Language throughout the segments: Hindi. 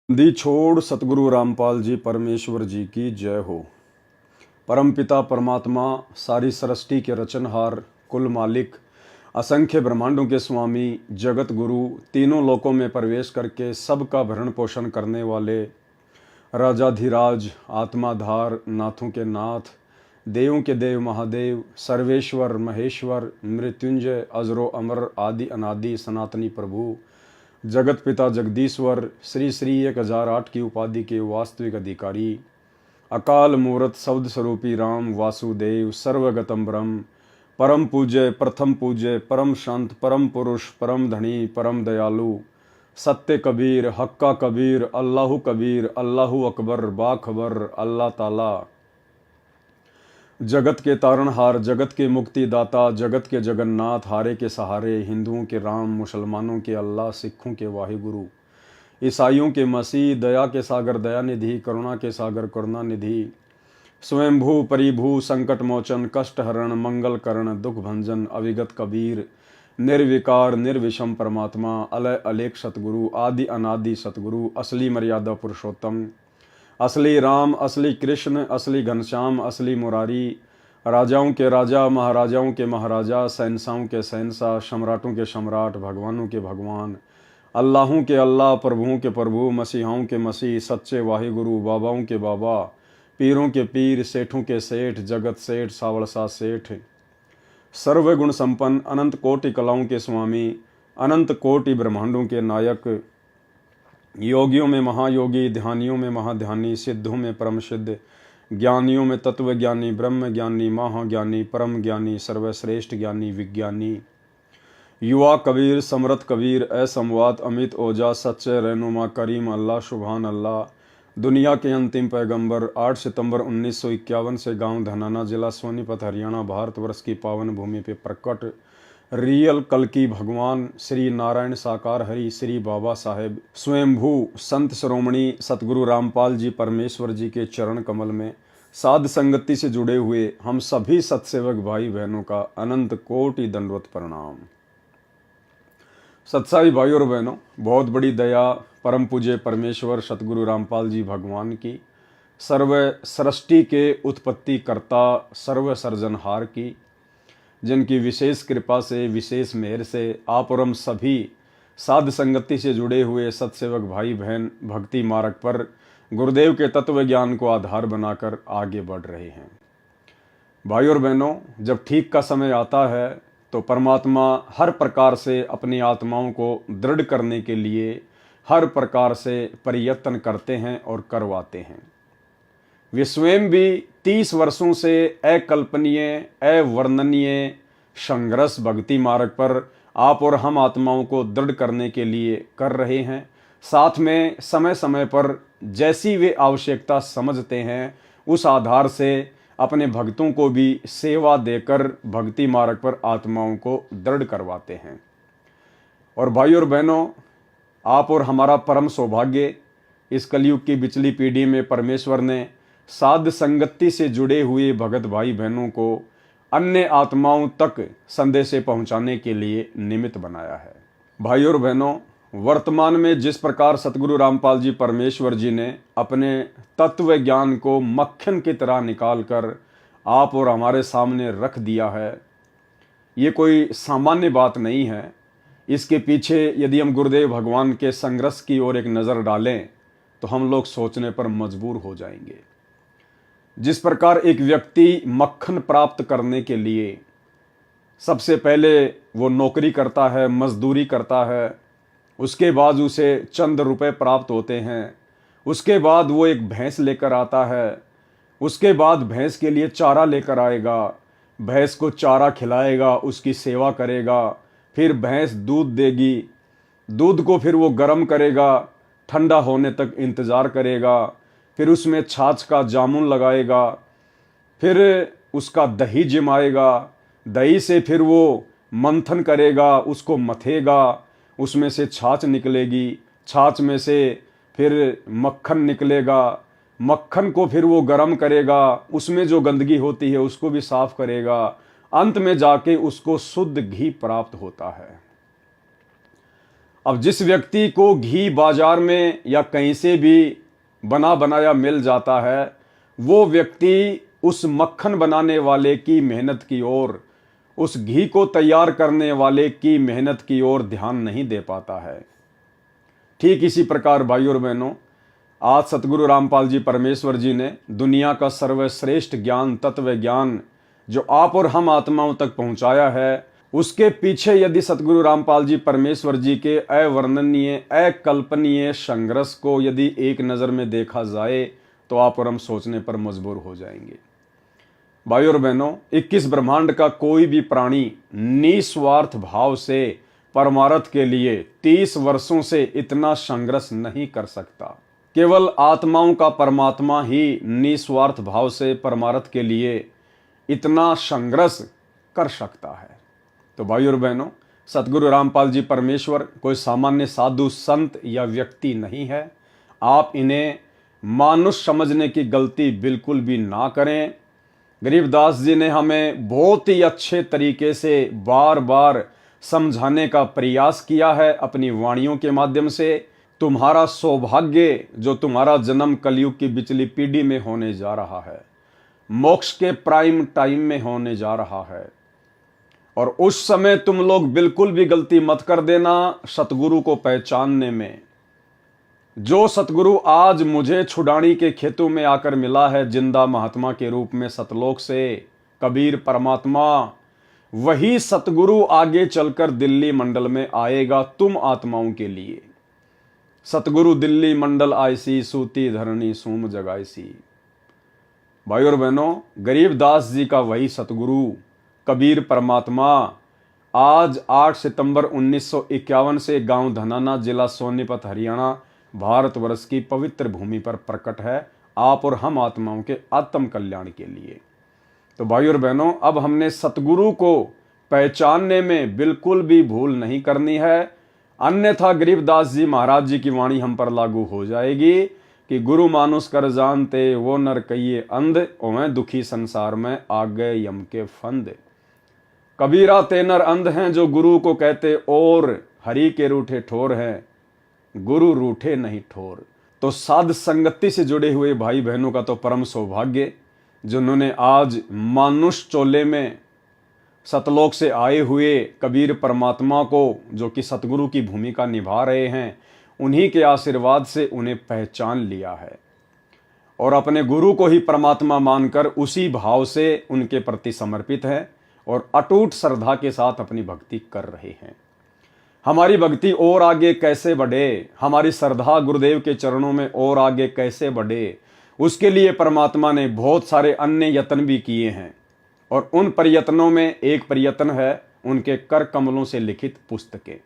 दी छोड़ सतगुरु रामपाल जी परमेश्वर जी की जय हो। परम पिता परमात्मा, सारी सृष्टि के रचनहार, कुल मालिक, असंख्य ब्रह्मांडों के स्वामी, जगत गुरु, तीनों लोकों में प्रवेश करके सबका भरण पोषण करने वाले राजाधिराज, आत्माधार, नाथों के नाथ, देवों के देव महादेव, सर्वेश्वर महेश्वर, मृत्युंजय, अजरो अमर, आदि अनादि सनातनी प्रभु, जगत पिता जगदीश्वर, श्री श्री 1008 की उपाधि के वास्तविक अधिकारी, अकाल मूर्त शब्द स्वरूपी राम वासुदेव, सर्वगतम ब्रह्म, परम पूज्य, प्रथम पूज्य, परम संत, परम पुरुष, परम धनी, परम दयालु, सत्य कबीर, हक्का कबीर, अल्लाहु कबीर, अल्लाहु अकबर, बाखबर, अल्लाह ताला, जगत के तारणहार, जगत के मुक्तिदाता, जगत के जगन्नाथ, हारे के सहारे, हिंदुओं के राम, मुसलमानों के अल्लाह, सिखों के वाहिगुरु, ईसाइयों के मसीह, दया के सागर दयानिधि, करुणा के सागर करुणानिधि, स्वयंभू परिभू, संकट मोचन, कष्ट हरण, मंगल करण, दुख भंजन, अविगत कबीर, निर्विकार निर्विषम परमात्मा, अलय अलेख सतगुरु, आदि अनादि सतगुरु, असली मर्यादा पुरुषोत्तम, असली राम, असली कृष्ण, असली घनश्याम, असली मुरारी, राजाओं के राजा, महाराजाओं के महाराजा, शहंशाहों के शहंशाह, सम्राटों के सम्राट, भगवानों के भगवान, अल्लाहों के अल्लाह, प्रभुओं के प्रभु, मसीहाओं के मसीह, सच्चे वाहिगुरु, बाबाओं के बाबा, पीरों के पीर, सेठों के सेठ, जगत सेठ, सावड़सा सेठ, सर्वगुण संपन्न, अनंत कोटि कलाओं के स्वामी, अनंत कोटि ब्रह्मांडों के नायक, योगियों में महायोगी, ध्यानियों में महाध्यानी, सिद्धों में परम सिद्ध, ज्ञानियों में तत्वज्ञानी, ब्रह्म ज्ञानी, महाज्ञानी, परम ज्ञानी, सर्वश्रेष्ठ ज्ञानी, विज्ञानी, युवा कबीर, समरथ कबीर, असंवाद अमित ओजा, सच्चे रहनुमा करीम अल्लाह, सुभान अल्लाह, दुनिया के अंतिम पैगंबर, 8 सितंबर 1951 से गांव धनाना, जिला सोनीपत, हरियाणा, भारतवर्ष की पावन भूमि पे प्रकट रियल कल्कि भगवान श्री नारायण साकार हरि श्री बाबा साहेब स्वयंभू संत श्रोमणी सतगुरु रामपाल जी परमेश्वर जी के चरण कमल में साध संगति से जुड़े हुए हम सभी सत्सेवक भाई बहनों का अनंत कोटि दंडवत प्रणाम। सत्साई भाई और बहनों, बहुत बड़ी दया परम पूज्य परमेश्वर सतगुरु रामपाल जी भगवान की, सर्व सृष्टि के उत्पत्ति कर्ता, सर्व सर्जनहार की, जिनकी विशेष कृपा से, विशेष मेहर से आप और हम सभी साध संगति से जुड़े हुए सत्सेवक भाई बहन भक्ति मार्ग पर गुरुदेव के तत्व ज्ञान को आधार बनाकर आगे बढ़ रहे हैं। भाई और बहनों, जब ठीक का समय आता है तो परमात्मा हर प्रकार से अपनी आत्माओं को दृढ़ करने के लिए हर प्रकार से प्रयत्न करते हैं और करवाते हैं। वे स्वयं भी 30 वर्षों से अकल्पनीय, अवर्णनीय संघर्ष भक्ति मार्ग पर आप और हम आत्माओं को दृढ़ करने के लिए कर रहे हैं। साथ में समय समय पर जैसी वे आवश्यकता समझते हैं उस आधार से अपने भक्तों को भी सेवा देकर भक्ति मार्ग पर आत्माओं को दृढ़ करवाते हैं। और भाई और बहनों, आप और हमारा परम सौभाग्य, इस कलयुग की बिचली पीढ़ी में परमेश्वर ने साध संगति से जुड़े हुए भगत भाई बहनों को अन्य आत्माओं तक संदेशे पहुंचाने के लिए निमित्त बनाया है। भाई और बहनों, वर्तमान में जिस प्रकार सतगुरु रामपाल जी परमेश्वर जी ने अपने तत्व ज्ञान को मक्खन की तरह निकाल कर आप और हमारे सामने रख दिया है, ये कोई सामान्य बात नहीं है। इसके पीछे यदि हम गुरुदेव भगवान के संघर्ष की ओर एक नज़र डालें तो हम लोग सोचने पर मजबूर हो जाएंगे। जिस प्रकार एक व्यक्ति मक्खन प्राप्त करने के लिए सबसे पहले वो नौकरी करता है, मजदूरी करता है, उसके बाद उसे चंद रुपए प्राप्त होते हैं, उसके बाद वो एक भैंस लेकर आता है, उसके बाद भैंस के लिए चारा लेकर आएगा, भैंस को चारा खिलाएगा, उसकी सेवा करेगा, फिर भैंस दूध देगी, दूध को फिर वो गर्म करेगा, ठंडा होने तक इंतज़ार करेगा, फिर उसमें छाछ का जामुन लगाएगा, फिर उसका दही जमाएगा, दही से फिर वो मंथन करेगा, उसको मथेगा, उसमें से छाछ निकलेगी, छाछ में से फिर मक्खन निकलेगा, मक्खन को फिर वो गर्म करेगा, उसमें जो गंदगी होती है उसको भी साफ करेगा, अंत में जाके उसको शुद्ध घी प्राप्त होता है। अब जिस व्यक्ति को घी बाजार में या कहीं से भी बना बनाया मिल जाता है, वो व्यक्ति उस मक्खन बनाने वाले की मेहनत की ओर, उस घी को तैयार करने वाले की मेहनत की ओर ध्यान नहीं दे पाता है। ठीक इसी प्रकार भाइयों और बहनों, आज सतगुरु रामपाल जी परमेश्वर जी ने दुनिया का सर्वश्रेष्ठ ज्ञान, तत्व ज्ञान जो आप और हम आत्माओं तक पहुंचाया है, उसके पीछे यदि सतगुरु रामपाल जी परमेश्वर जी के अवर्णनीय, अकल्पनीय संघर्ष को यदि एक नज़र में देखा जाए तो आप और हम सोचने पर मजबूर हो जाएंगे। भाइयों और बहनों, 21 ब्रह्मांड का कोई भी प्राणी निस्वार्थ भाव से परमार्थ के लिए 30 वर्षों से इतना संघर्ष नहीं कर सकता। केवल आत्माओं का परमात्मा ही निस्वार्थ भाव से परमार्थ के लिए इतना संघर्ष कर सकता है। तो भाइयों और बहनों, सतगुरु रामपाल जी परमेश्वर कोई सामान्य साधु संत या व्यक्ति नहीं है। आप इन्हें मानुष समझने की गलती बिल्कुल भी ना करें। गरीबदास जी ने हमें बहुत ही अच्छे तरीके से बार बार समझाने का प्रयास किया है अपनी वाणियों के माध्यम से। तुम्हारा सौभाग्य जो तुम्हारा जन्म कलयुग की बिचली पीढ़ी में होने जा रहा है, मोक्ष के प्राइम टाइम में होने जा रहा है, और उस समय तुम लोग बिल्कुल भी गलती मत कर देना सतगुरु को पहचानने में। जो सतगुरु आज मुझे छुड़ानी के खेतों में आकर मिला है जिंदा महात्मा के रूप में सतलोक से, कबीर परमात्मा, वही सतगुरु आगे चलकर दिल्ली मंडल में आएगा तुम आत्माओं के लिए। सतगुरु दिल्ली मंडल आयसी, सूती धरणी सूम जगाईसी। भाई और बहनों, गरीबदास जी का वही सतगुरु कबीर परमात्मा आज 8 सितंबर 1951 से गांव धनाना, जिला सोनीपत, हरियाणा, भारतवर्ष की पवित्र भूमि पर प्रकट है, आप और हम आत्माओं के आत्म कल्याण के लिए। तो भाई और बहनों, अब हमने सतगुरु को पहचानने में बिल्कुल भी भूल नहीं करनी है, अन्यथा गरीबदास जी महाराज जी की वाणी हम पर लागू हो जाएगी कि गुरु मानुष कर जानते वो नर कहिए अंध, ओवें दुखी संसार में आ गए यम के फंद। कबीरा ते नर अंध हैं जो गुरु को कहते और, हरि के रूठे ठोर हैं गुरु रूठे नहीं ठोर। तो साध संगति से जुड़े हुए भाई बहनों का तो परम सौभाग्य जिन्होंने आज मानुष चोले में सतलोक से आए हुए कबीर परमात्मा को, जो कि सतगुरु की भूमिका निभा रहे हैं, उन्हीं के आशीर्वाद से उन्हें पहचान लिया है और अपने गुरु को ही परमात्मा मानकर उसी भाव से उनके प्रति समर्पित हैं और अटूट श्रद्धा के साथ अपनी भक्ति कर रहे हैं। हमारी भक्ति और आगे कैसे बढ़े, हमारी श्रद्धा गुरुदेव के चरणों में और आगे कैसे बढ़े, उसके लिए परमात्मा ने बहुत सारे अन्य यत्न भी किए हैं और उन प्रयत्नों में एक प्रयत्न है उनके कर कमलों से लिखित पुस्तकें।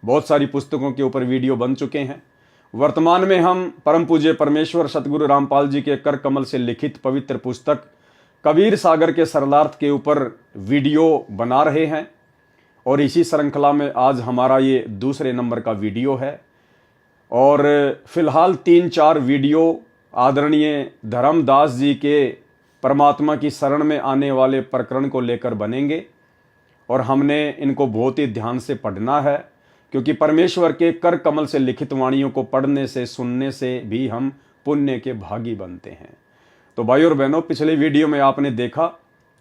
बहुत सारी पुस्तकों के ऊपर वीडियो बन चुके हैं। वर्तमान में हम परम पूज्य परमेश्वर सतगुरु रामपाल जी के कर कमल से लिखित पवित्र पुस्तक कबीर सागर के सरलार्थ के ऊपर वीडियो बना रहे हैं और इसी श्रृंखला में आज हमारा ये दूसरे नंबर का वीडियो है। और फिलहाल 3-4 वीडियो आदरणीय धर्मदास जी के परमात्मा की शरण में आने वाले प्रकरण को लेकर बनेंगे और हमने इनको बहुत ही ध्यान से पढ़ना है, क्योंकि परमेश्वर के कर कमल से लिखित वाणियों को पढ़ने से, सुनने से भी हम पुण्य के भागी बनते हैं। तो भाई और बहनों, पिछले वीडियो में आपने देखा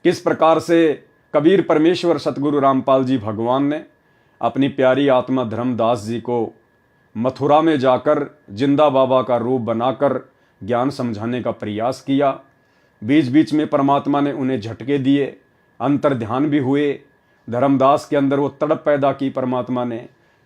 किस प्रकार से कबीर परमेश्वर सतगुरु रामपाल जी भगवान ने अपनी प्यारी आत्मा धर्मदास जी को मथुरा में जाकर जिंदा बाबा का रूप बनाकर ज्ञान समझाने का प्रयास किया। बीच बीच में परमात्मा ने उन्हें झटके दिए, अंतर ध्यान भी हुए, धर्मदास के अंदर वो तड़प पैदा की परमात्मा ने।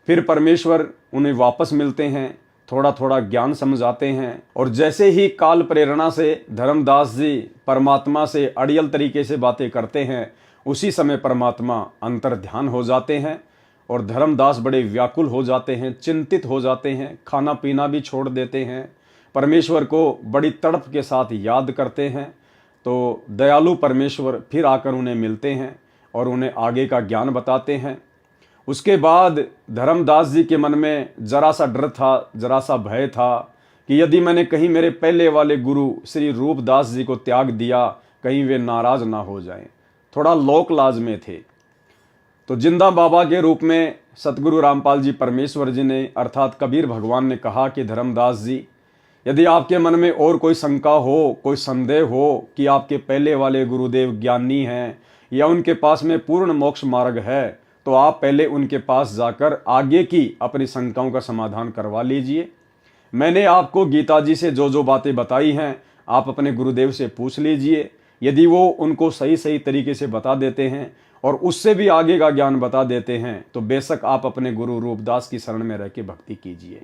फिर परमेश्वर उन्हें वापस मिलते हैं, थोड़ा थोड़ा ज्ञान समझाते हैं और जैसे ही काल प्रेरणा से धर्मदास जी परमात्मा से अड़ियल तरीके से बातें करते हैं, उसी समय परमात्मा अंतर ध्यान हो जाते हैं और धर्मदास बड़े व्याकुल हो जाते हैं, चिंतित हो जाते हैं, खाना पीना भी छोड़ देते हैं, परमेश्वर को बड़ी तड़प के साथ याद करते हैं। तो दयालु परमेश्वर फिर आकर उन्हें मिलते हैं और उन्हें आगे का ज्ञान बताते हैं। उसके बाद धर्मदास जी के मन में जरा सा डर था, जरा सा भय था कि यदि मैंने कहीं मेरे पहले वाले गुरु श्री रूपदास जी को त्याग दिया, कहीं वे नाराज ना हो जाएं। थोड़ा लोक लाज में थे। तो जिंदा बाबा के रूप में सतगुरु रामपाल जी परमेश्वर जी ने अर्थात कबीर भगवान ने कहा कि धर्मदास जी, यदि आपके मन में और कोई शंका हो, कोई संदेह हो कि आपके पहले वाले गुरुदेव ज्ञानी हैं या उनके पास में पूर्ण मोक्ष मार्ग है, तो आप पहले उनके पास जाकर आगे की अपनी शंकाओं का समाधान करवा लीजिए। मैंने आपको गीता जी से जो जो बातें बताई हैं आप अपने गुरुदेव से पूछ लीजिए। यदि वो उनको सही सही तरीके से बता देते हैं और उससे भी आगे का ज्ञान बता देते हैं तो बेशक आप अपने गुरु रूपदास की शरण में रह के भक्ति कीजिए।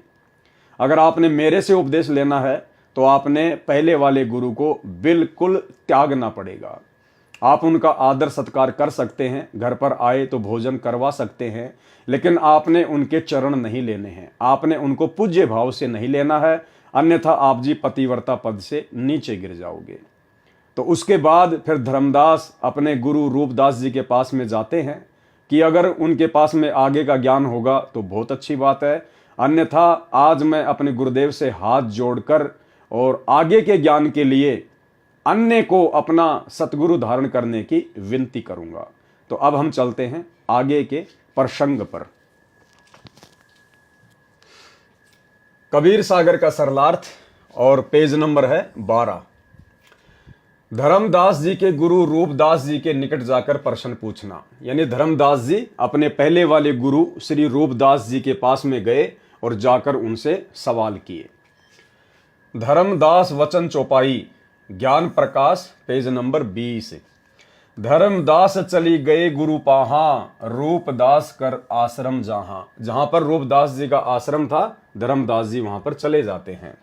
अगर आपने मेरे से उपदेश लेना है तो आपने पहले वाले गुरु को बिल्कुल त्यागना पड़ेगा। आप उनका आदर सत्कार कर सकते हैं, घर पर आए तो भोजन करवा सकते हैं, लेकिन आपने उनके चरण नहीं लेने हैं, आपने उनको पूज्य भाव से नहीं लेना है, अन्यथा आप जी पतिव्रता पद से नीचे गिर जाओगे। तो उसके बाद फिर धर्मदास अपने गुरु रूपदास जी के पास में जाते हैं कि अगर उनके पास में आगे का ज्ञान होगा तो बहुत अच्छी बात है, अन्यथा आज मैं अपने गुरुदेव से हाथ जोड़कर और आगे के ज्ञान के लिए अन्य को अपना सतगुरु धारण करने की विनती करूंगा। तो अब हम चलते हैं आगे के प्रसंग पर। कबीर सागर का सरलार्थ और पेज नंबर है 12। धर्मदास जी के गुरु रूपदास जी के निकट जाकर प्रश्न पूछना, यानी धर्मदास जी अपने पहले वाले गुरु श्री रूपदास जी के पास में गए और जाकर उनसे सवाल किए। धर्मदास वचन चौपाई ज्ञान प्रकाश पेज नंबर 20। धर्मदास चली गए गुरु पाहा, रूपदास कर आश्रम जहां। जहां पर रूपदास जी का आश्रम था धर्मदास जी वहां पर चले जाते हैं।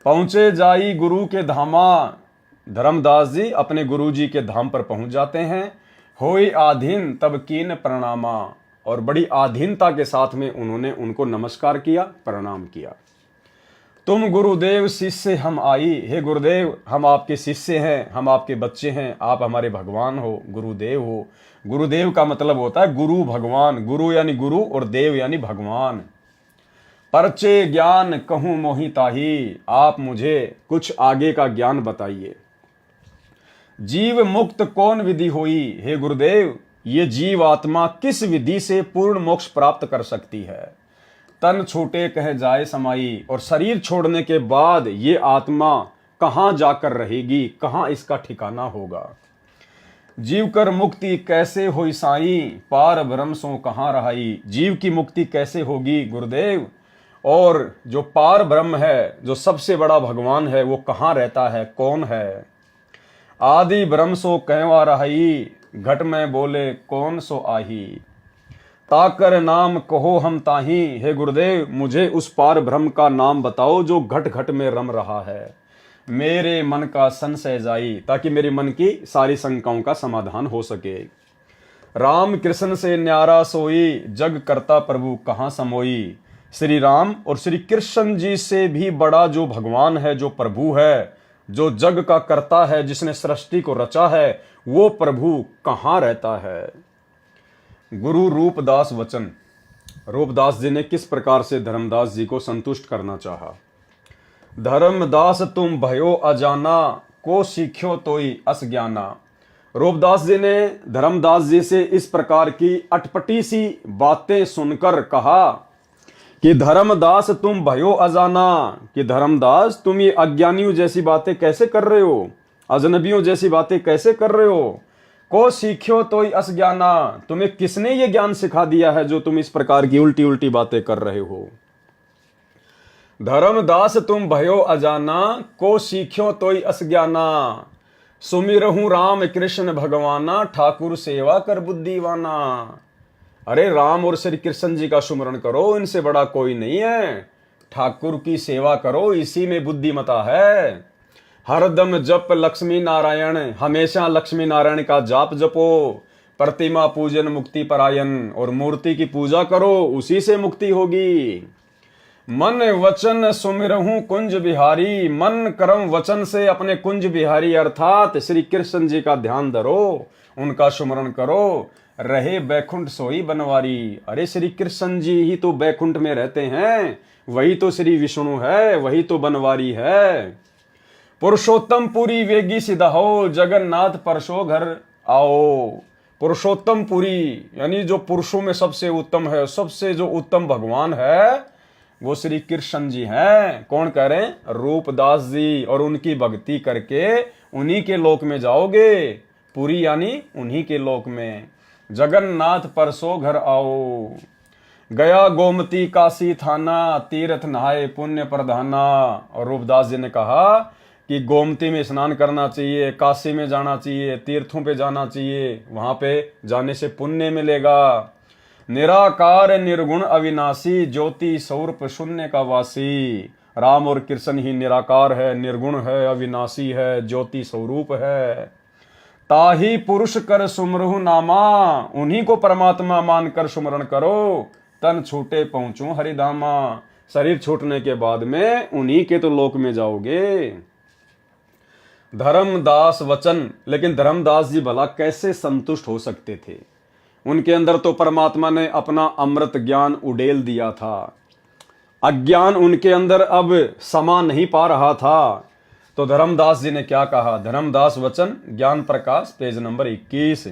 पहुंचे जाई गुरु के धामा, धर्मदास जी अपने गुरु जी के धाम पर पहुंच जाते हैं। होई आधीन तब कीन प्रणामा, और बड़ी आधीनता के साथ में उन्होंने उनको नमस्कार किया, प्रणाम किया। तुम गुरुदेव शिष्य हम आई, हे गुरुदेव हम आपके शिष्य हैं, हम आपके बच्चे हैं, आप हमारे भगवान हो, गुरुदेव हो। गुरुदेव का मतलब होता है गुरु भगवान, गुरु यानी गुरु और देव यानी भगवान। परचे ज्ञान कहूं मोहि ताही, आप मुझे कुछ आगे का ज्ञान बताइए। जीव मुक्त कौन विधि होई, हे गुरुदेव ये जीव आत्मा किस विधि से पूर्ण मोक्ष प्राप्त कर सकती है। तन छूटे कह जाए समाई, और शरीर छोड़ने के बाद ये आत्मा कहां जाकर रहेगी, कहां इसका ठिकाना होगा। जीव कर मुक्ति कैसे होई साई, पार ब्रह्म सो कहां रहाई। जीव की मुक्ति कैसे होगी गुरुदेव, और जो पार ब्रह्म है, जो सबसे बड़ा भगवान है, वो कहां रहता है, कौन है। आदि ब्रह्म सो कहवा रहाई, घट में बोले कौन सो आही। ताकर नाम कहो हम ताही, हे गुरुदेव मुझे उस पार ब्रह्म का नाम बताओ जो घट घट में रम रहा है। मेरे मन का संशय जाई, ताकि मेरे मन की सारी शंकाओं का समाधान हो सके। राम कृष्ण से न्यारा सोई, जग करता प्रभु कहाँ समोई। श्री राम और श्री कृष्ण जी से भी बड़ा जो भगवान है, जो प्रभु है, जो जग का करता है, जिसने सृष्टि को रचा है, वो प्रभु कहाँ रहता है। गुरु रूपदास वचन। रूपदास जी ने किस प्रकार से धर्मदास जी को संतुष्ट करना चाहा। धर्मदास तुम भयो अजाना, को सीख्यो तोई अस ज्ञाना। रूपदास जी ने धर्मदास जी से इस प्रकार की अटपटी सी बातें सुनकर कहा कि धर्मदास तुम भयो अजाना, कि धर्मदास तुम ये अज्ञानियों जैसी बातें कैसे कर रहे हो, अजनबियों जैसी बातें कैसे कर रहे हो। को सीख्यो तो अस ज्ञाना, तुम्हें किसने ये ज्ञान सिखा दिया है जो तुम इस प्रकार की उल्टी उल्टी बातें कर रहे हो। धर्मदास तुम भयो अजाना, को सीख्यो तो अस ज्ञाना। सुमिरहूं राम कृष्ण भगवाना, ठाकुर सेवा कर बुद्धिवाना। अरे राम और श्री कृष्ण जी का सुमरण करो, इनसे बड़ा कोई नहीं है। ठाकुर की सेवा करो, इसी में बुद्धिमता है। हरदम जप लक्ष्मी नारायण, हमेशा लक्ष्मी नारायण का जाप जपो। प्रतिमा पूजन मुक्ति परायण, और मूर्ति की पूजा करो, उसी से मुक्ति होगी। मन वचन सुमिरहूं कुंज बिहारी, मन कर्म वचन से अपने कुंज बिहारी अर्थात श्री कृष्ण जी का ध्यान धरो, उनका सुमरण करो। रहे बैकुंठ सोई बनवारी। अरे श्री कृष्ण जी ही तो बैकुंठ में रहते हैं, वही तो श्री विष्णु है, वही तो बनवारी है। पुरुषोत्तम पूरी वेगी सिद्ध हो, जगन्नाथ परसो घर आओ। पुरुषोत्तम पुरी, यानी जो पुरुषों में सबसे उत्तम है, सबसे जो उत्तम भगवान है वो श्री कृष्ण जी हैं। कौन कह रहे हैं? रूपदास जी। और उनकी भक्ति करके उन्हीं के लोक में जाओगे। पुरी यानी उन्हीं के लोक में। जगन्नाथ परसो घर आओ, गया गोमती काशी थाना, तीर्थ नहाए पुण्य प्रधाना। और रूपदास जी ने कहा कि गोमती में स्नान करना चाहिए, काशी में जाना चाहिए, तीर्थों पे जाना चाहिए, वहां पे जाने से पुण्य मिलेगा। निराकार निर्गुण अविनाशी, ज्योति स्वरूप शून्य का वासी। राम और कृष्ण ही निराकार है, निर्गुण है, अविनाशी है, ज्योति स्वरूप है। ताही पुरुष कर सुमरहु नामा, उन्हीं को परमात्मा मानकर सुमरण करो। तन छूटे पहुंचू हरिधामा, शरीर छूटने के बाद में उन्हीं के तो लोक में जाओगे। धर्मदास वचन, लेकिन धर्मदास जी भला कैसे संतुष्ट हो सकते थे? उनके अंदर तो परमात्मा ने अपना अमृत ज्ञान उड़ेल दिया था। अज्ञान उनके अंदर अब समा नहीं पा रहा था। तो धर्मदास जी ने क्या कहा? धर्मदास वचन ज्ञान प्रकाश पेज नंबर 21।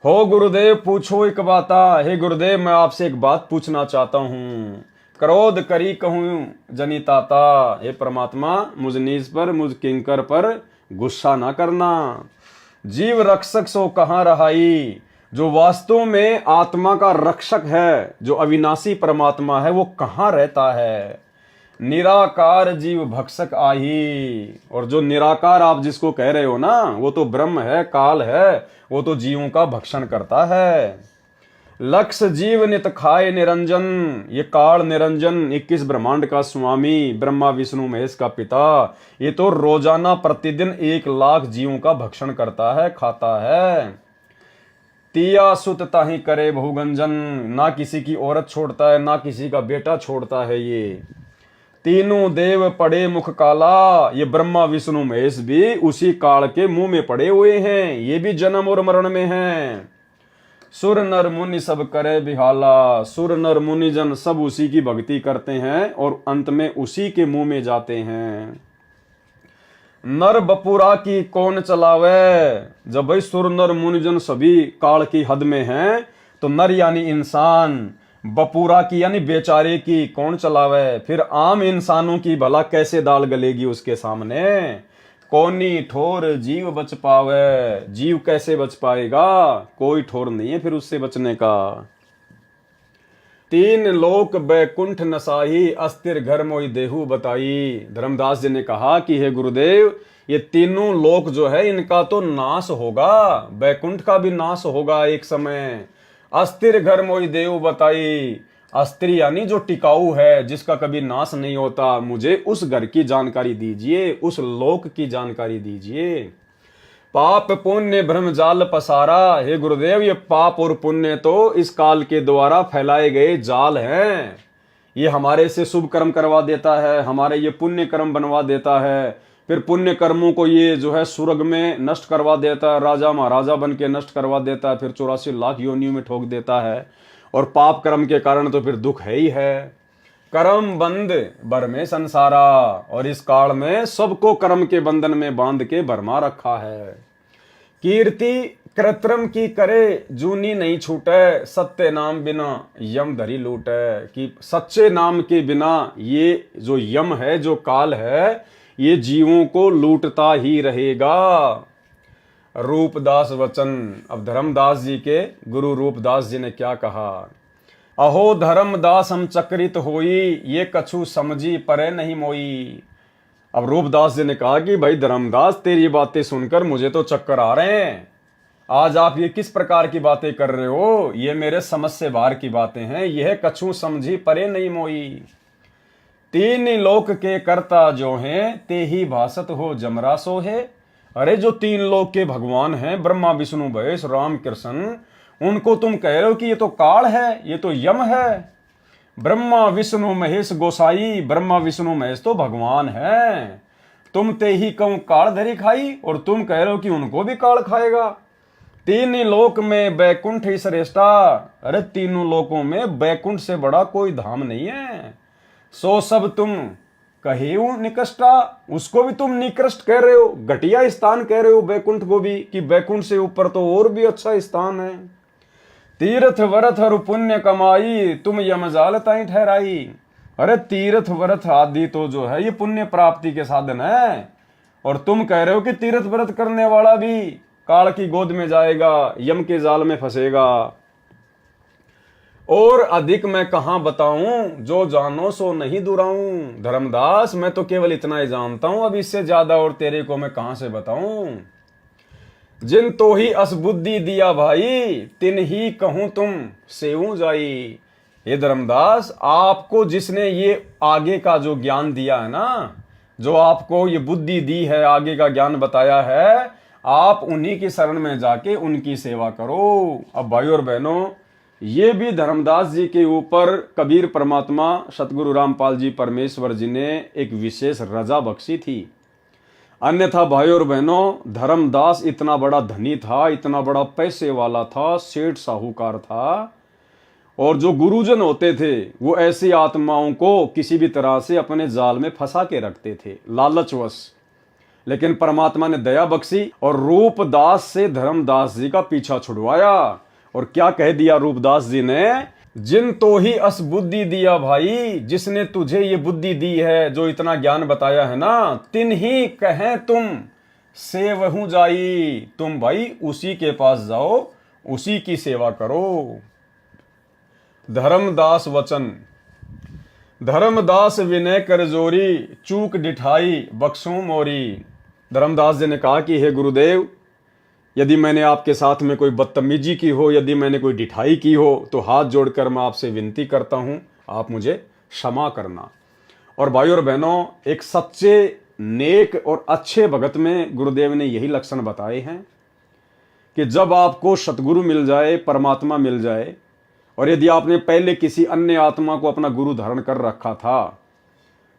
हो गुरुदेव पूछो एक बाता, हे गुरुदेव मैं आपसे एक बात पूछना चाहता हूँ। क्रोध करी कहूँ जनिताता, हे परमात्मा मुझ नीच पर, मुझ किंकर पर गुस्सा ना करना। जीव रक्षक सो कहाँ रहाई, जो वास्तव में आत्मा का रक्षक है, जो अविनाशी परमात्मा है, वो कहाँ रहता है? निराकार जीव भक्षक आही। और जो निराकार आप जिसको कह रहे हो ना, वो तो ब्रह्म है, काल है, वो तो जीवों का भक्षण करता है। लक्ष्य जीव नित खाए निरंजन, ये काल निरंजन 21 ब्रह्मांड का स्वामी, ब्रह्मा विष्णु महेश का पिता, ये तो रोजाना प्रतिदिन 1 लाख जीवों का भक्षण करता है, खाता है। तिया सुत ताही करे बहुगंजन, ना किसी की औरत छोड़ता है, ना किसी का बेटा छोड़ता है। ये तीनों देव पड़े मुख काला, ये ब्रह्मा विष्णु महेश भी उसी काल के मुंह में पड़े हुए हैं, ये भी जन्म और मरण में हैं। सुर नर मुनि सब करे बिहाला, सुर नर मुनि जन सब उसी की भक्ति करते हैं और अंत में उसी के मुंह में जाते हैं। नर बपुरा की कौन चलावे, जब भाई सुर नर मुनिजन सभी काल की हद में हैं, तो नर यानी इंसान, बपुरा की यानी बेचारे की कौन चलावे? फिर आम इंसानों की भला कैसे दाल गलेगी उसके सामने? कौनी ठोर जीव बच पावे, जीव कैसे बच पाएगा? कोई ठोर नहीं है फिर उससे बचने का। 3 लोक बैकुंठ नसाही, अस्थिर घर मोई देहु बताई। धर्मदास जी ने कहा कि हे गुरुदेव, ये तीनों लोक जो है इनका तो नाश होगा, बैकुंठ का भी नाश होगा एक समय। अस्थिर घर मोई देहु बताई, अस्थिर यानी जो टिकाऊ है, जिसका कभी नाश नहीं होता। मुझे उस घर की जानकारी दीजिए, उस लोक की जानकारी दीजिए। पाप पुण्य भ्रम जाल पसारा, हे गुरुदेव ये पाप और पुण्य तो इस काल के द्वारा फैलाए गए जाल हैं। ये हमारे से शुभ कर्म करवा देता है, हमारे ये पुण्य कर्म बनवा देता है, फिर पुण्य कर्मों को ये जो है स्वर्ग में नष्ट करवा देता है, राजा महाराजा बन के नष्ट करवा देता है, फिर 84 लाख योनियों में ठोक देता है। और पाप कर्म के कारण तो फिर दुख है ही है। कर्म बंद बर में संसारा, और इस काल में सबको कर्म के बंधन में बांध के भरमा रखा है। कीर्ति कृत्रिम की करे जूनी नहीं छूटे, सत्य नाम बिना यम धरी लूटे। कि सच्चे नाम के बिना ये जो यम है, जो काल है, ये जीवों को लूटता ही रहेगा। रूपदास वचन। अब धर्मदास जी के गुरु रूपदास जी ने क्या कहा? अहो धर्मदास हम चक्रित होई, ये कछु समझी परे नहीं मोई। अब रूपदास जी ने कहा कि भाई धर्मदास, तेरी बातें सुनकर मुझे तो चक्कर आ रहे हैं। आज आप ये किस प्रकार की बातें कर रहे हो? ये मेरे समझ से बाहर की बातें हैं। यह कछु समझी परे नहीं मोई। 3 लोक के कर्ता जो हैं, ते ही भासत हो जमरा सो है। अरे जो 3 लोक के भगवान हैं, ब्रह्मा विष्णु महेश राम कृष्ण, उनको तुम कह रहे हो कि ये तो काल है, ये तो यम है। ब्रह्मा विष्णु महेश गोसाई, ब्रह्मा विष्णु महेश तो भगवान है। तुम ते ही कहूं काल धरी खाई, और तुम कह रहे हो कि उनको भी काल खाएगा। 3 लोक में बैकुंठ ही श्रेष्ठा। अरे तीनों लोकों में बैकुंठ से बड़ा कोई धाम नहीं है। सो सब तुम कहेऊ निकृष्टा, उसको भी तुम निकृष्ट कह रहे हो, घटिया स्थान कह रहे हो बैकुंठ को भी, कि बैकुंठ से ऊपर तो और भी अच्छा स्थान है। तीर्थ व्रत हरु पुण्य कमाई, तुम यमजाल ताई ठहराई। अरे तीर्थ व्रत आदि तो जो है ये पुण्य प्राप्ति के साधन है, और तुम कह रहे हो कि तीर्थ व्रत करने वाला भी काल की गोद में जाएगा, यम के जाल में फंसेगा। और अधिक मैं कहां बताऊं, जो जानो सो नहीं दुराऊं। धर्मदास मैं तो केवल इतना ही जानता हूं, अब इससे ज्यादा और तेरे को मैं कहां से बताऊं। जिन तो ही असबुद्धि दिया भाई, तिन ही कहूं तुम सेऊ जाई। ये धर्मदास, आपको जिसने ये आगे का जो ज्ञान दिया है ना, जो आपको ये बुद्धि दी है, आगे का ज्ञान बताया है, आप उन्हीं की शरण में जाके उनकी सेवा करो। अब भाइयों और बहनों, ये भी धर्मदास जी के ऊपर कबीर परमात्मा सतगुरु रामपाल जी परमेश्वर जी ने एक विशेष रजा बख्शी थी। अन्यथा भाइयों और बहनों, धर्मदास इतना बड़ा धनी था, इतना बड़ा पैसे वाला था, सेठ साहूकार था, और जो गुरुजन होते थे वो ऐसी आत्माओं को किसी भी तरह से अपने जाल में फंसा के रखते थे लालचवश। लेकिन परमात्मा ने दया बख्शी और रूपदास से धर्मदास जी का पीछा छुड़वाया। और क्या कह दिया रूपदास जी ने, जिन तो ही अस बुद्धि दिया भाई, जिसने तुझे ये बुद्धि दी है, जो इतना ज्ञान बताया है ना, तिन ही कहें तुम सेवहू जाई। तुम भाई उसी के पास जाओ, उसी की सेवा करो। धर्मदास वचन, धर्मदास विनय कर जोरी, चूक डिठाई बख्शू मोरी। धर्मदास जी ने कहा कि हे गुरुदेव, यदि मैंने आपके साथ में कोई बदतमीजी की हो, यदि मैंने कोई डिठाई की हो, तो हाथ जोड़कर मैं आपसे विनती करता हूं, आप मुझे क्षमा करना। और भाइयों और बहनों, एक सच्चे नेक और अच्छे भगत में गुरुदेव ने यही लक्षण बताए हैं कि जब आपको सतगुरु मिल जाए, परमात्मा मिल जाए, और यदि आपने पहले किसी अन्य आत्मा को अपना गुरु धारण कर रखा था,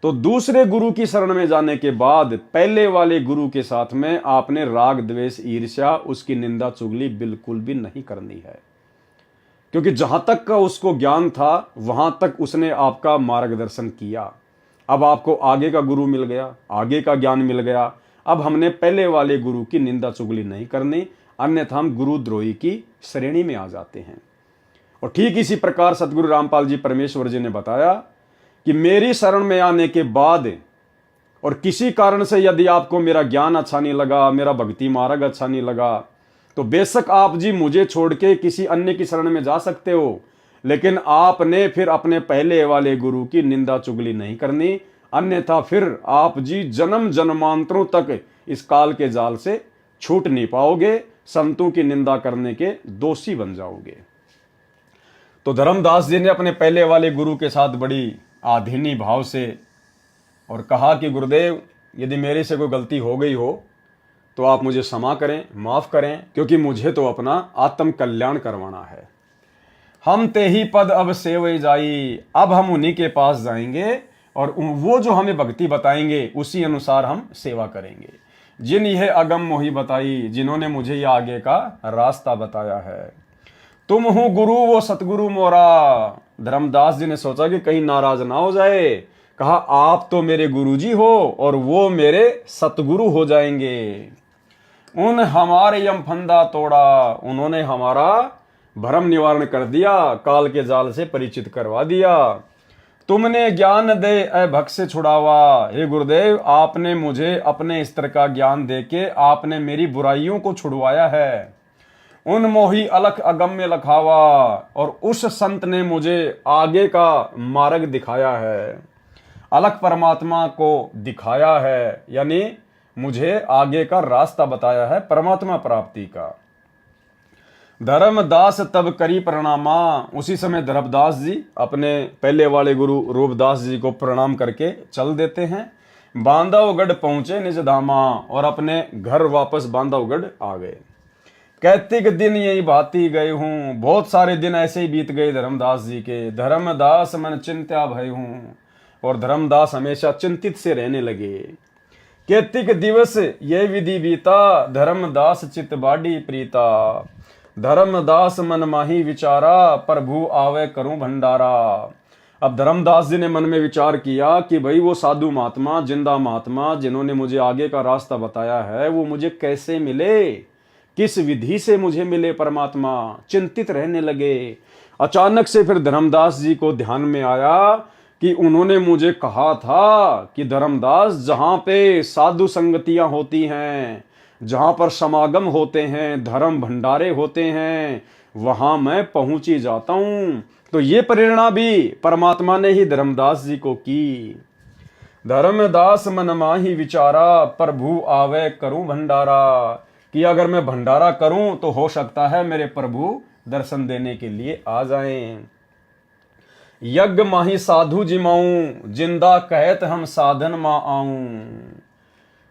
तो दूसरे गुरु की शरण में जाने के बाद पहले वाले गुरु के साथ में आपने राग द्वेष ईर्ष्या, उसकी निंदा चुगली बिल्कुल भी नहीं करनी है। क्योंकि जहां तक का उसको ज्ञान था वहां तक उसने आपका मार्गदर्शन किया। अब आपको आगे का गुरु मिल गया, आगे का ज्ञान मिल गया, अब हमने पहले वाले गुरु की निंदा चुगली नहीं करनी, अन्यथा हम गुरुद्रोही की श्रेणी में आ जाते हैं। और ठीक इसी प्रकार सतगुरु रामपाल जी परमेश्वर जी ने बताया कि मेरी शरण में आने के बाद और किसी कारण से यदि आपको मेरा ज्ञान अच्छा नहीं लगा, मेरा भक्ति मार्ग अच्छा नहीं लगा, तो बेशक आप जी मुझे छोड़ के किसी अन्य की शरण में जा सकते हो, लेकिन आपने फिर अपने पहले वाले गुरु की निंदा चुगली नहीं करनी, अन्यथा फिर आप जी जन्म जन्मांतरों तक इस काल के जाल से छूट नहीं पाओगे, संतों की निंदा करने के दोषी बन जाओगे। तो धर्मदास जी ने अपने पहले वाले गुरु के साथ बड़ी आधीनी भाव से और कहा कि गुरुदेव, यदि मेरे से कोई गलती हो गई हो तो आप मुझे क्षमा करें, माफ करें, क्योंकि मुझे तो अपना आत्म कल्याण करवाना है। हम ते ही पद अब सेवई जाई, अब हम उन्हीं के पास जाएंगे और वो जो हमें भक्ति बताएंगे उसी अनुसार हम सेवा करेंगे। जिन यह अगम मोही बताई, जिन्होंने मुझे ये आगे का रास्ता बताया है। तुम हो गुरु वो सतगुरु मोरा। धर्मदास जी ने सोचा कि कहीं नाराज ना हो जाए, कहा आप तो मेरे गुरुजी हो और वो मेरे सतगुरु हो जाएंगे। उन हमारे यम फंदा तोड़ा, उन्होंने हमारा भ्रम निवारण कर दिया, काल के जाल से परिचित करवा दिया। तुमने ज्ञान दे अभक्त से छुड़ावा। हे गुरुदेव, आपने मुझे अपने स्तर का ज्ञान देके आपने मेरी बुराइयों को छुड़वाया है। उन मोही अलख अगम्य लखावा, और उस संत ने मुझे आगे का मार्ग दिखाया है। अलख परमात्मा को दिखाया है, यानी मुझे आगे का रास्ता बताया है परमात्मा प्राप्ति का। धर्मदास तब करी प्रणामा। उसी समय धर्मदास जी अपने पहले वाले गुरु रूपदास जी को प्रणाम करके चल देते हैं। बांधवगढ़ पहुंचे निज धामा, और अपने घर वापस बांधवगढ़ आ गए। कैतिक दिन यही भाती गए हूँ। बहुत सारे दिन ऐसे ही बीत गए धर्मदास जी के। धर्मदास मन चिंत्या भय हूँ, और धर्मदास हमेशा चिंतित से रहने लगे। कैतिक दिवस ये विधि बीता, धर्मदास चित बाडी प्रीता। धर्मदास मन माही विचारा, प्रभु आवे करूं भंडारा। अब धर्मदास जी ने मन में विचार किया कि भाई वो साधु महात्मा, जिंदा महात्मा जिन्होंने मुझे आगे का रास्ता बताया है, वो मुझे कैसे मिले, किस विधि से मुझे मिले परमात्मा। चिंतित रहने लगे। अचानक से फिर धर्मदास जी को ध्यान में आया कि उन्होंने मुझे कहा था कि धर्मदास, जहां पे साधु संगतियां होती हैं, जहां पर समागम होते हैं, धर्म भंडारे होते हैं, वहां मैं पहुंच ही जाता हूं। तो ये प्रेरणा भी परमात्मा ने ही धर्मदास जी को की। धर्मदास मन माही विचारा, प्रभु आवे करूं भंडारा, कि अगर मैं भंडारा करूं तो हो सकता है मेरे प्रभु दर्शन देने के लिए आ जाएं। यज्ञ माही साधु जिमाऊं, जिंदा कहत हम साधन मां आऊं।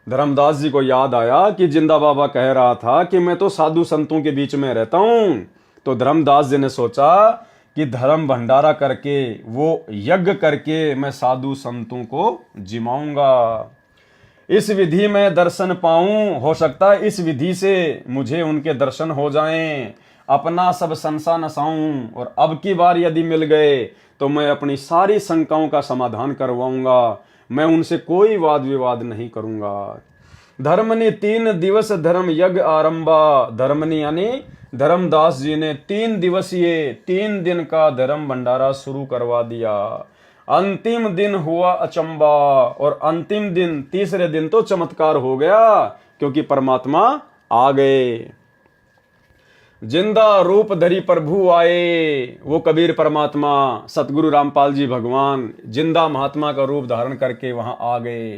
धर्मदास जी को याद आया कि जिंदा बाबा कह रहा था कि मैं तो साधु संतों के बीच में रहता हूं। तो धर्मदास जी ने सोचा कि धर्म भंडारा करके, वो यज्ञ करके मैं साधु संतों को जिमाऊंगा। इस विधि में दर्शन पाऊं, हो सकता है इस विधि से मुझे उनके दर्शन हो जाएं, अपना सब संशय नसाऊं, और अब की बार यदि मिल गए तो मैं अपनी सारी शंकाओं का समाधान करवाऊंगा, मैं उनसे कोई वाद विवाद नहीं करूंगा। धर्मनि 3 दिवस धर्म यज्ञ आरंभा। धर्मनि यानी धर्मदास जी ने 3 दिवसीय 3 दिन का धर्म भंडारा शुरू करवा दिया। अंतिम दिन हुआ अचंबा, और अंतिम दिन, तीसरे दिन तो चमत्कार हो गया, क्योंकि परमात्मा आ गए। जिंदा रूप धरी प्रभु आए। वो कबीर परमात्मा, सतगुरु रामपाल जी भगवान जिंदा महात्मा का रूप धारण करके वहां आ गए।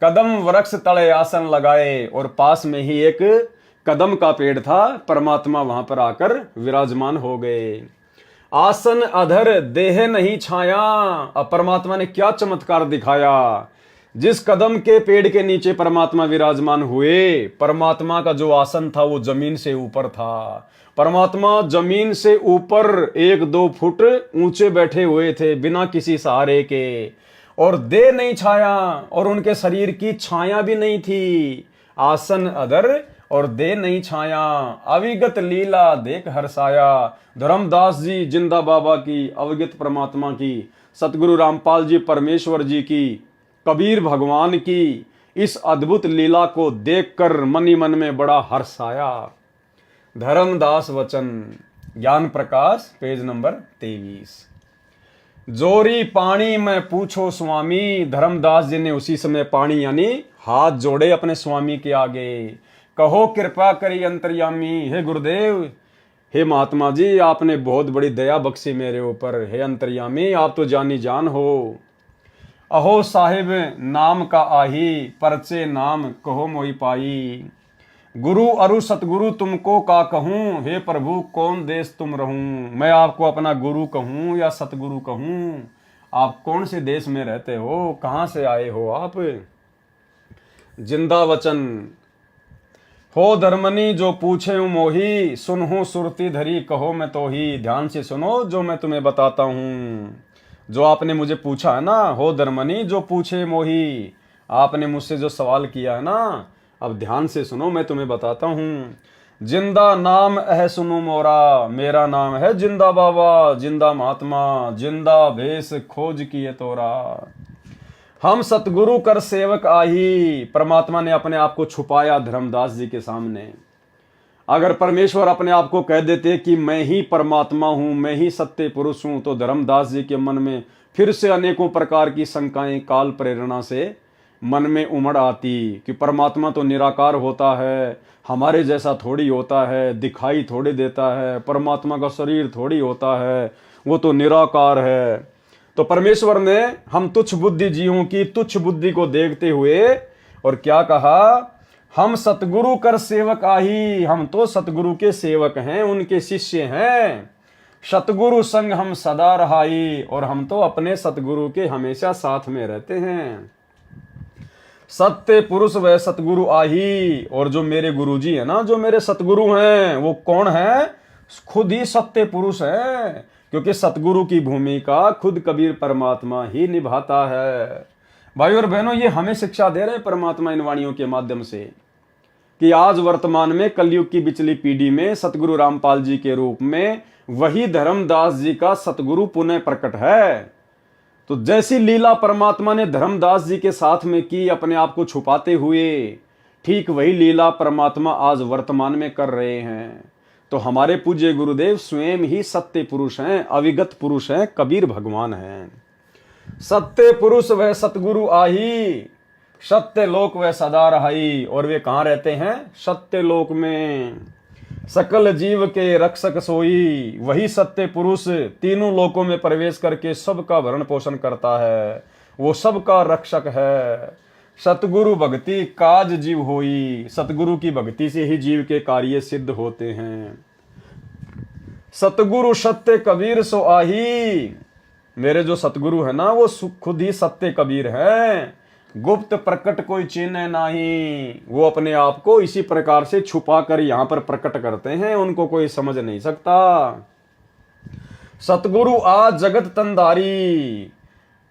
कदम वृक्ष तले आसन लगाए, और पास में ही एक कदम का पेड़ था, परमात्मा वहां पर आकर विराजमान हो गए। आसन अधर देह नहीं छाया। अब परमात्मा ने क्या चमत्कार दिखाया। जिस कदम के पेड़ के नीचे परमात्मा विराजमान हुए, परमात्मा का जो आसन था वो जमीन से ऊपर था। परमात्मा जमीन से ऊपर 1-2 फुट ऊंचे बैठे हुए थे, बिना किसी सहारे के, और देह नहीं छाया, और उनके शरीर की छाया भी नहीं थी। आसन अधर और देह नहीं छाया, अविगत लीला देख हर्षाया। धर्मदास जी जिंदा बाबा की, अवगत परमात्मा की, सतगुरु रामपाल जी परमेश्वर जी की, कबीर भगवान की इस अद्भुत लीला को देखकर मन ही मन में बड़ा हर्ष आया। धर्मदास वचन, ज्ञान प्रकाश, पेज नंबर 23। जोरी पानी में पूछो स्वामी। धर्मदास जी ने उसी समय पानी यानी हाथ जोड़े अपने स्वामी के आगे। कहो कृपा करी अंतर्यामी। हे गुरुदेव, हे महात्मा जी, आपने बहुत बड़ी दया बख्शी मेरे ऊपर। हे अंतर्यामी, आप तो जानी जान हो। अहो साहिब नाम का आही, परचे नाम कहो मोई पाई। गुरु अरु सतगुरु तुमको का कहूँ, हे प्रभु कौन देश तुम रहूं। मैं आपको अपना गुरु कहूँ या सतगुरु कहूँ, आप कौन से देश में रहते हो, कहाँ से आए हो आप। जिंदा वचन, हो धर्मनी जो पूछे मोही, सुनहु सुरती धरी कहो मैं तो ही। ध्यान से सुनो जो मैं तुम्हें बताता हूँ। जो आपने मुझे पूछा है ना, हो धर्मनी जो पूछे मोही, आपने मुझसे जो सवाल किया है ना, अब ध्यान से सुनो, मैं तुम्हें बताता हूँ। जिंदा नाम है सुनो मोरा। मेरा नाम है जिंदा बाबा, जिंदा महात्मा, जिंदा भेष खोज किए तोरा। हम सतगुरु कर सेवक आही। परमात्मा ने अपने आप को छुपाया धर्मदास जी के सामने। अगर परमेश्वर अपने आप को कह देते कि मैं ही परमात्मा हूं, मैं ही सत्य पुरुष हूं, तो धर्मदास जी के मन में फिर से अनेकों प्रकार की शंकाएं काल प्रेरणा से मन में उमड़ आती कि परमात्मा तो निराकार होता है, हमारे जैसा थोड़ी होता है, दिखाई थोड़ी देता है, परमात्मा का शरीर थोड़ी होता है, वो तो निराकार है। तो परमेश्वर ने हम तुच्छ बुद्धि जीवों की तुच्छ बुद्धि को देखते हुए और क्या कहा, हम सतगुरु कर सेवक आही। हम तो सतगुरु के सेवक हैं, उनके शिष्य हैं। सतगुरु संग हम सदा रहाई, और हम तो अपने सतगुरु के हमेशा साथ में रहते हैं। सत्य पुरुष वह सतगुरु आही। और जो मेरे गुरुजी है ना, जो मेरे सतगुरु हैं, वो कौन है, खुद ही सत्य पुरुष है, क्योंकि सतगुरु की भूमिका खुद कबीर परमात्मा ही निभाता है। भाई और बहनों, ये हमें शिक्षा दे रहे परमात्मा इन वाणियों के माध्यम से कि आज वर्तमान में कलयुग की बिचली पीढ़ी में सतगुरु रामपाल जी के रूप में वही धर्मदास जी का सतगुरु पुनः प्रकट है। तो जैसी लीला परमात्मा ने धर्मदास जी के साथ में की अपने आप को छुपाते हुए, ठीक वही लीला परमात्मा आज वर्तमान में कर रहे हैं। तो हमारे पूज्य गुरुदेव स्वयं ही सत्य पुरुष हैं, अविगत पुरुष हैं, कबीर भगवान हैं। सत्य पुरुष वह सतगुरु आही, सत्य लोक वह सदा रहाई। और वे कहाँ रहते हैं? सत्य लोक में। सकल जीव के रक्षक सोई, वही सत्य पुरुष तीनों लोकों में प्रवेश करके सबका भरण पोषण करता है, वो सबका रक्षक है। सतगुरु भक्ति काज जीव होई, सतगुरु की भक्ति से ही जीव के कार्य सिद्ध होते हैं। सतगुरु सत्य कबीर सो आही, मेरे जो सतगुरु है ना वो खुद ही सत्य कबीर है। गुप्त प्रकट कोई चिन्ह नहीं, वो अपने आप को इसी प्रकार से छुपा कर यहां पर प्रकट करते हैं, उनको कोई समझ नहीं सकता। सतगुरु आज जगत तंधारी,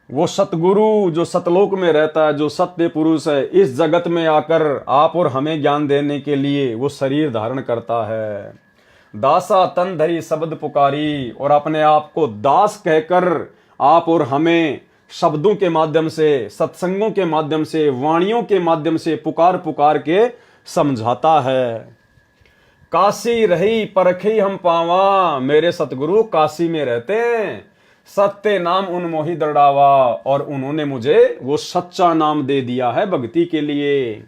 वो सतगुरु जो सतलोक में रहता है, जो सत्य पुरुष है, इस जगत में आकर आप और हमें ज्ञान देने के लिए वो शरीर धारण करता है। दासा तन धरी शब्द पुकारी, और अपने आप को दास कहकर आप और हमें शब्दों के माध्यम से, सत्संगों के माध्यम से, वाणियों के माध्यम से पुकार पुकार के समझाता है। काशी रही परखी हम पावा, मेरे सतगुरु काशी में रहते, सत्य नाम उन्मोहि दृढ़ावा, और उन्होंने मुझे वो सच्चा नाम दे दिया है भक्ति के लिए।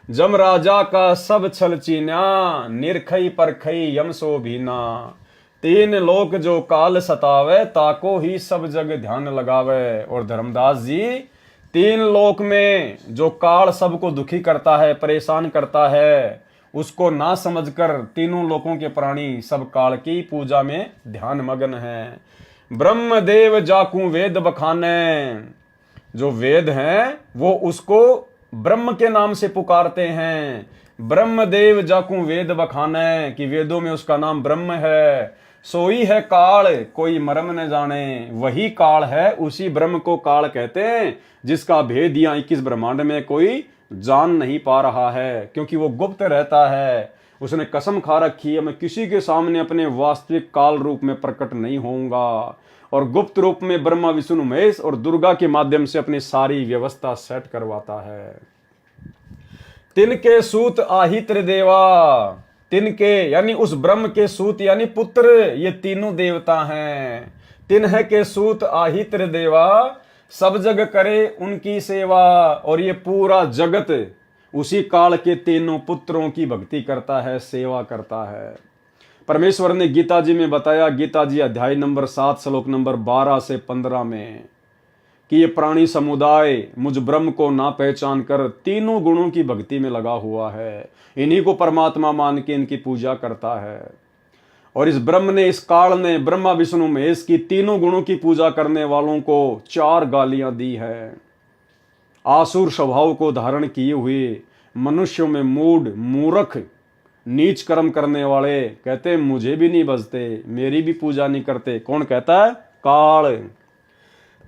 जम राजा का सब छल चीन्या, निरखई परखई यम सो भीना, तीन लोक जो काल सतावे, ताको ही सब जग ध्यान लगावे। और धर्मदास जी तीन लोक में जो काल सबको दुखी करता है, परेशान करता है, उसको ना समझकर तीनों लोकों के प्राणी सब काल की पूजा में ध्यान मग्न है। ब्रह्म देव जाकू वेद बखाने, जो वेद हैं वो उसको ब्रह्म के नाम से पुकारते हैं। ब्रह्म देव जाकू वेद बखाने, कि वेदों में उसका नाम ब्रह्म है। सोई है काल कोई मरम न जाने, वही काल है, उसी ब्रह्म को काल कहते हैं, जिसका भेद यहाँ 21 ब्रह्मांड में कोई जान नहीं पा रहा है, क्योंकि वो गुप्त रहता है। उसने कसम खा रखी है, मैं किसी के सामने अपने वास्तविक काल रूप में प्रकट नहीं होऊंगा, और गुप्त रूप में ब्रह्मा विष्णु महेश और दुर्गा के माध्यम से अपनी सारी व्यवस्था सेट करवाता है। तिनके सूत आही त्रिदेवा, तिनके यानी उस ब्रह्म के सूत यानी पुत्र, ये तीनों देवता हैं। तिन्ह के सूत आही त्रिदेवा, सब जग करे उनकी सेवा। और ये पूरा जगत उसी काल के तीनों पुत्रों की भक्ति करता है, सेवा करता है। परमेश्वर ने गीता जी में बताया, गीता जी अध्याय नंबर 7 श्लोक नंबर 12 से 15 में, कि ये प्राणी समुदाय मुझ ब्रह्म को ना पहचान कर तीनों गुणों की भक्ति में लगा हुआ है, इन्हीं को परमात्मा मान के इनकी पूजा करता है। और इस ब्रह्म ने, इस काल ने ब्रह्मा विष्णु महेश की तीनों गुणों की पूजा करने वालों को 4 गालियां दी है। आसुर स्वभाव को धारण किए हुए मनुष्यों में मूढ़, मूर्ख, नीच कर्म करने वाले कहते मुझे भी नहीं बजते, मेरी भी पूजा नहीं करते। कौन कहता है? काल।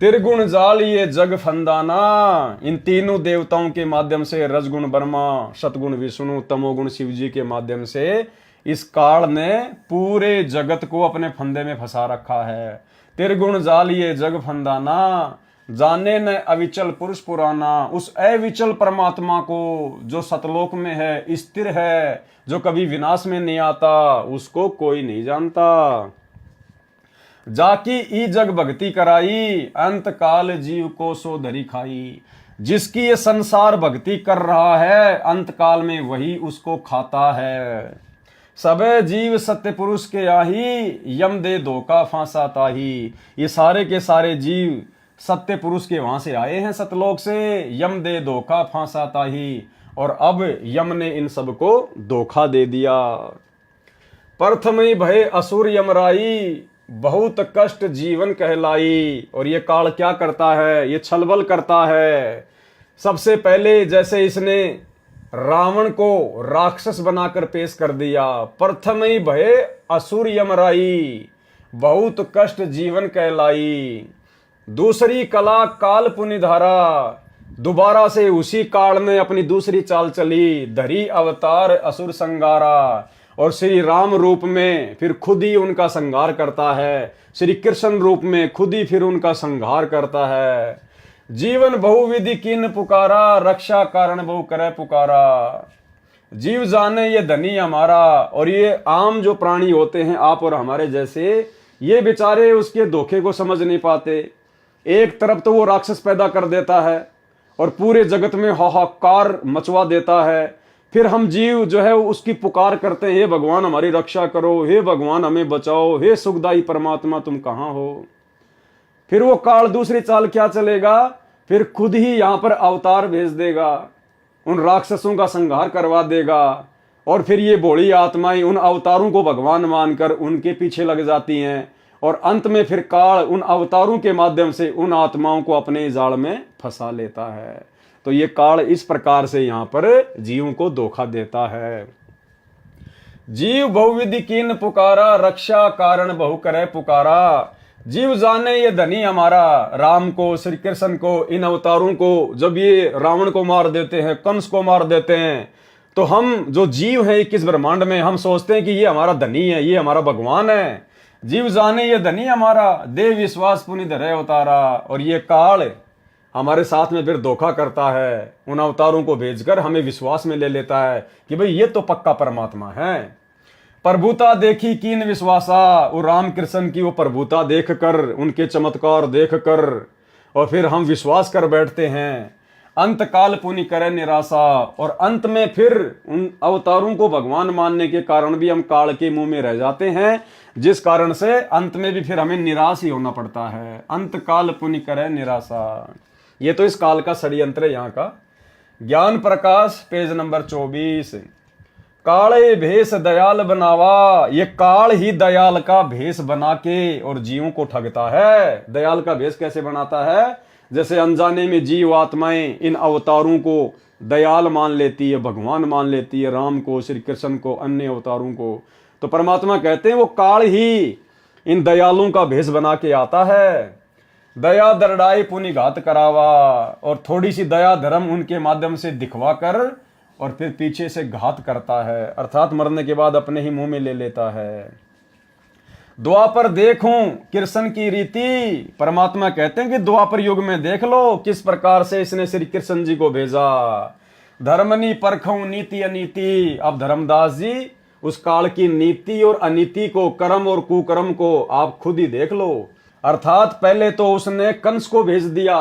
त्रिगुण जाल ये जग फंदाना, इन तीनों देवताओं के माध्यम से, रजगुण ब्रह्मा, सतगुण विष्णु, तमोगुण शिव जी के माध्यम से इस काल ने पूरे जगत को अपने फंदे में फंसा रखा है। त्रिगुण जाल ये जग फंदाना, जाने न अविचल पुरुष पुराना, उस अविचल परमात्मा को जो सतलोक में है, स्थिर है, जो कभी विनाश में नहीं आता, उसको कोई नहीं जानता। जाकी ई जग भक्ति कराई, अंत काल जीव को सो धरी खाई। जिसकी ये संसार भक्ति कर रहा है, अंत काल में वही उसको खाता है। सबे जीव सत्य पुरुष के आही, यम दे धोखा फांसा ताही। ये सारे के सारे जीव सत्य पुरुष के वहां से आए हैं, सतलोक से। यम दे धोखा फांसा ताही, और अब यम ने इन सबको धोखा दे दिया। प्रथम ही भय असुर यमराई, बहुत कष्ट जीवन कहलाई। और ये काल क्या करता है? ये छलबल करता है। सबसे पहले जैसे इसने रावण को राक्षस बनाकर पेश कर दिया, प्रथम ही भय असुर यमराई, बहुत कष्ट जीवन कहलाई। दूसरी कला काल पुनिधारा, दोबारा से उसी काल में अपनी दूसरी चाल चली, धरी अवतार असुर संगारा। और श्री राम रूप में फिर खुद ही उनका संहार करता है, श्री कृष्ण रूप में खुद ही फिर उनका संहार करता है। जीवन बहुविधि कीन पुकारा, रक्षा कारण बहु करे पुकारा। जीव जाने ये धनी हमारा, और ये आम जो प्राणी होते हैं आप और हमारे जैसे, ये बेचारे उसके धोखे को समझ नहीं पाते। एक तरफ तो वो राक्षस पैदा कर देता है और पूरे जगत में हाहाकार मचवा देता है, फिर हम जीव जो है उसकी पुकार करते हैं, हे भगवान हमारी रक्षा करो, हे भगवान हमें बचाओ, हे सुखदाई परमात्मा तुम कहाँ हो। फिर वो काल दूसरी चाल क्या चलेगा, फिर खुद ही यहां पर अवतार भेज देगा, उन राक्षसों का संहार करवा देगा, और फिर ये भोली आत्माएं उन अवतारों को भगवान मानकर उनके पीछे लग जाती हैं, और अंत में फिर काल उन अवतारों के माध्यम से उन आत्माओं को अपने जाल में फंसा लेता है। तो ये काल इस प्रकार से यहां पर जीवों को धोखा देता है। जीव बहुविधि कीन पुकारा, रक्षा कारण बहु करे पुकारा। जीव जाने ये धनी हमारा, राम को, श्री कृष्ण को, इन अवतारों को जब ये रावण को मार देते हैं, कंस को मार देते हैं, तो हम जो जीव हैं 21 ब्रह्मांड में, हम सोचते हैं कि ये हमारा धनी है, ये हमारा भगवान है। जीव जाने ये धनी हमारा, देव विश्वास पुनि धरे अवतारा। और ये काल हमारे साथ में फिर धोखा करता है, उन अवतारों को भेजकर हमें विश्वास में ले लेता है कि भाई ये तो पक्का परमात्मा है। प्रभुता देखी कीन विश्वासा, वो राम कृष्ण की वो प्रभुता देखकर, उनके चमत्कार देखकर, और फिर हम विश्वास कर बैठते हैं। अंत काल पुनि करे निराशा, और अंत में फिर उन अवतारों को भगवान मानने के कारण भी हम काल के मुंह में रह जाते हैं, जिस कारण से अंत में भी फिर हमें निराश ही होना पड़ता है। अंत काल पुनि करे निराशा, ये तो इस काल का षड्यंत्र है यहाँ का। ज्ञान प्रकाश पेज नंबर 24। काले भेष दयाल बनावा, ये काल ही दयाल का भेष बना के और जीवों को ठगता है। दयाल का भेष कैसे बनाता है, जैसे अनजाने में जीव आत्माएं इन अवतारों को दयाल मान लेती है, भगवान मान लेती है, राम को, श्री कृष्ण को, अन्य अवतारों को। तो परमात्मा कहते हैं वो काल ही इन दयालुओं का भेष बना के आता है। दया दरड़ाई पुनि घात करावा, और थोड़ी सी दया धर्म उनके माध्यम से दिखवा कर और फिर पीछे से घात करता है, अर्थात मरने के बाद अपने ही मुंह में ले लेता है। द्वापर देखूं कृष्ण की रीति, परमात्मा कहते हैं कि द्वापर युग में देख लो किस प्रकार से इसने श्री कृष्ण जी को भेजा। धर्मनी परखूं नीति अनीति, अब धर्मदास जी उस काल की नीति और अनीति को, कर्म और कुकर्म को आप खुद ही देख लो। अर्थात पहले तो उसने कंस को भेज दिया,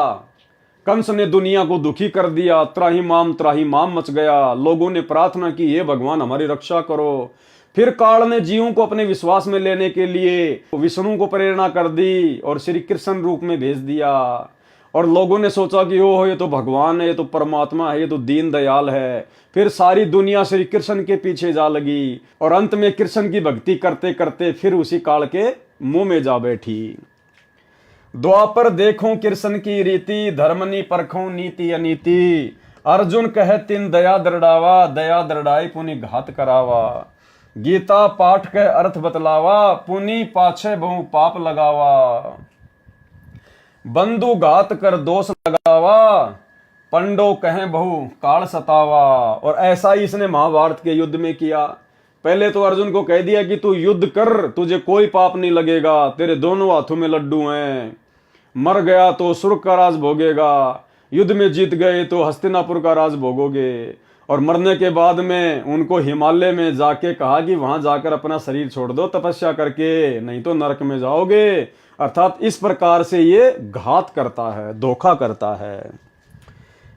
कंस ने दुनिया को दुखी कर दिया, त्राही माम मच गया। लोगों ने प्रार्थना की, हे भगवान हमारी रक्षा करो। फिर काल ने जीवों को अपने विश्वास में लेने के लिए विष्णु को प्रेरणा कर दी और श्री कृष्ण रूप में भेज दिया, और लोगों ने सोचा कि ओह ये तो भगवान है, ये तो परमात्मा है, ये तो दीन दयाल है। फिर सारी दुनिया श्री कृष्ण के पीछे जा लगी, और अंत में कृष्ण की भक्ति करते करते फिर उसी काल के मुंह में जा बैठी। द्वापर देखूं कृष्ण की रीति, धर्मनी परखूं नीति अनीति। अर्जुन कहे तिन दया दृढ़ावा, दया दृढ़ाई पुनि घात करावा। गीता पाठ के अर्थ बतलावा, पुनि पाछे बहु पाप लगावा। बंधु घात कर दोष लगावा, पंडो कहे बहु काल सतावा। और ऐसा ही इसने महाभारत के युद्ध में किया। पहले तो अर्जुन को कह दिया कि तू युद्ध कर, तुझे कोई पाप नहीं लगेगा, तेरे दोनों हाथों में लड्डू हैं। मर गया तो स्वर्ग का राज भोगेगा, युद्ध में जीत गए तो हस्तिनापुर का राज भोगोगे। और मरने के बाद में उनको हिमालय में जाके कहा कि वहां जाकर अपना शरीर छोड़ दो तपस्या करके, नहीं तो नरक में जाओगे। अर्थात इस प्रकार से ये घात करता है, धोखा करता है।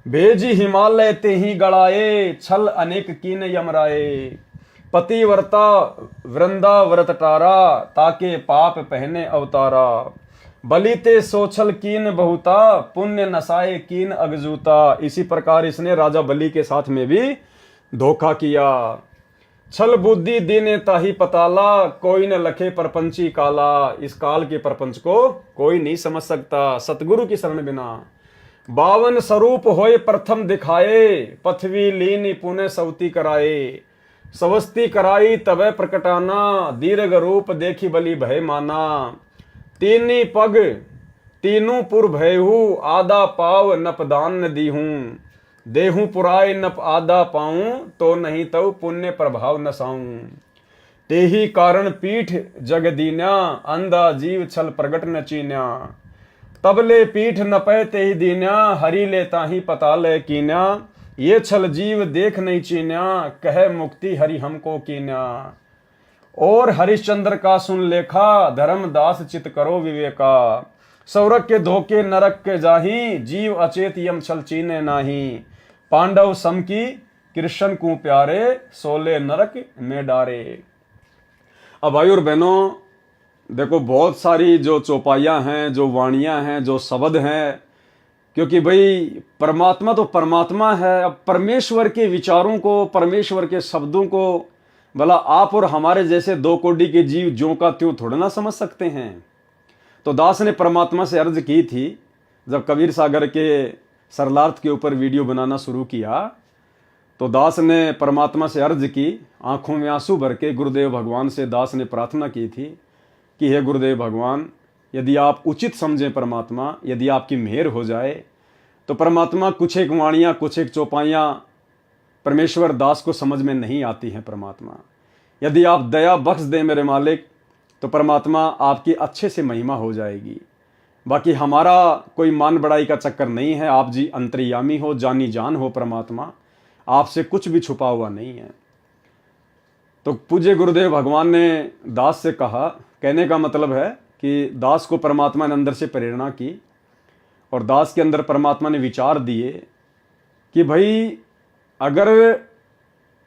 भेजी हिमालय ते ही गड़ाए, छल अनेक कीन यमराए। पतिव्रता वृंदाव्रत टारा, ताके पाप पहने अवतारा। बलिते सोछल कीन बहुता, पुण्य नसाए कीन अगजूता। इसी प्रकार इसने राजा बलि के साथ में भी धोखा किया। छल बुद्धि दीने ताही पताला, कोई न लखे परपंची काला। इस काल के परपंच को कोई नहीं समझ सकता सतगुरु की शरण बिना। 52 स्वरूप होए प्रथम दिखाए, पृथ्वी लीन पुणे सवती कराए। सवस्ती कराई तबे प्रकटाना, दीर्घ रूप देखी बलि भय माना। तीनी पग तीनों पुर भयहू, आधा पाव नपदान न दीहूं। देहूं पुराय नप आधा पाऊं, तो नहीं तो पुण्य प्रभाव नसाऊं। तेही कारण पीठ जग दीन्या, अंधा जीव छल प्रगट न चीन्या। तबले पीठ न पै तेही दीन्या, हरि ले ताही पता ले कीन्या। ये छल जीव देख नहीं चीन्या, कहे मुक्ति हरि हमको कीन्या। और हरिश्चंद्र का सुन लेखा, धर्मदास चित करो विवेका। सौरक के धोखे नरक के जाही, जीव अचेत यम छल चीने नाही। पांडव सम की कृष्ण को प्यारे, सोले नरक में डारे। अब भाई और बहनों देखो, बहुत सारी जो चौपाइयाँ हैं, जो वाणियाँ हैं, जो शब्द हैं, क्योंकि भाई परमात्मा तो परमात्मा है। अब परमेश्वर के विचारों को, परमेश्वर के शब्दों को भला आप और हमारे जैसे दो कोटि के जीव ज्यों का त्यों थोड़ा ना समझ सकते हैं। तो दास ने परमात्मा से अर्ज की थी, जब कबीर सागर के सरलार्थ के ऊपर वीडियो बनाना शुरू किया, तो दास ने परमात्मा से अर्ज की, आंखों में आंसू भर के गुरुदेव भगवान से दास ने प्रार्थना की थी कि हे गुरुदेव भगवान, यदि आप उचित समझें परमात्मा, यदि आपकी मेहर हो जाए तो परमात्मा कुछ एक वाणियाँ, कुछ एक चौपाइयाँ परमेश्वर दास को समझ में नहीं आती हैं। परमात्मा यदि आप दया बख्श दें मेरे मालिक, तो परमात्मा आपकी अच्छे से महिमा हो जाएगी। बाकी हमारा कोई मान बढ़ाई का चक्कर नहीं है। आप जी अंतर्यामी हो, जानी जान हो परमात्मा, आपसे कुछ भी छुपा हुआ नहीं है। तो पूज्य गुरुदेव भगवान ने दास से कहा, कहने का मतलब है कि दास को परमात्मा ने अंदर से प्रेरणा की और दास के अंदर परमात्मा ने विचार दिए कि भाई अगर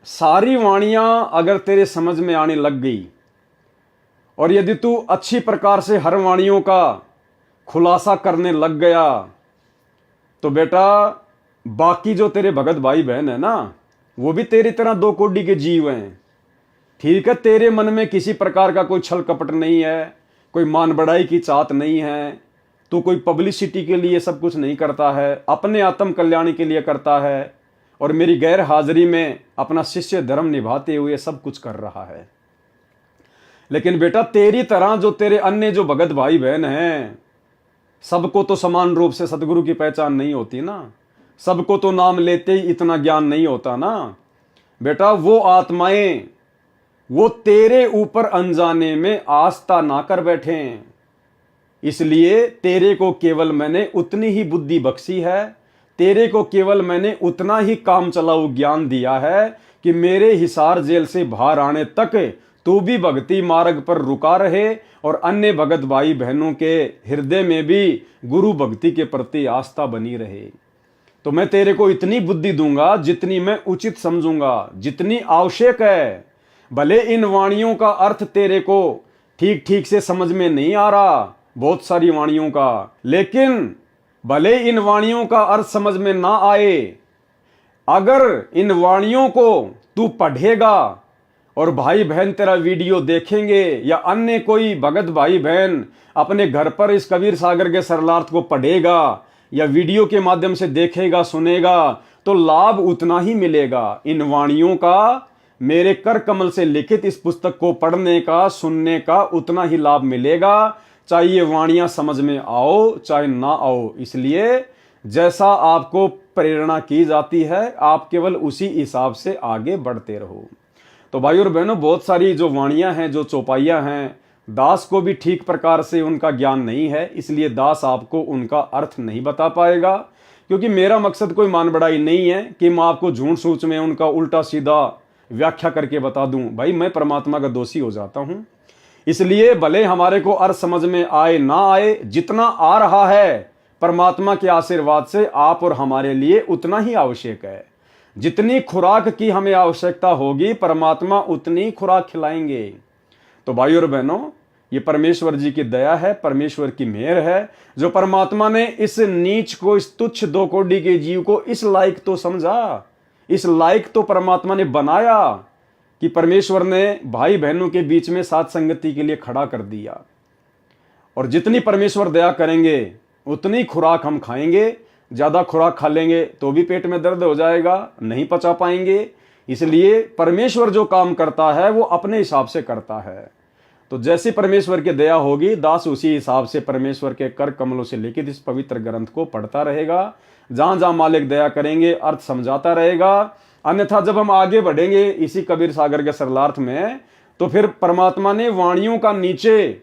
सारी वाणियाँ अगर तेरे समझ में आने लग गई और यदि तू अच्छी प्रकार से हर वाणियों का खुलासा करने लग गया, तो बेटा बाकी जो तेरे भगत भाई बहन है ना, वो भी तेरी तरह दो कोटि के जीव हैं। ठीक है, तेरे मन में किसी प्रकार का कोई छल कपट नहीं है, कोई मान बढ़ाई की चाहत नहीं है, तू कोई पब्लिसिटी के लिए सब कुछ नहीं करता है, अपने आत्म कल्याण के लिए करता है और मेरी गैर हाजिरी में अपना शिष्य धर्म निभाते हुए सब कुछ कर रहा है। लेकिन बेटा तेरी तरह जो तेरे अन्य जो भगत भाई बहन हैं, सबको तो समान रूप से सदगुरु की पहचान नहीं होती ना, सबको तो नाम लेते ही इतना ज्ञान नहीं होता ना। बेटा वो आत्माएं वो तेरे ऊपर अनजाने में आस्था ना कर बैठे, इसलिए तेरे को केवल मैंने उतनी ही बुद्धि बख्शी है, तेरे को केवल मैंने उतना ही काम चलाऊ ज्ञान दिया है कि मेरे हिसार जेल से बाहर आने तक तू भी भक्ति मार्ग पर रुका रहे और अन्य भगत भाई बहनों के हृदय में भी गुरु भक्ति के प्रति आस्था बनी रहे। तो मैं तेरे को इतनी बुद्धि दूंगा जितनी मैं उचित समझूंगा, जितनी आवश्यक है। भले इन वाणियों का अर्थ तेरे को ठीक ठीक से समझ में नहीं आ रहा, बहुत सारी वाणियों का, लेकिन भले इन वाणियों का अर्थ समझ में ना आए, अगर इन वाणियों को तू पढ़ेगा और भाई बहन तेरा वीडियो देखेंगे या अन्य कोई भगत भाई बहन अपने घर पर इस कबीर सागर के सरलार्थ को पढ़ेगा या वीडियो के माध्यम से देखेगा, सुनेगा, तो लाभ उतना ही मिलेगा। इन वाणियों का, मेरे कर कमल से लिखित इस पुस्तक को पढ़ने का, सुनने का उतना ही लाभ मिलेगा, चाहे ये वाणियां समझ में आओ चाहे ना आओ। इसलिए जैसा आपको प्रेरणा की जाती है, आप केवल उसी हिसाब से आगे बढ़ते रहो। तो भाई और बहनों, बहुत सारी जो वाणियां हैं, जो चौपाइयां हैं, दास को भी ठीक प्रकार से उनका ज्ञान नहीं है, इसलिए दास आपको उनका अर्थ नहीं बता पाएगा। क्योंकि मेरा मकसद कोई मान बढ़ाई नहीं है कि मैं आपको झूठ सूच में उनका उल्टा सीधा व्याख्या करके बता दूं। भाई मैं परमात्मा का दोषी हो जाता हूं, इसलिए भले हमारे को अर्थ समझ में आए ना आए, जितना आ रहा है परमात्मा के आशीर्वाद से आप और हमारे लिए उतना ही आवश्यक है। जितनी खुराक की हमें आवश्यकता होगी, परमात्मा उतनी खुराक खिलाएंगे। तो भाई और बहनों, ये परमेश्वर जी की दया है, परमेश्वर की मेहर है, जो परमात्मा ने इस नीच को, इस तुच्छ दो कोटि के जीव को इस लायक तो समझा, इस लायक तो परमात्मा ने बनाया कि परमेश्वर ने भाई बहनों के बीच में साथ संगति के लिए खड़ा कर दिया। और जितनी परमेश्वर दया करेंगे उतनी खुराक हम खाएंगे। ज्यादा खुराक खा लेंगे तो भी पेट में दर्द हो जाएगा, नहीं पचा पाएंगे। इसलिए परमेश्वर जो काम करता है वो अपने हिसाब से करता है। तो जैसी परमेश्वर की दया होगी, दास उसी हिसाब से परमेश्वर के कर कमलों से लिखित इस पवित्र ग्रंथ को पढ़ता रहेगा। जहां जहां मालिक दया करेंगे अर्थ समझाता रहेगा। अन्यथा जब हम आगे बढ़ेंगे इसी कबीर सागर के सरलार्थ में, तो फिर परमात्मा ने वाणियों का नीचे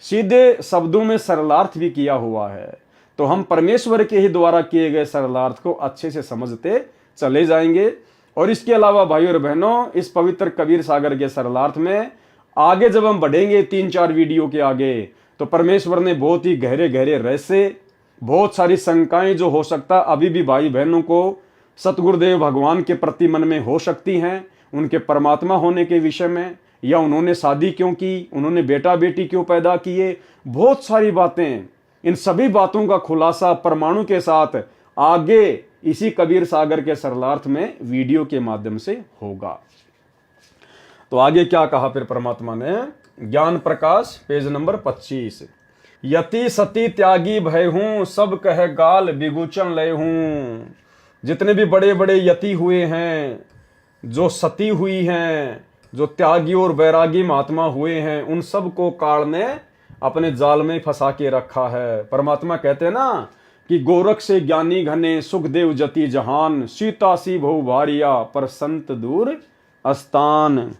सीधे शब्दों में सरलार्थ भी किया हुआ है। तो हम परमेश्वर के ही द्वारा किए गए सरलार्थ को अच्छे से समझते चले जाएंगे। और इसके अलावा भाइयों और बहनों, इस पवित्र कबीर सागर के सरलार्थ में आगे जब हम बढ़ेंगे 3-4 वीडियो के आगे, तो परमेश्वर ने बहुत ही गहरे गहरे रहस्य, बहुत सारी शंकाएं जो हो सकता अभी भी भाई बहनों को सतगुरुदेव भगवान के प्रति मन में हो सकती हैं, उनके परमात्मा होने के विषय में, या उन्होंने शादी क्यों की, उन्होंने बेटा बेटी क्यों पैदा किए, बहुत सारी बातें, इन सभी बातों का खुलासा परमाणु के साथ आगे इसी कबीर सागर के सरलार्थ में वीडियो के माध्यम से होगा। तो आगे क्या कहा फिर परमात्मा ने, ज्ञान प्रकाश पेज नंबर 25, यति सती त्यागी भय हूं, सब कह गाल बिगुचन लय हूं। जितने भी बड़े बड़े यति हुए हैं, जो सती हुई हैं, जो त्यागी और वैरागी महात्मा हुए हैं, उन सब को काल ने अपने जाल में फंसा के रखा है। परमात्मा कहते हैं ना कि गोरख से ज्ञानी घने, सुखदेव जति जहान, सीता सी बहु भारिया, पर संत दूर अस्तान।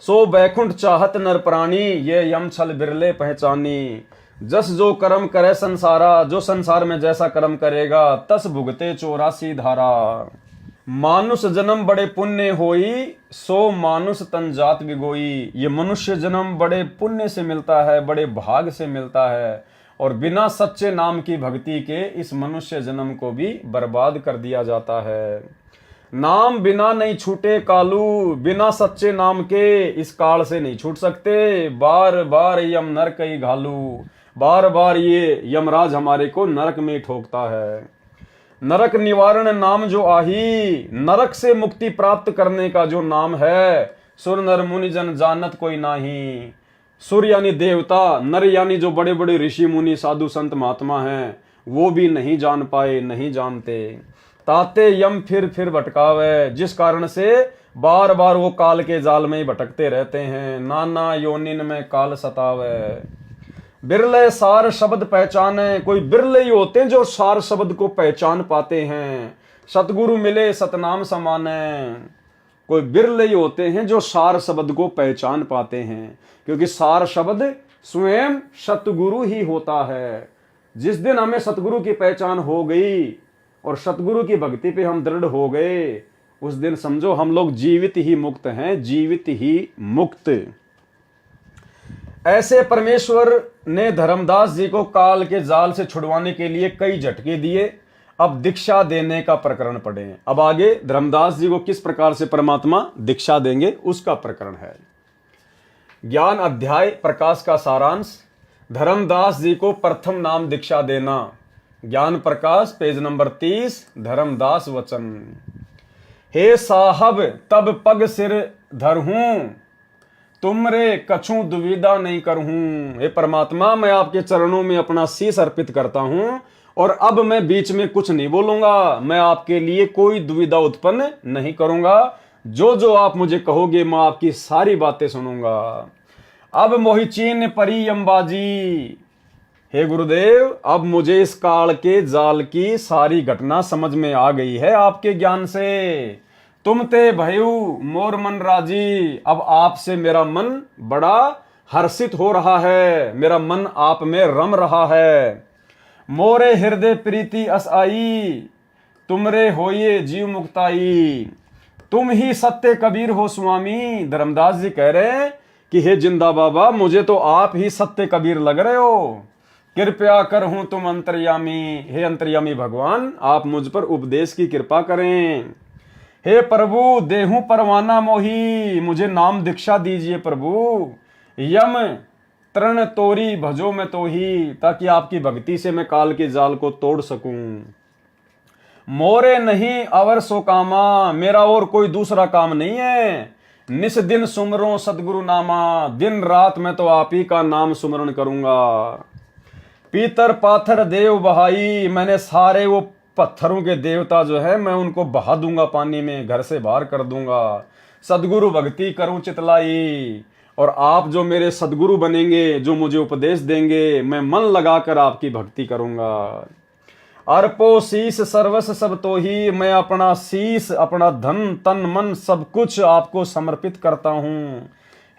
सो बैकुंठ चाहत नर प्राणी, ये यम छल बिरले पहचानी। जस जो कर्म करे संसारा, जो संसार में जैसा कर्म करेगा, तस भुगते 84 धारा। मानुष जन्म बड़े पुण्य होई, सो मानुष तन जात बिगोई। ये मनुष्य जन्म बड़े पुण्य से मिलता है, बड़े भाग से मिलता है, और बिना सच्चे नाम की भक्ति के इस मनुष्य जन्म को भी बर्बाद कर दिया जाता है। नाम बिना नहीं छूटे कालू, बिना सच्चे नाम के इस काल से नहीं छूट सकते। बार बार यम नरक ही घालू, बार बार ये यमराज हमारे को नरक में ठोकता है। नरक निवारण नाम जो आही, नरक से मुक्ति प्राप्त करने का जो नाम है, सुर नर मुनि जन जानत कोई नाही। सुर यानी देवता, नर यानी जो बड़े बड़े ऋषि मुनि साधु संत महात्मा हैं, वो भी नहीं जान पाए, नहीं जानते। ताते यम फिर भटकावे, जिस कारण से बार बार वो काल के जाल में भटकते रहते हैं। नाना योनिन में काल सतावे। बिरले सार शब्द पहचाने, कोई बिरले ही होते हैं जो सार शब्द को पहचान पाते हैं। सतगुरु मिले सतनाम समाने, कोई बिरले ही होते हैं जो सार शब्द को पहचान पाते हैं, क्योंकि सार शब्द स्वयं सतगुरु ही होता है। जिस दिन हमें सतगुरु की पहचान हो गई और सतगुरु की भक्ति पे हम दृढ़ हो गए, उस दिन समझो हम लोग जीवित ही मुक्त हैं, जीवित ही मुक्त। ऐसे परमेश्वर ने धर्मदास जी को काल के जाल से छुड़वाने के लिए कई झटके दिए। अब दीक्षा देने का प्रकरण पढ़े। अब आगे धर्मदास जी को किस प्रकार से परमात्मा दीक्षा देंगे उसका प्रकरण है। ज्ञान अध्याय प्रकाश का सारांश, धर्मदास जी को प्रथम नाम दीक्षा देना। ज्ञान प्रकाश पेज नंबर 30, धर्मदास वचन। हे साहब तब पग सिर धरहूं, तुमरे कछु दुविधा नहीं करहूं। हे परमात्मा, मैं आपके चरणों में अपना शीश अर्पित करता हूं और अब मैं बीच में कुछ नहीं बोलूंगा। मैं आपके लिए कोई दुविधा उत्पन्न नहीं करूंगा। जो जो आप मुझे कहोगे मैं आपकी सारी बातें सुनूंगा। अब मोहि चीन परी अंबाजी। हे गुरुदेव, अब मुझे इस काल के जाल की सारी घटना समझ में आ गई है आपके ज्ञान से। तुम ते भयु मोर मन राजी। अब आपसे मेरा मन बड़ा हर्षित हो रहा है, मेरा मन आप में रम रहा है। मोरे हृदय प्रीति अस आई, तुमरे होइए जीव मुक्ताई। तुम ही सत्य कबीर हो स्वामी। धर्मदास जी कह रहे हैं कि हे जिंदा बाबा, मुझे तो आप ही सत्य कबीर लग रहे हो। कृपया कर हूं तुम अंतर्यामी। हे अंतर्यामी भगवान, आप मुझ पर उपदेश की कृपा करें। हे प्रभु देहूं परवाना मोही, मुझे नाम दीक्षा दीजिए प्रभु। यम तृण तोरी भजो में तो ही, ताकि आपकी भक्ति से मैं काल के जाल को तोड़ सकूं। मोरे नहीं अवर सो कामा, मेरा और कोई दूसरा काम नहीं है। निस दिन सुमरो सतगुरु नामा, दिन रात मैं तो आप ही का नाम सुमरण करूंगा। पीतर पाथर देव बहाई, मैंने सारे वो पत्थरों के देवता जो है मैं उनको बहा दूंगा पानी में, घर से बाहर कर दूंगा। सदगुरु भक्ति करूं चितलाई, और आप जो मेरे सदगुरु बनेंगे, जो मुझे उपदेश देंगे, मैं मन लगाकर आपकी भक्ति करूंगा। अर्पो शीस सर्वस सब तो ही, मैं अपना शीस, अपना धन तन मन सब कुछ आपको समर्पित करता हूं।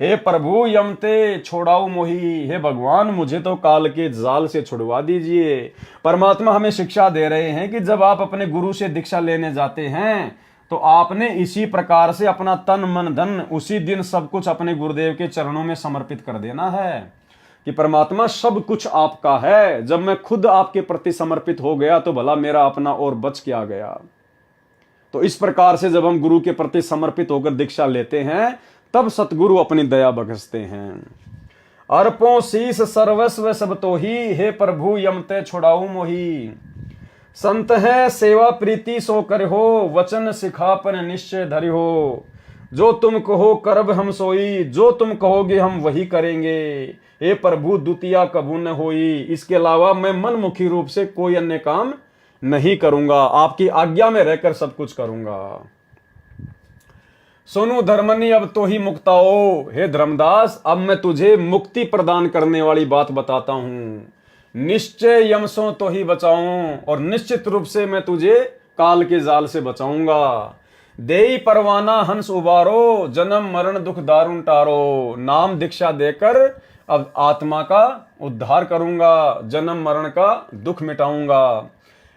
हे प्रभु यमते छोड़ाओ मोही, हे भगवान मुझे तो काल के जाल से छुड़वा दीजिए। परमात्मा हमें शिक्षा दे रहे हैं कि जब आप अपने गुरु से दीक्षा लेने जाते हैं तो आपने इसी प्रकार से अपना तन मन धन उसी दिन सब कुछ अपने गुरुदेव के चरणों में समर्पित कर देना है कि परमात्मा सब कुछ आपका है। जब मैं खुद आपके प्रति समर्पित हो गया तो भला मेरा अपना और बच क्या गया। तो इस प्रकार से जब हम गुरु के प्रति समर्पित होकर दीक्षा लेते हैं तब सतगुरु अपनी दया बख्शते हैं। अर्पों शीस सर्वस्व सब तो ही, हे प्रभु यमते छुड़ाऊ मोही। संत है सेवा प्रीति सो कर हो, वचन सिखापन निश्चय धरि हो। जो तुम कहो करब हम सोई, जो तुम कहोगे हम वही करेंगे। हे प्रभु द्वितीया कबू न होई, इसके अलावा मैं मनमुखी रूप से कोई अन्य काम नहीं करूंगा, आपकी आज्ञा में रहकर सब कुछ करूंगा। सुनो धर्मनी अब तो ही मुक्ताओ, हे धर्मदास अब मैं तुझे मुक्ति प्रदान करने वाली बात बताता हूं। निश्चय यमसों तो ही बचाऊं, और निश्चित रूप से मैं तुझे काल के जाल से बचाऊंगा। देई परवाना हंस उबारो, जन्म मरण दुख दारुण टारो। नाम दीक्षा देकर अब आत्मा का उद्धार करूंगा, जन्म मरण का दुख मिटाऊंगा।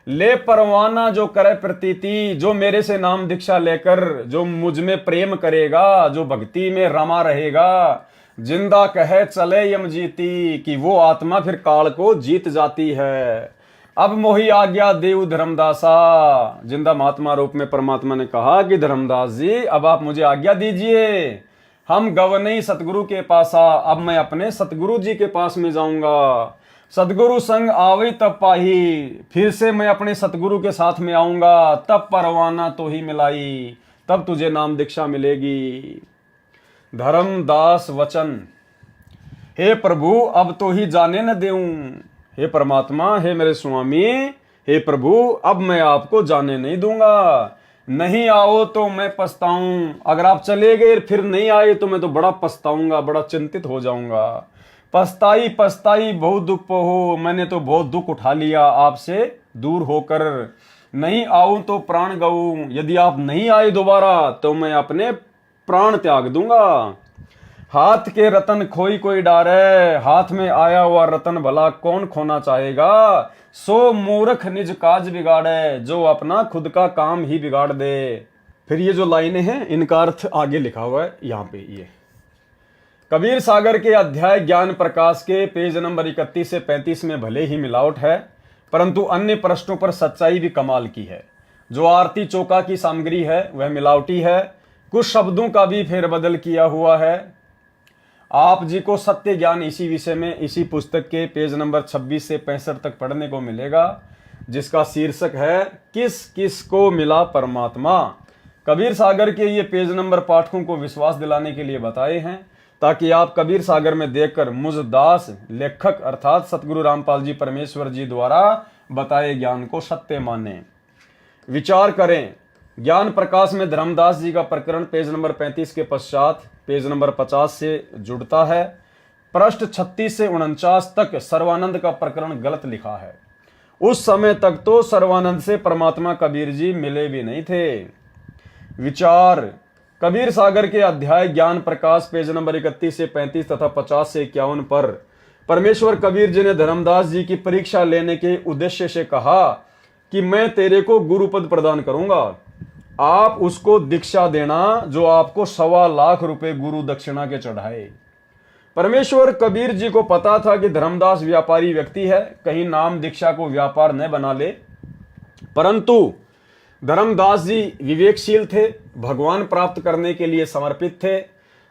ले परवाना जो करे प्रतीति, जो मेरे से नाम दीक्षा लेकर जो मुझ में प्रेम करेगा, जो भक्ति में रमा रहेगा, जिंदा कहे चले यम जीती, कि वो आत्मा फिर काल को जीत जाती है। अब मोही आज्ञा देव धर्मदासा, जिंदा महात्मा रूप में परमात्मा ने कहा कि धर्मदास जी अब आप मुझे आज्ञा दीजिए, हम गवनई सतगुरु के पास आ, अब मैं अपने सतगुरु जी के पास में जाऊंगा। सतगुरु संग आवई तब पाही, फिर से मैं अपने सतगुरु के साथ में आऊंगा, तब परवाना तो ही मिलाई, तब तुझे नाम दीक्षा मिलेगी। धर्मदास वचन, हे प्रभु अब तो ही जाने न देऊं। हे परमात्मा, हे मेरे स्वामी, हे प्रभु अब मैं आपको जाने नहीं दूंगा। नहीं आओ तो मैं पछताऊं, अगर आप चले गए फिर नहीं आए तो मैं तो बड़ा पछताऊंगा, बड़ा चिंतित हो जाऊंगा। पछताई पछताई बहुत दुख हो, मैंने तो बहुत दुख उठा लिया आपसे दूर होकर। नहीं आऊं तो प्राण गऊं, यदि आप नहीं आए दोबारा तो मैं अपने प्राण त्याग दूंगा। हाथ के रतन खोई कोई डारे, हाथ में आया हुआ रतन भला कौन खोना चाहेगा। सो मूर्ख निज काज बिगाड़े, जो अपना खुद का काम ही बिगाड़ दे। फिर ये जो लाइनें हैं इनका अर्थ आगे लिखा हुआ है यहाँ पे। ये कबीर सागर के अध्याय ज्ञान प्रकाश के पेज नंबर 31 से 35 में भले ही मिलावट है, परंतु अन्य प्रश्नों पर सच्चाई भी कमाल की है। जो आरती चौका की सामग्री है वह मिलावटी है, कुछ शब्दों का भी फेरबदल किया हुआ है। आप जी को सत्य ज्ञान इसी विषय में इसी पुस्तक के पेज नंबर 26 से 65 तक पढ़ने को मिलेगा, जिसका शीर्षक है किस किस को मिला परमात्मा। कबीर सागर के ये पेज नंबर पाठकों को विश्वास दिलाने के लिए बताए हैं, ताकि आप कबीर सागर में देखकर मुझ दास लेखक अर्थात सतगुरु रामपाल जी परमेश्वर जी द्वारा बताए ज्ञान को सत्य माने। विचार करें, ज्ञान प्रकाश में धर्मदास जी का प्रकरण पेज नंबर 35 के पश्चात पेज नंबर 50 से जुड़ता है। पृष्ठ 36 से 49 तक सर्वानंद का प्रकरण गलत लिखा है। उस समय तक तो सर्वानंद से परमात्मा कबीर जी मिले भी नहीं थे। विचार, कबीर सागर के अध्याय ज्ञान प्रकाश पेज नंबर 31 से 35 तथा 50 से 51 पर परमेश्वर कबीर जी ने धर्मदास जी की परीक्षा लेने के उद्देश्य से कहा कि मैं तेरे को गुरुपद प्रदान करूंगा, आप उसको दीक्षा देना जो आपको 1.25 लाख रुपए गुरु दक्षिणा के चढ़ाए। परमेश्वर कबीर जी को पता था कि धर्मदास व्यापारी व्यक्ति है, कहीं नाम दीक्षा को व्यापार न बना ले, परंतु धर्मदास जी विवेकशील थे, भगवान प्राप्त करने के लिए समर्पित थे।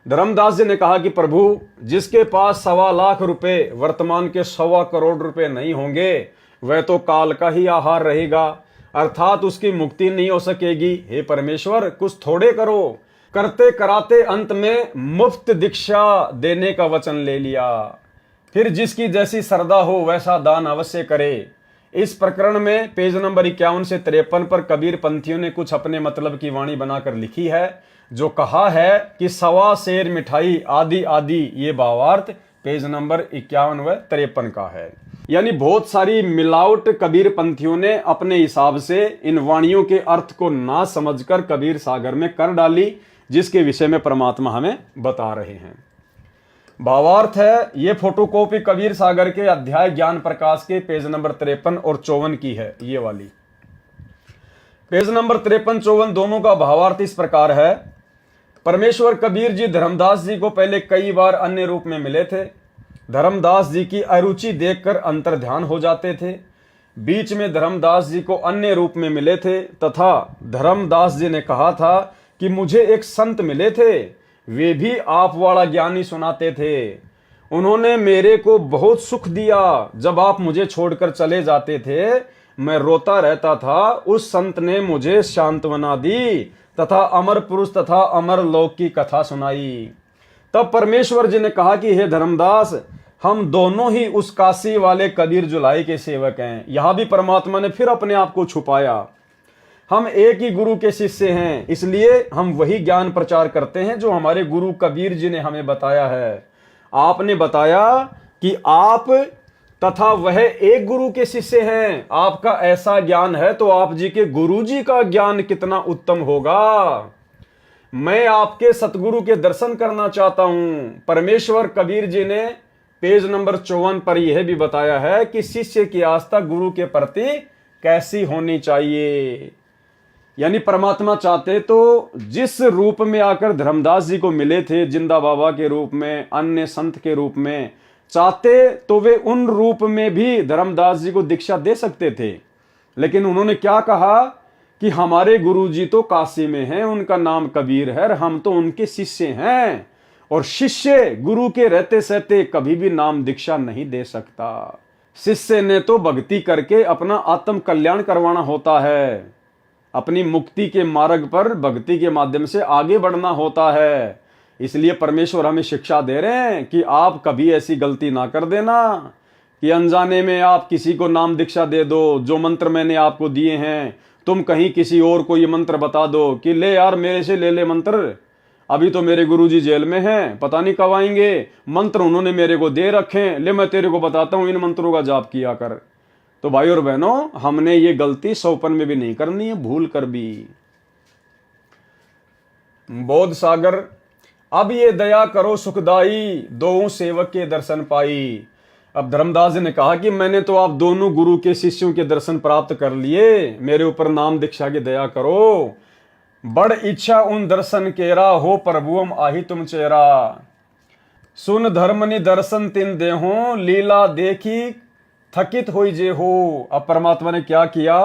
धर्मदास जी ने कहा कि प्रभु, जिसके पास 1.25 लाख रुपए वर्तमान के 1.25 करोड़ रुपए नहीं होंगे वह तो काल का ही आहार रहेगा, अर्थात उसकी मुक्ति नहीं हो सकेगी। हे परमेश्वर, कुछ थोड़े करो। करते कराते अंत में मुफ्त दीक्षा देने का वचन ले लिया। फिर जिसकी जैसी श्रद्धा हो वैसा दान अवश्य करे। इस प्रकरण में पेज नंबर 51 से 53 पर कबीर पंथियों ने कुछ अपने मतलब की वाणी बनाकर लिखी है, जो कहा है कि 1.25 सेर मिठाई आदि आदि, ये भावार्थ पेज नंबर 51 व 53 का है। यानी बहुत सारी मिलावट कबीर पंथियों ने अपने हिसाब से इन वाणियों के अर्थ को ना समझकर कबीर सागर में कर डाली, जिसके विषय में परमात्मा हमें बता रहे हैं। भावार्थ है, ये फोटोकॉपी कबीर सागर के अध्याय ज्ञान प्रकाश के पेज नंबर 53 और 54 की है। ये वाली पेज नंबर 53-54 दोनों का भावार्थ इस प्रकार है। परमेश्वर कबीर जी धर्मदास जी को पहले कई बार अन्य रूप में मिले थे। धर्मदास जी की अरुचि देखकर अंतर्ध्यान हो जाते थे। बीच में धर्मदास जी को अन्य रूप में मिले थे तथा धर्मदास जी ने कहा था कि मुझे एक संत मिले थे, वे भी आप वाला ज्ञानी सुनाते थे। उन्होंने मेरे को बहुत सुख दिया। जब आप मुझे छोड़कर चले जाते थे मैं रोता रहता था। उस संत ने मुझे सांत्वना दी तथा अमर पुरुष तथा अमर लोक की कथा सुनाई। तब परमेश्वर जी ने कहा कि हे धर्मदास, हम दोनों ही उस काशी वाले कबीर जुलाई के सेवक हैं। यहां भी परमात्मा ने फिर अपने आप को छुपाया। हम एक ही गुरु के शिष्य हैं, इसलिए हम वही ज्ञान प्रचार करते हैं जो हमारे गुरु कबीर जी ने हमें बताया है। आपने बताया कि आप तथा वह एक गुरु के शिष्य हैं। आपका ऐसा ज्ञान है तो आप जी के गुरु जी का ज्ञान कितना उत्तम होगा। मैं आपके सतगुरु के दर्शन करना चाहता हूं। परमेश्वर कबीर जी ने पेज नंबर 54 पर यह भी बताया है कि शिष्य की आस्था गुरु के प्रति कैसी होनी चाहिए। यानी परमात्मा चाहते तो जिस रूप में आकर धर्मदास जी को मिले थे, जिंदा बाबा के रूप में, अन्य संत के रूप में, चाहते तो वे उन रूप में भी धर्मदास जी को दीक्षा दे सकते थे। लेकिन उन्होंने क्या कहा कि हमारे गुरु जी तो काशी में हैं, उनका नाम कबीर है और हम तो उनके शिष्य हैं। और शिष्य गुरु के रहते सहते कभी भी नाम दीक्षा नहीं दे सकता। शिष्य ने तो भक्ति करके अपना आत्म कल्याण करवाना होता है। अपनी मुक्ति के मार्ग पर भक्ति के माध्यम से आगे बढ़ना होता है। इसलिए परमेश्वर हमें शिक्षा दे रहे हैं कि आप कभी ऐसी गलती ना कर देना कि अनजाने में आप किसी को नाम दीक्षा दे दो। जो मंत्र मैंने आपको दिए हैं तुम कहीं किसी और को ये मंत्र बता दो कि ले यार मेरे से ले ले मंत्र, अभी तो मेरे गुरुजी जेल में हैं, पता नहीं कब आएंगे, मंत्र उन्होंने मेरे को दे रखे, ले मैं तेरे को बताता हूं इन मंत्रों का जाप किया कर। तो भाई और बहनों, हमने ये गलती सौपन में भी नहीं करनी है, भूल कर भी। बोध सागर, अब ये दया करो सुखदाई, दो सेवक के दर्शन पाई। अब धर्मदास जी ने कहा कि मैंने तो आप दोनों गुरु के शिष्यों के दर्शन प्राप्त कर लिए, मेरे ऊपर नाम दीक्षा की दया करो। बड़ इच्छा उन दर्शन केरा, हो प्रभुअम आही तुम चेरा। सुन धर्मनि दर्शन तिन देहो, लीला देखी थकित होई जे हो। अब परमात्मा ने क्या किया,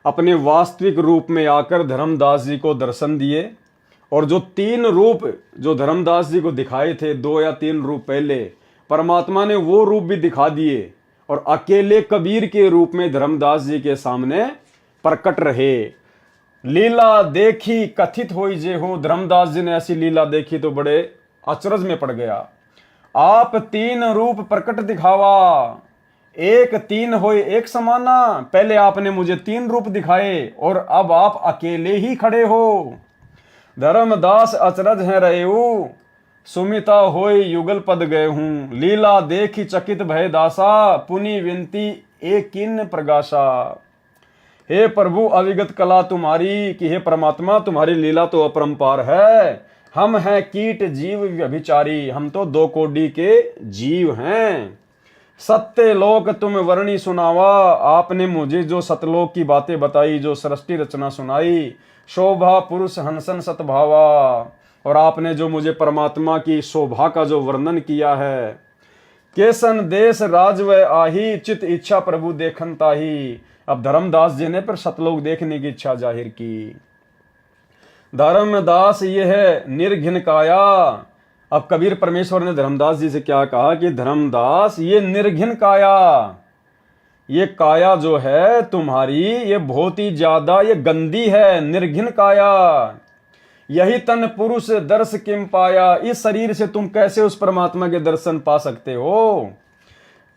अपने वास्तविक रूप में आकर धर्मदास जी को दर्शन दिए। और जो तीन रूप जो धर्मदास जी को दिखाए थे 2 या 3 रूप पहले, परमात्मा ने वो रूप भी दिखा दिए और अकेले कबीर के रूप में धर्मदास जी के सामने प्रकट रहे। लीला देखी कथित होई जे हो। धर्मदास जी ने ऐसी लीला देखी तो बड़े अचरज में पड़ गया। आप 3 रूप प्रकट दिखावा, एक 3 होए एक समाना। पहले आपने मुझे 3 रूप दिखाए और अब आप अकेले ही खड़े हो। धर्मदास अचरज है रहे, सुमिता होय युगल पद गए हूं। लीला देखी चकित भय दासा, पुनि विनती एक किन प्रगाशा। हे प्रभु अविगत कला तुम्हारी, कि हे परमात्मा तुम्हारी लीला तो अपरंपार है। हम हैं कीट जीव व्यभिचारी, हम तो 2 कोटि के जीव हैं। सत्य लोक तुम वर्णी सुनावा, आपने मुझे जो सतलोक की बातें बताई, जो सृष्टि रचना सुनाई। शोभा पुरुष हंसन सतभावा, और आपने जो मुझे परमात्मा की शोभा का जो वर्णन किया है। केसन देश राज व आही, चित इच्छा प्रभु देखन ताही। अब धर्मदास जी ने फिर सतलोक देखने की इच्छा जाहिर की। धर्मदास ये है निर्घिन काया। अब कबीर परमेश्वर ने धर्मदास जी से क्या कहा कि धर्मदास ये निर्घिन काया, ये काया जो है तुम्हारी ये बहुत ही ज्यादा ये गंदी है, निर्घिन काया। यही तन पुरुष दर्श किम पाया, इस शरीर से तुम कैसे उस परमात्मा के दर्शन पा सकते हो।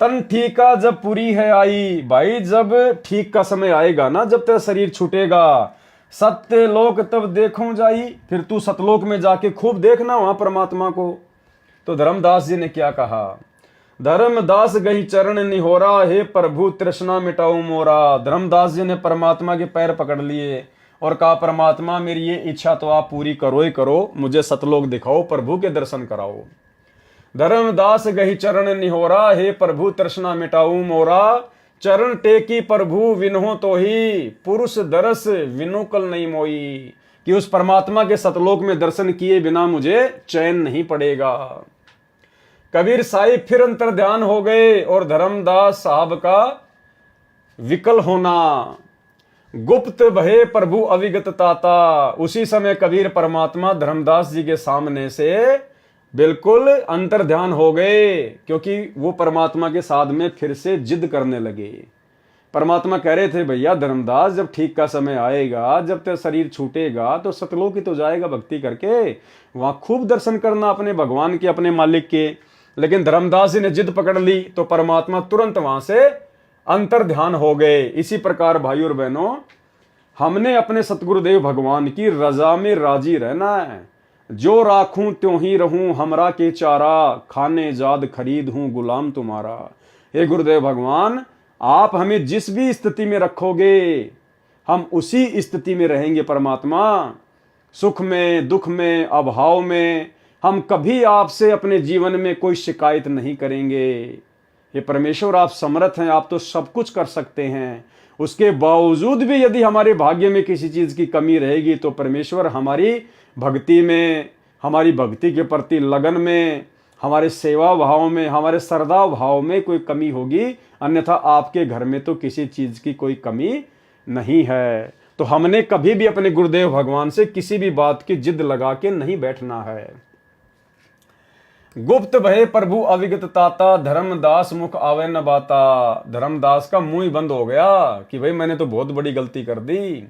तन ठीका जब पूरी है आई, भाई जब ठीक का समय आएगा ना, जब तेरा शरीर छूटेगा, सत्य लोक तब देखूं जाई, फिर तू सतलोक में जाके खूब देखना वहां परमात्मा को। तो धर्मदास जी ने क्या कहा, धर्मदास गई चरण निहोरा, हे प्रभु तृष्णा मिटाऊ मोरा। धर्मदास जी ने परमात्मा के पैर पकड़ लिए और कहा परमात्मा मेरी ये इच्छा तो आप पूरी करो ही करो, मुझे सतलोक दिखाओ, प्रभु के दर्शन कराओ। धर्मदास गही चरण निहोरा, हे प्रभु तृष्णा मिटाऊ मोरा। चरण टेकी प्रभु विनहो तो ही, पुरुष दरस विनु कल नहीं मोई। कि उस परमात्मा के सतलोक में दर्शन किए बिना मुझे चैन नहीं पड़ेगा। कबीर साहिब फिर अंतर ध्यान हो गए और धर्मदास साहब का विकल होना। गुप्त भये प्रभु अविगत ताता। उसी समय कबीर परमात्मा धर्मदास जी के सामने से बिल्कुल अंतर ध्यान हो गए, क्योंकि वो परमात्मा के साथ में फिर से जिद करने लगे। परमात्मा कह रहे थे, भैया धर्मदास, जब ठीक का समय आएगा, जब तेरा शरीर छूटेगा तो सतलोक ही तो जाएगा भक्ति करके, वहां खूब दर्शन करना अपने भगवान के, अपने मालिक के। लेकिन धर्मदास जी ने जिद पकड़ ली तो परमात्मा तुरंत वहां से अंतर ध्यान हो गए। इसी प्रकार भाई और बहनों, हमने अपने सतगुरुदेव भगवान की रजा में राजी रहना है। जो राखूं त्यों ही रहूं, हमरा के चारा, खाने जाद खरीद हूं गुलाम तुम्हारा। हे गुरुदेव भगवान, आप हमें जिस भी स्थिति में रखोगे हम उसी स्थिति में रहेंगे। परमात्मा, सुख में, दुख में, अभाव में हम कभी आपसे अपने जीवन में कोई शिकायत नहीं करेंगे। हे परमेश्वर, आप समर्थ हैं, आप तो सब कुछ कर सकते हैं। उसके बावजूद भी यदि हमारे भाग्य में किसी चीज की कमी रहेगी तो परमेश्वर हमारी भक्ति में, हमारी भक्ति के प्रति लगन में, हमारे सेवा भाव में, हमारे श्रद्धा भाव में कोई कमी होगी। अन्यथा आपके घर में तो किसी चीज की कोई कमी नहीं है। तो हमने कभी भी अपने गुरुदेव भगवान से किसी भी बात की जिद लगा के नहीं बैठना है। गुप्त भय प्रभु अविगत ताता, धर्मदास मुख आवे न बाता। धर्मदास का मुंह ही बंद हो गया कि भाई मैंने तो बहुत बड़ी गलती कर दी।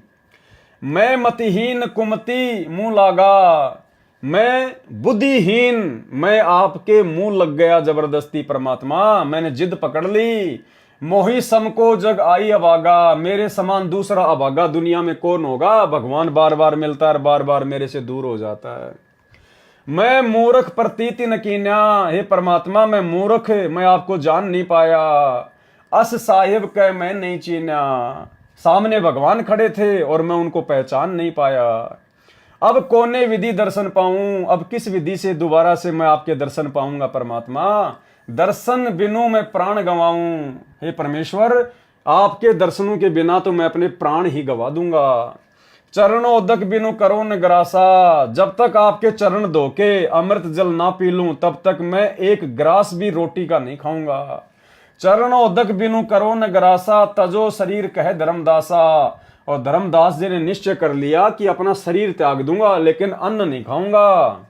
मैं मतिहीन कुमति मुंह लागा, मैं बुद्धिहीन, मैं आपके मुंह लग गया जबरदस्ती। परमात्मा, मैंने जिद पकड़ ली। मोही समको जग आई अभागा, मेरे समान दूसरा अभागा दुनिया में कौन होगा। भगवान बार बार मिलता है, बार बार मेरे से दूर हो जाता है। मैं मूर्ख प्रतीति न कीन्या, हे परमात्मा मैं मूर्ख, मैं आपको जान नहीं पाया। अस साहिब कह मैं नहीं चीन्या, सामने भगवान खड़े थे और मैं उनको पहचान नहीं पाया। अब कोने विधि दर्शन पाऊं, अब किस विधि से दोबारा से मैं आपके दर्शन पाऊंगा। परमात्मा, दर्शन बिनु मैं प्राण गंवाऊं। हे परमेश्वर, आपके दर्शनों के बिना तो मैं अपने प्राण ही गवा दूंगा। चरणोदक बिनु करो न ग्रासा, जब तक आपके चरण धो के अमृत जल ना पी लूं तब तक मैं एक ग्रास भी रोटी का नहीं खाऊंगा। चरणोदक बिनु करो न ग्रासा, तजो शरीर कहे धर्मदासा। और धर्मदास जी ने निश्चय कर लिया कि अपना शरीर त्याग दूंगा लेकिन अन्न नहीं खाऊंगा।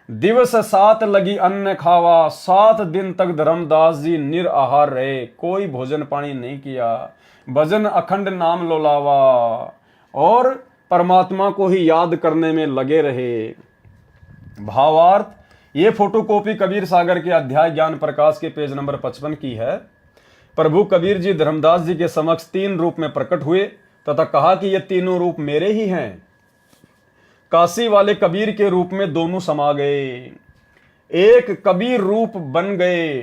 दिवस 7 लगी अन्न खावा, 7 दिन तक धर्मदास जी निराहार रहे, कोई भोजन पानी नहीं किया। भजन अखंड नाम लोलावा और परमात्मा को ही याद करने में लगे रहे। भावार्थ, ये फोटोकॉपी कबीर सागर के अध्याय ज्ञान प्रकाश के पेज नंबर 55 की है। प्रभु कबीर जी धर्मदास जी के समक्ष 3 रूप में प्रकट हुए तथा कहा कि ये तीनों रूप मेरे ही हैं। काशी वाले कबीर के रूप में दोनों समा गए, एक कबीर रूप बन गए।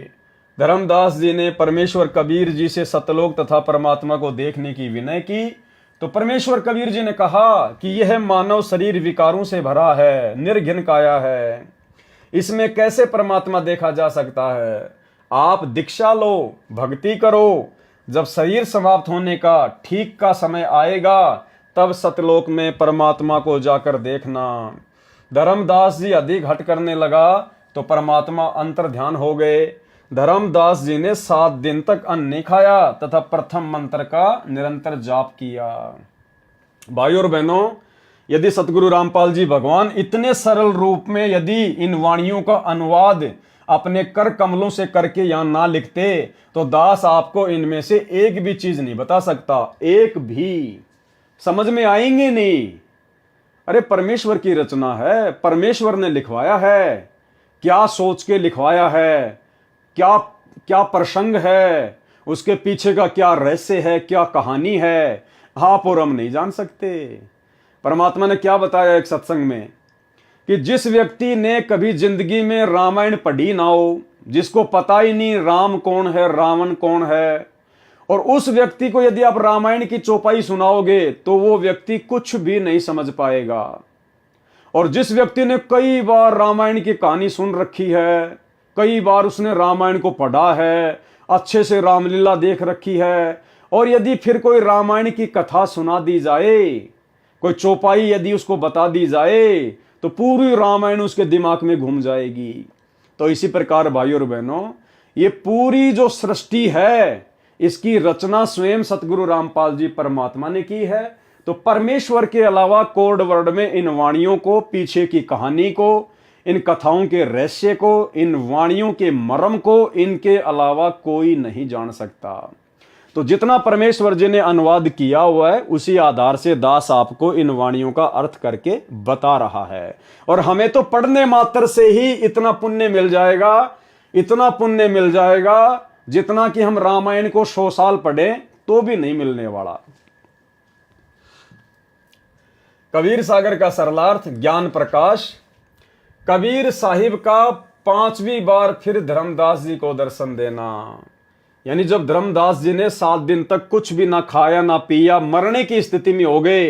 धर्मदास जी ने परमेश्वर कबीर जी से सतलोक तथा परमात्मा को देखने की विनय की तो परमेश्वर कबीर जी ने कहा कि यह मानव शरीर विकारों से भरा है, निर्घिन काया है, इसमें कैसे परमात्मा देखा जा सकता है। आप दीक्षा लो, भक्ति करो, जब शरीर समाप्त होने का ठीक का समय आएगा तब सतलोक में परमात्मा को जाकर देखना। धर्मदास जी अधिक हट करने लगा तो परमात्मा अंतर ध्यान हो गए। धर्मदास जी ने 7 दिन तक अन्न नहीं खाया तथा प्रथम मंत्र का निरंतर जाप किया। भाइयों और बहनों, यदि सतगुरु रामपाल जी भगवान इतने सरल रूप में यदि इन वाणियों का अनुवाद अपने कर कमलों से करके यहां ना लिखते तो दास आपको इनमें से एक भी चीज नहीं बता सकता, एक भी समझ में आएंगे नहीं। अरे परमेश्वर की रचना है, परमेश्वर ने लिखवाया है, क्या सोच के लिखवाया है, क्या क्या प्रसंग है, उसके पीछे का क्या रहस्य है, क्या कहानी है, आप और हम नहीं जान सकते। परमात्मा ने क्या बताया एक सत्संग में कि जिस व्यक्ति ने कभी जिंदगी में रामायण पढ़ी ना हो, जिसको पता ही नहीं राम कौन है, रावण कौन है, और उस व्यक्ति को यदि आप रामायण की चौपाई सुनाओगे तो वो व्यक्ति कुछ भी नहीं समझ पाएगा। और जिस व्यक्ति ने कई बार रामायण की कहानी सुन रखी है, कई बार उसने रामायण को पढ़ा है, अच्छे से रामलीला देख रखी है, और यदि फिर कोई रामायण की कथा सुना दी जाए, कोई चौपाई यदि उसको बता दी जाए, तो पूरी रामायण उसके दिमाग में घूम जाएगी। तो इसी प्रकार भाइयों और बहनों, ये पूरी जो सृष्टि है, इसकी रचना स्वयं सतगुरु रामपाल जी परमात्मा ने की है। तो परमेश्वर के अलावा कोड वर्ड में इन वाणियों को, पीछे की कहानी को, इन कथाओं के रहस्य को, इन वाणियों के मर्म को, इनके अलावा कोई नहीं जान सकता। तो जितना परमेश्वर जी ने अनुवाद किया हुआ है, उसी आधार से दास आपको इन वाणियों का अर्थ करके बता रहा है। और हमें तो पढ़ने मात्र से ही इतना पुण्य मिल जाएगा, इतना पुण्य मिल जाएगा, जितना कि हम रामायण को 100 साल पढ़ें तो भी नहीं मिलने वाला। कबीर सागर का सरलार्थ ज्ञान प्रकाश। कबीर साहिब का 5वीं बार फिर धर्मदास जी को दर्शन देना, यानी जब धर्मदास जी ने 7 दिन तक कुछ भी ना खाया ना पिया, मरने की स्थिति में हो गए,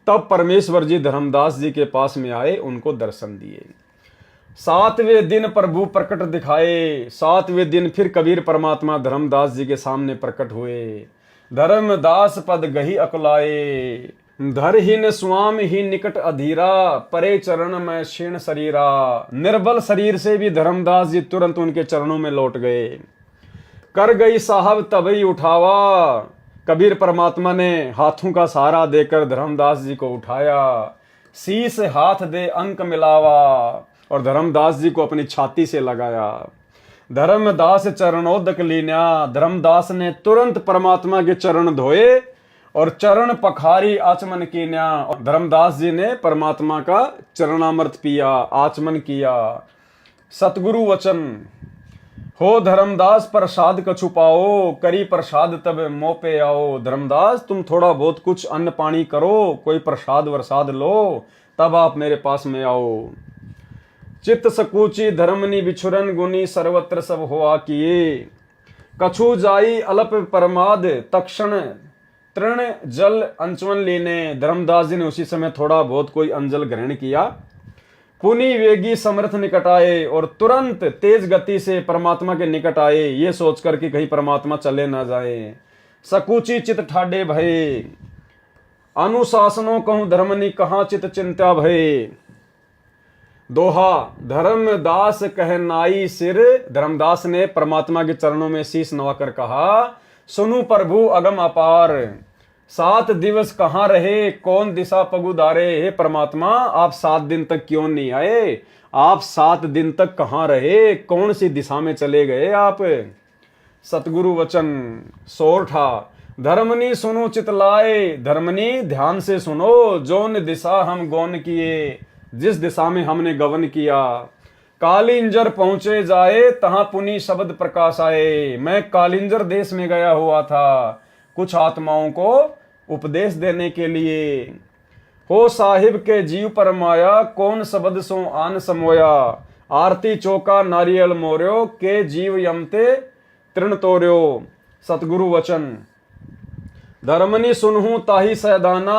तब परमेश्वर जी धर्मदास जी के पास में आए, उनको दर्शन दिए। 7वें दिन प्रभु प्रकट दिखाए। 7वें दिन फिर कबीर परमात्मा धर्मदास जी के सामने प्रकट हुए। धर्मदास पद गही अकुलाए, धरहीन स्वाम ही निकट अधीरा, परे चरण में क्षीण शरीरा। निर्बल शरीर से भी धर्मदास जी तुरंत उनके चरणों में लौट गए। कर गई साहब तभी उठावा, कबीर परमात्मा ने हाथों का सहारा देकर धर्मदास जी को उठाया। शीश हाथ दे अंक मिलावा, और धर्मदास जी को अपनी छाती से लगाया। धर्मदास चरणोदक लीन्या, धर्मदास ने तुरंत परमात्मा के चरण धोए और चरण पखारी आचमन कीन्या। और धर्मदास जी ने परमात्मा का चरणामृत पिया, आचमन किया। सतगुरु वचन हो धर्मदास प्रसाद कछु पाओ, करी प्रसाद तब मोह पे आओ। धर्मदास तुम थोड़ा बहुत कुछ अन्न पानी करो, कोई प्रसाद वरसाद लो, तब आप मेरे पास में आओ। चित्त सकूची धर्मनी बिछुरन गुनी, सर्वत्र सब हुआ किए। कछु जाई अल्प परमाद, तक्षण तृण जल अंचवन लीने। धर्मदास जी ने उसी समय थोड़ा बहुत कोई अंजल ग्रहण किया। पुनि वेगी समर्थ निकट आए, और तुरंत तेज गति से परमात्मा के निकट आए, ये सोचकर कि कहीं परमात्मा चले ना जाए। सकूची चित ठाडे भये, अनुशासनों कहूं धर्मनी, कहां चित चिंता भये। दोहा धर्मदास कह नाई सिर, धर्मदास ने परमात्मा के चरणों में शीश नवाकर कहा, सुनु प्रभु अगम अपार। 7 दिवस कहाँ रहे, कौन दिशा पगुदारे। हे परमात्मा, आप 7 दिन तक क्यों नहीं आए, आप 7 दिन तक कहाँ रहे, कौन सी दिशा में चले गए आप। सतगुरु वचन सोरठा, धर्मनी सुनो चितलाए। धर्मनी ध्यान से सुनो, जोन दिशा हम गौन किए, जिस दिशा में हमने गवन किया। कालिंजर पहुंचे जाए, तहां पुनि शब्द प्रकाश आए। मैं कालिंजर देश में गया हुआ था कुछ आत्माओं को उपदेश देने के लिए। हो साहिब के जीव पर माया, कौन शब्द सो आन समोया। आरती चौका नारियल मोर्यो, के जीव यमते तृण तोर्यो। सतगुरु वचन धर्मनी सुनहूं ताही सैदाना,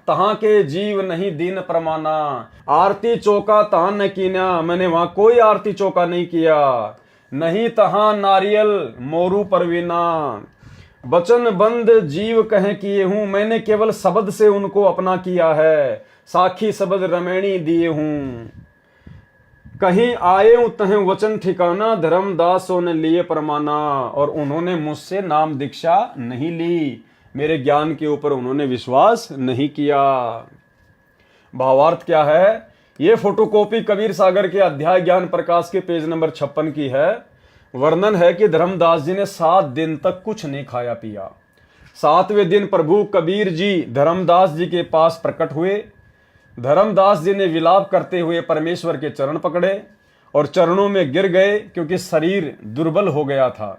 तहां के जीव नहीं दीन प्रमाना। आरती चौका तहां न कीन्या, मैंने वहां कोई आरती चौका नहीं किया। नहीं तहां नारियल मोरू परवीना, बचन बंद जीव कहे किए हूं, मैंने केवल शब्द से उनको अपना किया है। साखी शब्द रमैणी दिए हूं, कहीं आए हूं तहें वचन ठिकाना। धर्मदासों ने लिए परमाना, और उन्होंने मुझसे नाम दीक्षा नहीं ली, मेरे ज्ञान के ऊपर उन्होंने विश्वास नहीं किया। भावार्थ क्या है, ये फोटोकॉपी कबीर सागर के अध्याय ज्ञान प्रकाश के पेज नंबर 56 की है। वर्णन है कि धर्मदास जी ने 7 दिन तक कुछ नहीं खाया पिया। 7वें दिन प्रभु कबीर जी धर्मदास जी के पास प्रकट हुए। धर्मदास जी ने विलाप करते हुए परमेश्वर के चरण पकड़े और चरणों में गिर गए, क्योंकि शरीर दुर्बल हो गया था।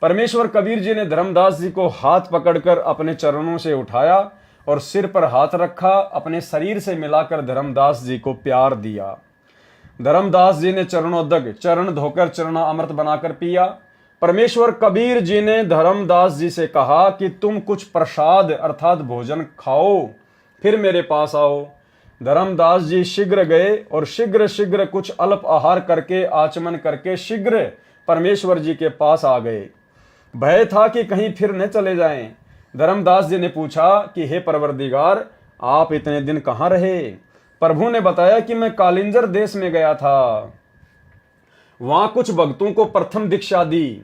परमेश्वर कबीर जी ने धर्मदास जी को हाथ पकड़कर अपने चरणों से उठाया और सिर पर हाथ रखा, अपने शरीर से मिलाकर धर्मदास जी को प्यार दिया। धर्मदास जी ने चरणोदक, चरण धोकर चरणा अमृत बनाकर पिया। परमेश्वर कबीर जी ने धर्मदास जी से कहा कि तुम कुछ प्रसाद अर्थात भोजन खाओ, फिर मेरे पास आओ। धर्मदास जी शीघ्र गए और शीघ्र शीघ्र कुछ अल्प आहार करके आचमन करके शीघ्र परमेश्वर जी के पास आ गए। भय था कि कहीं फिर न चले जाएं। धर्मदास जी ने पूछा कि हे परवरदिगार, आप इतने दिन कहाँ रहे? प्रभु ने बताया कि मैं कालिंजर देश में गया था, वहां कुछ भक्तों को प्रथम दीक्षा दी।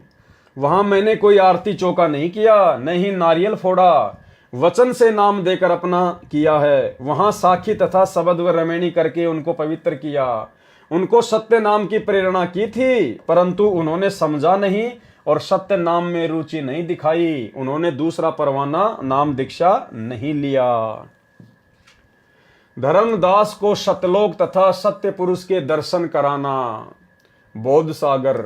वहां मैंने कोई आरती चौका नहीं किया, नहीं नारियल फोड़ा, वचन से नाम देकर अपना किया है। वहां साखी तथा शबद व रमैनी करके उनको पवित्र किया। उनको सत्य नाम की प्रेरणा की थी, परंतु उन्होंने समझा नहीं और सत्य नाम में रुचि नहीं दिखाई। उन्होंने दूसरा परवाना नाम दीक्षा नहीं लिया। धर्मदास को सतलोक तथा सत्य पुरुष के दर्शन कराना। बोध सागर।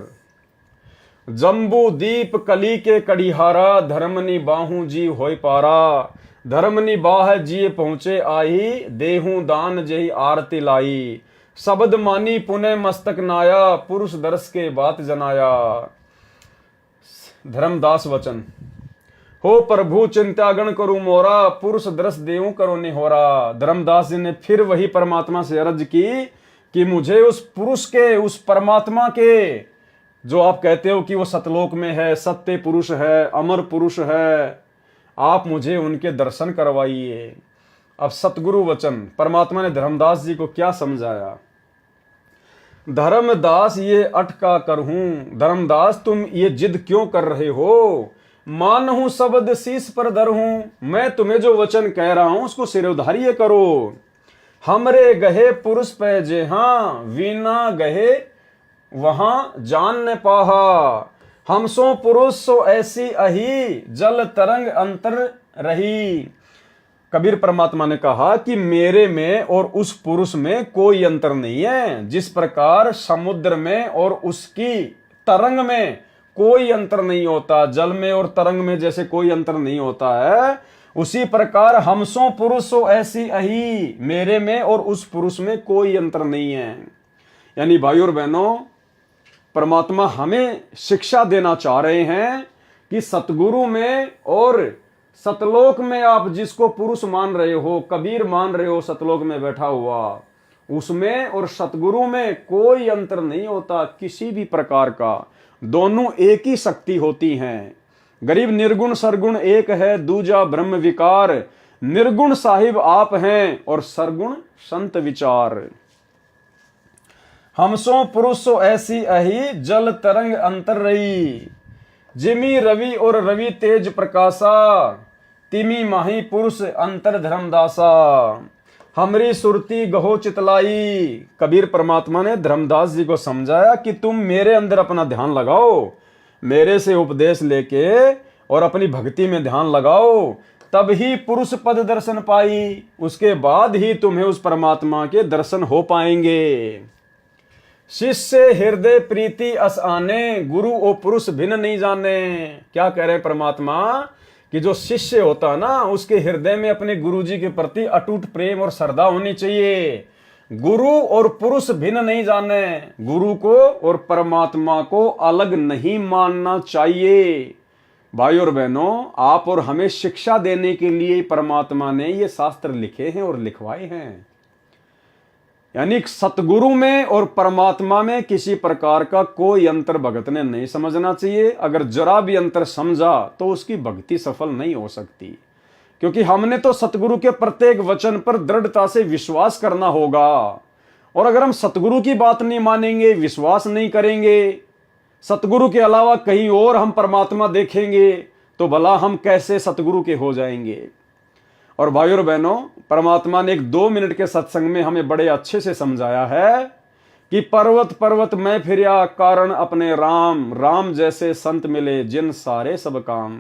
जम्बू दीप कली के कड़िहारा, धर्मनि बाहू जी होय पारा। धर्मनि बाह जी पहुंचे आई, देहू दान जही आरती लाई। शब्द मानी पुनः मस्तक नाया, पुरुष दर्श के बात जनाया। धर्मदास वचन। हो प्रभु चिंतागण करू मोरा, पुरुष दर्श देऊ करो निहोरा। धर्मदास जी ने फिर वही परमात्मा से अर्ज की कि मुझे उस पुरुष के, उस परमात्मा के, जो आप कहते हो कि वो सतलोक में है, सत्य पुरुष है, अमर पुरुष है, आप मुझे उनके दर्शन करवाइए। अब सतगुरु वचन। परमात्मा ने धर्मदास जी को क्या समझाया? धर्मदास ये अटका कर हूं, धर्मदास तुम ये जिद क्यों कर रहे हो? मान हूं शब्द शीश पर धर हूं, मैं तुम्हें जो वचन कह रहा हूं उसको सिरोधार्य करो। हमरे गहे पुरुष पे जे हाँ, वीना गहे वहां जान न पाहा। हम सो पुरुष सो ऐसी अही, जल तरंग अंतर रही। कबीर परमात्मा ने कहा कि मेरे में और उस पुरुष में कोई अंतर नहीं है। जिस प्रकार समुद्र में और उसकी तरंग में कोई अंतर नहीं होता, जल में और तरंग में जैसे कोई अंतर नहीं होता है, उसी प्रकार हम सो पुरुष सो ऐसी अही, मेरे में और उस पुरुष में कोई अंतर नहीं है। यानी भाइयों और बहनों, परमात्मा हमें शिक्षा देना चाह रहे हैं कि सतगुरु में और सतलोक में आप जिसको पुरुष मान रहे हो, कबीर मान रहे हो सतलोक में बैठा हुआ, उसमें और सतगुरु में कोई अंतर नहीं होता किसी भी प्रकार का। दोनों एक ही शक्ति होती हैं। गरीब निर्गुण सरगुण एक है, दूजा ब्रह्म विकार। निर्गुण साहिब आप हैं और सरगुण संत विचार। हम सो पुरुष सो ऐसी अही, जल तरंग अंतर रही। जिमी रवि और रवि तेज प्रकाशा, तिमी माही पुरुष अंतर धर्मदासा। हमरी सुरती गहो चितलाई। कबीर परमात्मा ने धर्मदास जी को समझाया कि तुम मेरे अंदर अपना ध्यान लगाओ, मेरे से उपदेश लेके और अपनी भक्ति में ध्यान लगाओ, तब ही पुरुष पद दर्शन पाई। उसके बाद ही तुम्हें उस परमात्मा के दर्शन हो पाएंगे। शिष्य हृदय प्रीति अस आने, गुरु ओ पुरुष भिन्न नहीं जाने। क्या कह रहे हैं परमात्मा कि जो शिष्य होता है ना, उसके हृदय में अपने गुरु जी के प्रति अटूट प्रेम और श्रद्धा होनी चाहिए। गुरु और पुरुष भिन्न नहीं जाने, गुरु को और परमात्मा को अलग नहीं मानना चाहिए। भाइयों और बहनों, आप और हमें शिक्षा देने के लिए परमात्मा ने ये शास्त्र लिखे हैं और लिखवाए हैं। यानी सतगुरु में और परमात्मा में किसी प्रकार का कोई अंतर भगत ने नहीं समझना चाहिए। अगर जरा भी अंतर समझा तो उसकी भक्ति सफल नहीं हो सकती, क्योंकि हमने तो सतगुरु के प्रत्येक वचन पर दृढ़ता से विश्वास करना होगा। और अगर हम सतगुरु की बात नहीं मानेंगे, विश्वास नहीं करेंगे, सतगुरु के अलावा कहीं और हम परमात्मा देखेंगे, तो भला हम कैसे सतगुरु के हो जाएंगे। और भाइयों और बहनों, परमात्मा ने एक 2 मिनट के सत्संग में हमें बड़े अच्छे से समझाया है कि पर्वत पर्वत में फिरिया कारण अपने राम, राम जैसे संत मिले जिन सारे सब काम।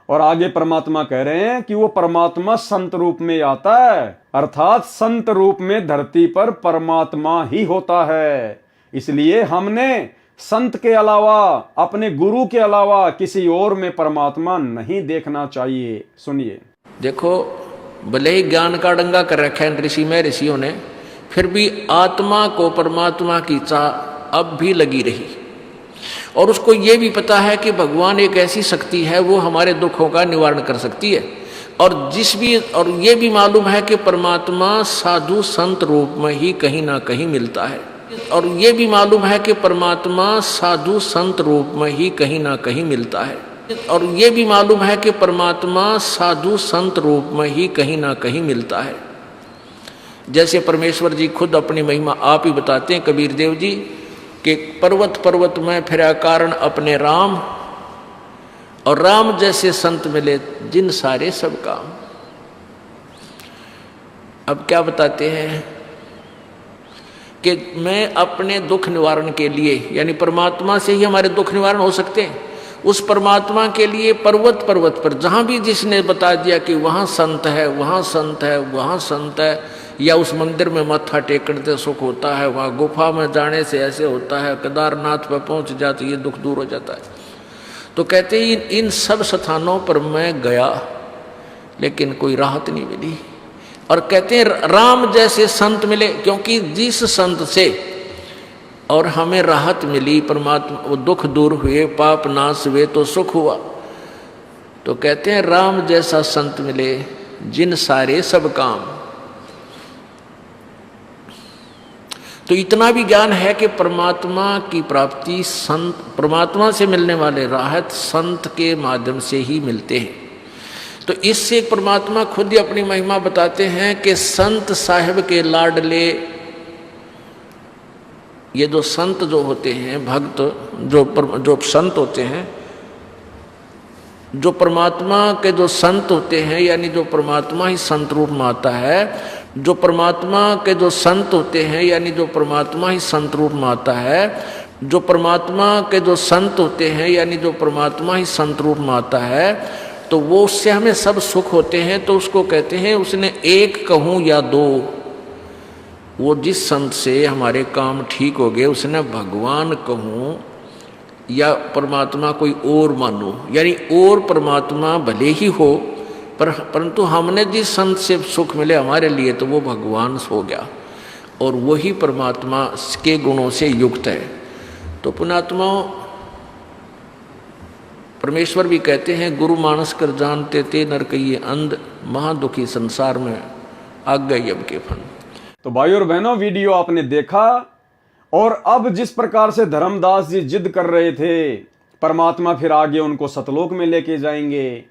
और आगे परमात्मा कह रहे हैं कि वो परमात्मा संत रूप में आता है, अर्थात संत रूप में धरती पर परमात्मा ही होता है। इसलिए हमने संत के अलावा, अपने गुरु के अलावा किसी और में परमात्मा नहीं देखना चाहिए। सुनिए, देखो, भले ही ज्ञान का डंगा कर रखा है ऋषि में, ऋषियों ने, फिर भी आत्मा को परमात्मा की चाह अब भी लगी रही। और उसको ये भी पता है कि भगवान एक ऐसी शक्ति है, वो हमारे दुखों का निवारण कर सकती है। और ये भी मालूम है कि परमात्मा साधु संत रूप में ही कहीं ना कहीं मिलता है। और ये भी मालूम है कि परमात्मा साधु संत रूप में ही कहीं ना कहीं मिलता है। और ये भी मालूम है कि परमात्मा साधु संत रूप में ही कहीं ना कहीं मिलता है। जैसे परमेश्वर जी खुद अपनी महिमा आप ही बताते हैं, कबीर देव जी, कि पर्वत पर्वत में फिरा कारण अपने राम, और राम जैसे संत मिले जिन सारे सब काम। अब क्या बताते हैं कि मैं अपने दुख निवारण के लिए, यानी परमात्मा से ही हमारे दुख निवारण हो सकते हैं, उस परमात्मा के लिए पर्वत पर्वत पर जहां भी जिसने बता दिया कि वहां संत है, वहां संत है, वहां संत है, या उस मंदिर में मत्था टेकने से सुख होता है, वहां गुफा में जाने से ऐसे होता है, केदारनाथ पर पहुंच जाते ये दुख दूर हो जाता है, तो कहते हैं इन सब स्थानों पर मैं गया लेकिन कोई राहत नहीं मिली। और कहते हैं राम जैसे संत मिले, क्योंकि जिस संत से और हमें राहत मिली, परमात्मा वो दुख दूर हुए, पाप नाश हुए तो सुख हुआ, तो कहते हैं राम जैसा संत मिले जिन सारे सब काम। तो इतना भी ज्ञान है कि परमात्मा की प्राप्ति संत, परमात्मा से मिलने वाले राहत संत के माध्यम से ही मिलते हैं। तो इससे परमात्मा खुद ही अपनी महिमा बताते हैं कि संत साहिब के लाडले, ये जो संत जो होते हैं, भक्त जो संत होते हैं, जो परमात्मा के जो संत होते हैं, यानी जो परमात्मा ही संत रूप में आता है, जो परमात्मा के जो संत होते हैं, यानी जो परमात्मा ही संत रूप में आता है, जो परमात्मा के जो संत होते हैं, यानी जो परमात्मा ही संत रूप में आता है, तो वो उससे हमें सब सुख होते हैं। तो उसको कहते हैं, उसने एक कहूँ या दो, वो जिस संत से हमारे काम ठीक हो गए उसने भगवान कहूँ या परमात्मा कोई और मानो, यानी और परमात्मा भले ही हो परंतु हमने जिस संत से सुख मिले हमारे लिए, तो वो भगवान हो गया और वही परमात्मा के गुणों से युक्त है। तो पुण्यात्माओं, परमेश्वर भी कहते हैं, गुरु मानस कर जानते ते नर कहिए अंध, महादुखी संसार में आग गए अब के फन। तो भाई और बहनों, वीडियो आपने देखा, और अब जिस प्रकार से धर्मदास जी जिद कर रहे थे, परमात्मा फिर आगे उनको सतलोक में लेके जाएंगे।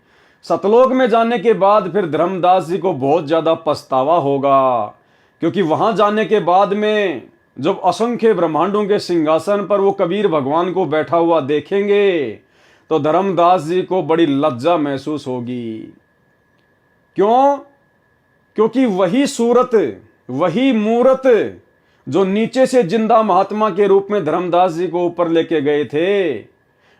सतलोक में जाने के बाद फिर धर्मदास जी को बहुत ज्यादा पछतावा होगा, क्योंकि वहां जाने के बाद में जब असंख्य ब्रह्मांडों के सिंहासन पर वो कबीर भगवान को बैठा हुआ देखेंगे, तो धर्मदास जी को बड़ी लज्जा महसूस होगी। क्यों? क्योंकि वही सूरत, वही मूरत जो नीचे से जिंदा महात्मा के रूप में धर्मदास जी को ऊपर लेके गए थे,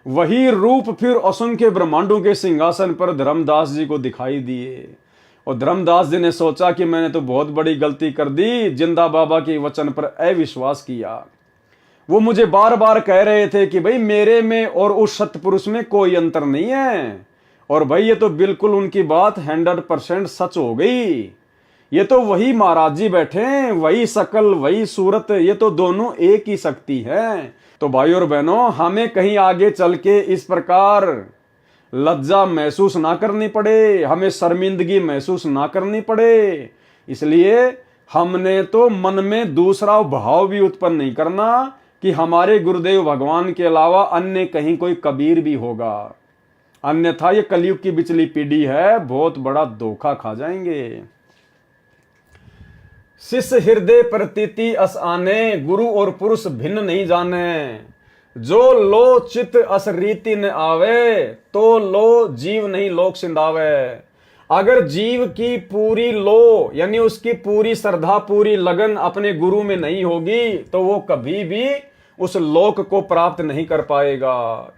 वही रूप फिर असंख्य ब्रह्मांडों के सिंहासन पर धर्मदास जी को दिखाई दिए। और धर्मदास जी ने सोचा कि मैंने तो बहुत बड़ी गलती कर दी, जिंदा बाबा के वचन पर अविश्वास किया। वो मुझे बार बार कह रहे थे कि भाई मेरे में और उस सतपुरुष में कोई अंतर नहीं है, और भाई ये तो बिल्कुल उनकी बात 100% सच हो गई। ये तो वही महाराज जी बैठे हैं, वही शकल, वही सूरत, ये तो दोनों एक ही शक्ति है। तो भाई और बहनों, हमें कहीं आगे चल के इस प्रकार लज्जा महसूस ना करनी पड़े, हमें शर्मिंदगी महसूस ना करनी पड़े, इसलिए हमने तो मन में दूसरा भाव भी उत्पन्न नहीं करना कि हमारे गुरुदेव भगवान के अलावा अन्य कहीं कोई कबीर भी होगा। अन्यथा ये कलयुग की बिचली पीढ़ी है, बहुत बड़ा धोखा खा जाएंगे। शिष्य हृदय प्रतीति अस आने, गुरु और पुरुष भिन्न नहीं जाने। जो लो चित अस रीति न आवे, तो लो जीव नहीं लोक सिंधावे। अगर जीव की पूरी लो, यानी उसकी पूरी श्रद्धा, पूरी लगन अपने गुरु में नहीं होगी, तो वो कभी भी उस लोक को प्राप्त नहीं कर पाएगा।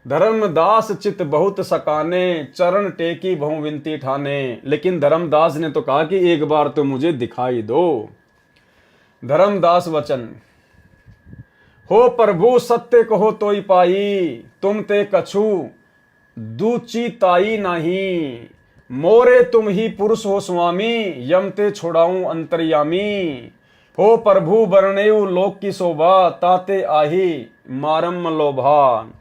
धर्मदास चित बहुत सकाने, चरण टेकी बहु विनती ठाने। लेकिन धर्मदास ने तो कहा कि एक बार तो मुझे दिखाई दो। धर्मदास वचन, हो प्रभु सत्य कहो तोई पाई, तुम ते कछु दूची ताई नाही। मोरे तुम ही पुरुष हो स्वामी, यम ते छोड़ाऊं अंतर्यामी। हो प्रभु बरनेऊ लोक की शोभा, ताते आही मारम लोभा।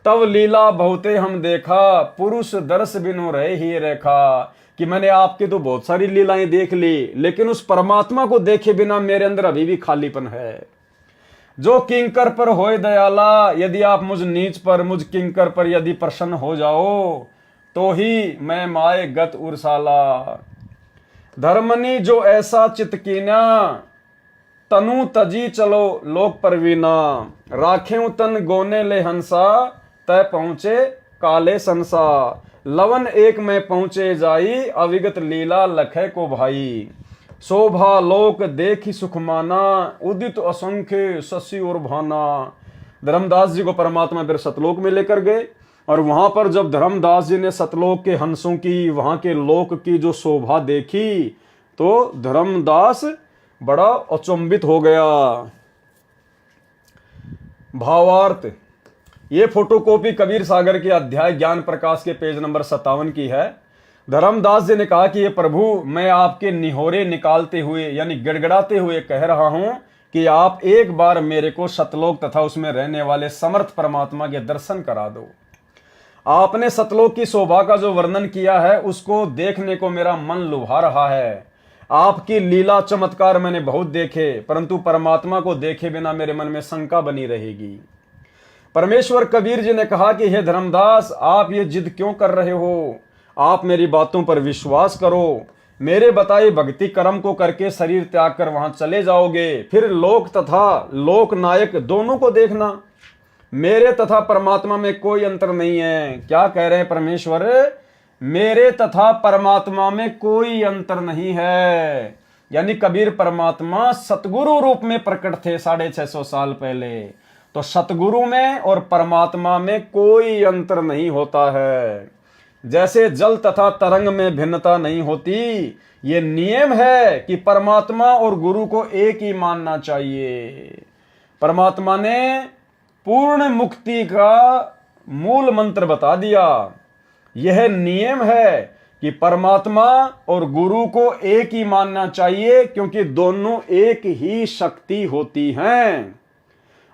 तब लीला बहुते हम देखा, पुरुष दर्श बिनु रहे ही रेखा। कि मैंने आपकी तो बहुत सारी लीलाएं देख ली, लेकिन उस परमात्मा को देखे बिना मेरे अंदर अभी भी खालीपन है। जो किंकर पर होए दयाला, यदि आप मुझ नीच पर, मुझ किंकर पर यदि प्रसन्न हो जाओ, तो ही मैं माए गत उरसाला। धर्मनी जो ऐसा चित कीना, तनु तजी चलो लोक परवीना। राखें तन गोने ले हंसा, तय पहुंचे काले संसा। लवन एक में पहुंचे जाई, अविगत लीला लखे को भाई। शोभा लोक देखी सुखमाना, उदित असंख्य शशि और भाना। धर्मदास जी को परमात्मा फिर सतलोक में लेकर गए, और वहां पर जब धर्मदास जी ने सतलोक के हंसों की, वहां के लोक की जो शोभा देखी, तो धर्मदास बड़ा अचंभित हो गया। भावार्थ, ये फोटोकॉपी कबीर सागर के अध्याय ज्ञान प्रकाश के पेज नंबर 57 की है। धर्मदास जी ने कहा कि ये प्रभु, मैं आपके निहोरे निकालते हुए यानी गिड़गिड़ाते हुए कह रहा हूं कि आप एक बार मेरे को सतलोक तथा उसमें रहने वाले समर्थ परमात्मा के दर्शन करा दो। आपने सतलोक की शोभा का जो वर्णन किया है, उसको देखने को मेरा मन लुभा रहा है। आपकी लीला चमत्कार मैंने बहुत देखे, परंतु परमात्मा को देखे बिना मेरे मन में शंका बनी रहेगी। परमेश्वर कबीर जी ने कहा कि हे धर्मदास, आप ये जिद क्यों कर रहे हो? आप मेरी बातों पर विश्वास करो। मेरे बताए भक्ति कर्म को करके शरीर त्याग कर वहां चले जाओगे, फिर लोक तथा लोक नायक दोनों को देखना। मेरे तथा परमात्मा में कोई अंतर नहीं है। क्या कह रहे हैं परमेश्वर? मेरे तथा परमात्मा में कोई अंतर नहीं है। यानी कबीर परमात्मा सतगुरु रूप में प्रकट थे 650 साल पहले। तो सतगुरु में और परमात्मा में कोई अंतर नहीं होता है। जैसे जल तथा तरंग में भिन्नता नहीं होती, ये नियम है कि परमात्मा और गुरु को एक ही मानना चाहिए। परमात्मा ने पूर्ण मुक्ति का मूल मंत्र बता दिया। यह नियम है कि परमात्मा और गुरु को एक ही मानना चाहिए, क्योंकि दोनों एक ही शक्ति होती हैं।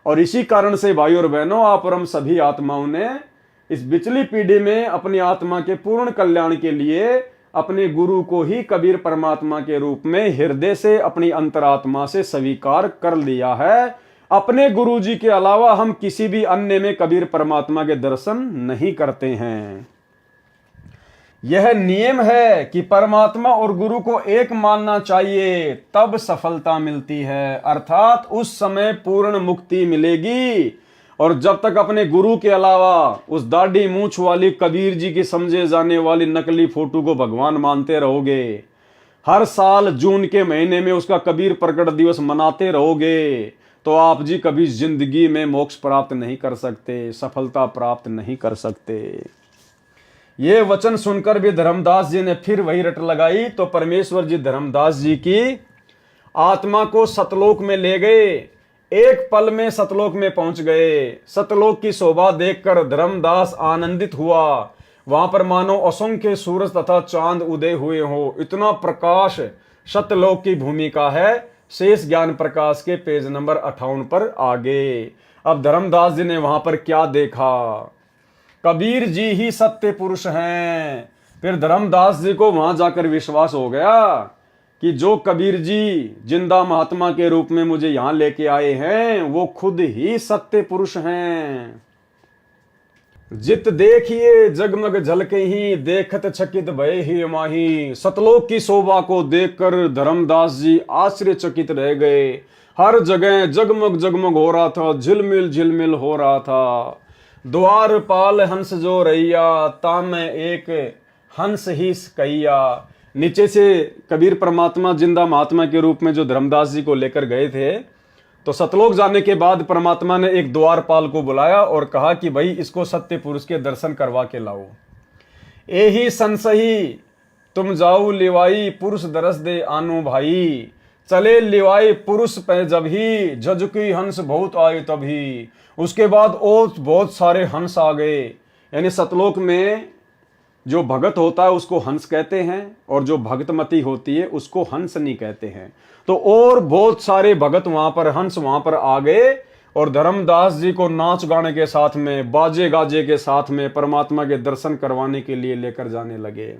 और इसी कारण से भाइयों और बहनों, आप और हम सभी आत्माओं ने इस बिचली पीढ़ी में अपनी आत्मा के पूर्ण कल्याण के लिए अपने गुरु को ही कबीर परमात्मा के रूप में हृदय से, अपनी अंतरात्मा से स्वीकार कर लिया है। अपने गुरु जी के अलावा हम किसी भी अन्य में कबीर परमात्मा के दर्शन नहीं करते हैं। यह नियम है कि परमात्मा और गुरु को एक मानना चाहिए, तब सफलता मिलती है, अर्थात उस समय पूर्ण मुक्ति मिलेगी। और जब तक अपने गुरु के अलावा उस दाढ़ी मूंछ वाली कबीर जी की समझे जाने वाली नकली फोटो को भगवान मानते रहोगे, हर साल जून के महीने में उसका कबीर प्रकट दिवस मनाते रहोगे, तो आप जी कभी जिंदगी में मोक्ष प्राप्त नहीं कर सकते, सफलता प्राप्त नहीं कर सकते। ये वचन सुनकर भी धर्मदास जी ने फिर वही रट लगाई, तो परमेश्वर जी धर्मदास जी की आत्मा को सतलोक में ले गए। एक पल में सतलोक में पहुंच गए। सतलोक की शोभा देखकर धर्मदास आनंदित हुआ। वहां पर मानो असंख्य सूरज तथा चांद उदय हुए हो, इतना प्रकाश सतलोक की भूमि का है। शेष ज्ञान प्रकाश के पेज नंबर 58 पर आगे। अब धर्मदास जी ने वहां पर क्या देखा? कबीर जी ही सत्य पुरुष हैं। फिर धर्मदास जी को वहां जाकर विश्वास हो गया कि जो कबीर जी जिंदा महात्मा के रूप में मुझे यहां लेके आए हैं, वो खुद ही सत्य पुरुष हैं। जित देखिए जगमग झलके ही, देखत चकित भय ही माही। सतलोक की शोभा को देखकर धर्मदास जी आश्चर्यचकित रह गए। हर जगह जगमग जगमग हो रहा था, झिलमिल झिलमिल हो रहा था। द्वार पाल हंस जो रैया, तामे एक हंस ही कैया। नीचे से कबीर परमात्मा जिंदा महात्मा के रूप में जो धर्मदास जी को लेकर गए थे, तो सतलोक जाने के बाद परमात्मा ने एक द्वारपाल को बुलाया और कहा कि भाई इसको सत्य पुरुष के दर्शन करवा के लाओ। एही संसही तुम जाऊ लिवाई, पुरुष दरस दे आनु भाई। चले लिवाई पुरुष पे जब ही, झजुकी हंस बहुत आए तभी। उसके बाद और बहुत सारे हंस आ गए। यानी सतलोक में जो भगत होता है उसको हंस कहते हैं, और जो भगतमती होती है उसको हंस नहीं कहते हैं। तो और बहुत सारे भगत वहां पर, हंस वहां पर आ गए, और धर्मदास जी को नाच गाने के साथ में, बाजे गाजे के साथ में परमात्मा के दर्शन करवाने के लिए लेकर जाने लगे।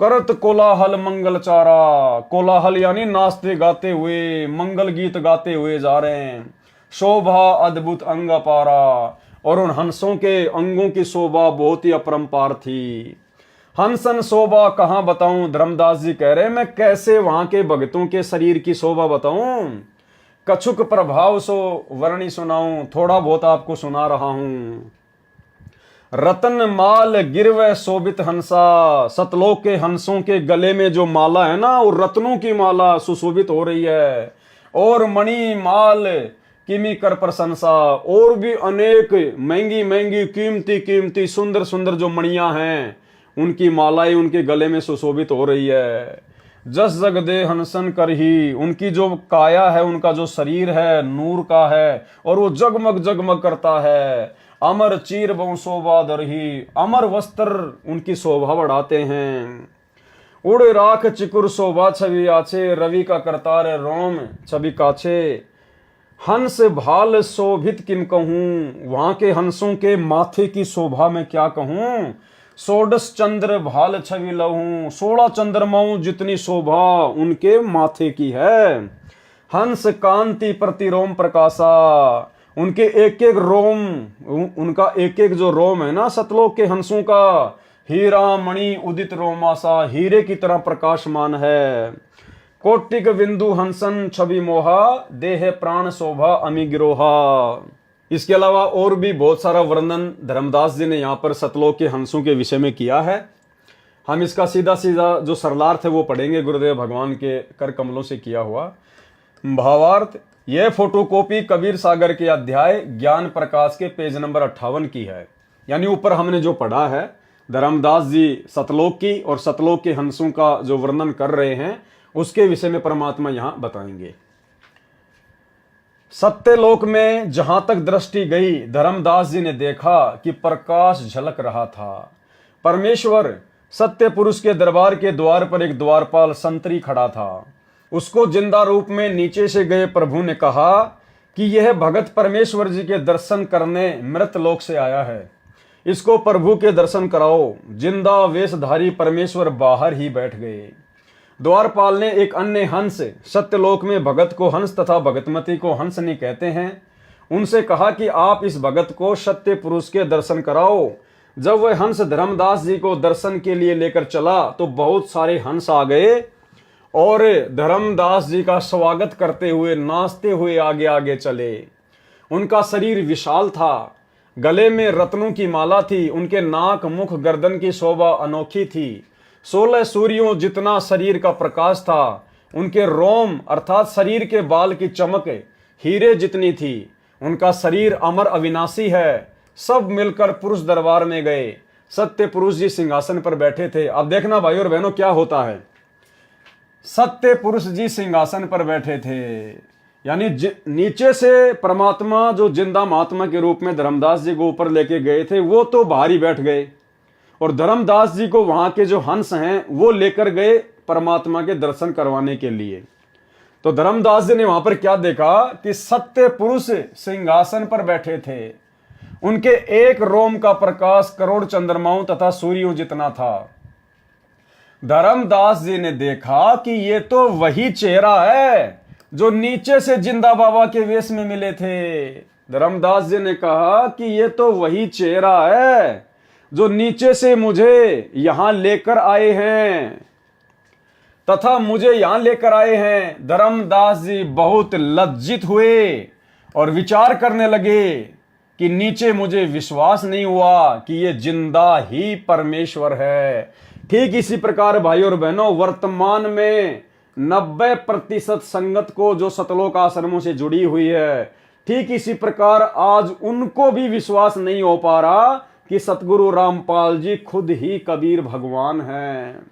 करत कोलाहल मंगल चारा। कोलाहल यानी नाचते गाते हुए, मंगल गीत गाते हुए जा रहे हैं। शोभा अद्भुत अंग अपारा, और उन हंसों के अंगों की शोभा बहुत ही अपरंपार थी। हंसन शोभा कहाँ बताऊं, धर्मदास जी कह रहे हैं मैं कैसे वहां के भगतों के शरीर की शोभा बताऊं। कछुक प्रभाव सो वर्णी सुनाऊं, थोड़ा बहुत आपको सुना रहा हूं। रतन माल गिरव शोभित हंसा, सतलोक के हंसों के गले में जो माला है ना, वो रत्नों की माला सुशोभित हो रही है। और मणि माल किमी कर प्रशंसा, और भी अनेक महंगी महंगी कीमती कीमती सुंदर सुंदर जो मणियां हैं, उनकी मालाएं उनके गले में सुशोभित हो रही है। जस जग दे हंसन कर ही, उनकी जो काया है, उनका जो शरीर है नूर का है, और वो जगमग जगमग करता है। अमर चीर बहु शोभा दरही, अमर वस्त्र उनकी शोभा बढ़ाते हैं। उड़ राख चिकुर शोभा छवि आछे, रवि का करतार रोम छवि काछे। हंस भाल शोभित किम कहूं, वहां के हंसों के माथे की शोभा में क्या कहूं। सोडस चंद्र भाल छवि लहूं, 16 चंद्रमाओं जितनी शोभा उनके माथे की है। हंस कांति प्रति रोम प्रकाशा, उनके एक एक रोम, उनका एक एक जो रोम है ना सतलोक के हंसों का, हीरा मणि उदित रोमासा, हीरे की तरह प्रकाशमान है। कोटिक बिंदु हंसन छवि मोहा, देह प्राण शोभा अमी गिरोहा। इसके अलावा और भी बहुत सारा वर्णन धर्मदास जी ने यहाँ पर सतलोक के हंसों के विषय में किया है। हम इसका सीधा सीधा जो सरलार्थ है वो पढ़ेंगे, गुरुदेव भगवान के कर कमलों से किया हुआ भावार्थ। यह फोटोकॉपी कबीर सागर के अध्याय ज्ञान प्रकाश के पेज नंबर 58 की है। यानी ऊपर हमने जो पढ़ा है, धर्मदास जी सतलोक की और सतलोक के हंसों का जो वर्णन कर रहे हैं, उसके विषय में परमात्मा यहां बताएंगे। सत्यलोक में जहां तक दृष्टि गई, धर्मदास जी ने देखा कि प्रकाश झलक रहा था। परमेश्वर सत्य पुरुष के दरबार के द्वार पर एक द्वारपाल संतरी खड़ा था। उसको जिंदा रूप में नीचे से गए प्रभु ने कहा कि यह भगत परमेश्वर जी के दर्शन करने मृत लोक से आया है, इसको प्रभु के दर्शन कराओ। जिंदा वेशधारी परमेश्वर बाहर ही बैठ गए। द्वारपाल ने एक अन्य हंस, सत्यलोक में भगत को हंस तथा भगतमती को हंसनी कहते हैं, उनसे कहा कि आप इस भगत को सत्य पुरुष के दर्शन कराओ। जब वह हंस धर्मदास जी को दर्शन के लिए लेकर चला तो बहुत सारे हंस आ गए और धर्मदास जी का स्वागत करते हुए नाचते हुए आगे आगे चले। उनका शरीर विशाल था, गले में रत्नों की माला थी, उनके नाक मुख गर्दन की शोभा अनोखी थी। 16 सूर्यों जितना शरीर का प्रकाश था। उनके रोम अर्थात शरीर के बाल की चमक हीरे जितनी थी। उनका शरीर अमर अविनाशी है। सब मिलकर पुरुष दरबार में गए। सत्य पुरुष जी सिंहासन पर बैठे थे। अब देखना भाई और बहनों क्या होता है। सत्य पुरुष जी सिंहासन पर बैठे थे, यानी नीचे से परमात्मा जो जिंदा महात्मा के रूप में धर्मदास जी को ऊपर लेके गए थे, वो तो बाहर ही बैठ गए और धर्मदास जी को वहां के जो हंस हैं वो लेकर गए परमात्मा के दर्शन करवाने के लिए। तो धर्मदास जी ने वहां पर क्या देखा कि सत्य पुरुष सिंहासन पर बैठे थे। उनके एक रोम का प्रकाश करोड़ चंद्रमाओं तथा सूर्यों जितना था। धर्मदास जी ने देखा कि ये तो वही चेहरा है जो नीचे से जिंदा बाबा के वेश में मिले थे। धर्मदास जी ने कहा कि ये तो वही चेहरा है जो नीचे से मुझे यहां लेकर आए हैं तथा मुझे यहां लेकर आए हैं। धर्मदास जी बहुत लज्जित हुए और विचार करने लगे कि नीचे मुझे विश्वास नहीं हुआ कि ये जिंदा ही परमेश्वर है। ठीक इसी प्रकार भाई और बहनों, वर्तमान में 90% संगत को जो सतलोक आश्रमों से जुड़ी हुई है, ठीक इसी प्रकार आज उनको भी विश्वास नहीं हो पा रहा कि सतगुरु रामपाल जी खुद ही कबीर भगवान हैं।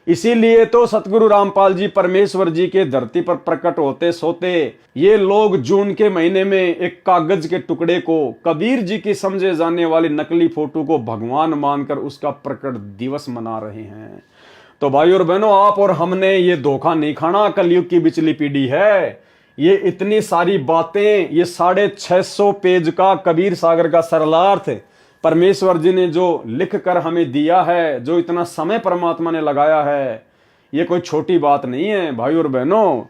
इसीलिए तो सतगुरु रामपाल जी परमेश्वर जी के धरती पर प्रकट होते सोते ये लोग जून के महीने में एक कागज के टुकड़े को, कबीर जी की समझे जाने वाली नकली फोटो को भगवान मानकर उसका प्रकट दिवस मना रहे हैं। तो भाई और बहनों, आप और हमने ये धोखा नहीं खाना। कलयुग की बिचली पीढ़ी है। ये इतनी सारी बातें, ये 650 पेज का कबीर सागर का सरलार्थ परमेश्वर जी ने जो लिख कर हमें दिया है, जो इतना समय परमात्मा ने लगाया है, ये कोई छोटी बात नहीं है भाई और बहनों।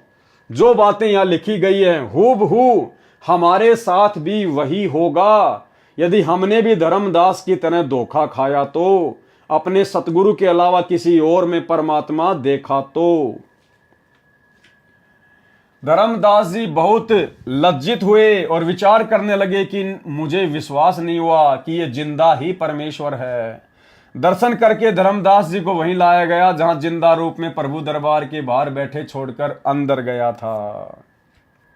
जो बातें यहाँ लिखी गई हैं हूबहू हमारे साथ भी वही होगा। यदि हमने भी धर्मदास की तरह धोखा खाया तो, अपने सतगुरु के अलावा किसी और में परमात्मा देखा तो। धर्मदास जी बहुत लज्जित हुए और विचार करने लगे कि मुझे विश्वास नहीं हुआ कि ये जिंदा ही परमेश्वर है। दर्शन करके धर्मदास जी को वहीं लाया गया जहां जिंदा रूप में प्रभु दरबार के बाहर बैठे छोड़कर अंदर गया था।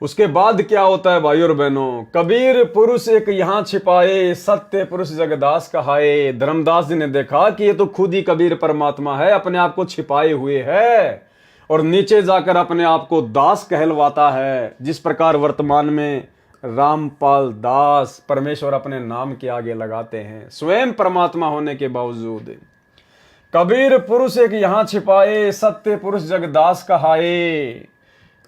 उसके बाद क्या होता है भाई और बहनों, कबीर पुरुष एक यहाँ छिपाए, सत्य पुरुष जगदास कहाए। धर्मदास जी ने देखा कि ये तो खुद ही कबीर परमात्मा है, अपने आप को छिपाए हुए है और नीचे जाकर अपने आप को दास कहलवाता है। जिस प्रकार वर्तमान में रामपाल दास परमेश्वर अपने नाम के आगे लगाते हैं, स्वयं परमात्मा होने के बावजूद। कबीर पुरुष एक यहाँ छिपाए, सत्य पुरुष जगदास कहाए।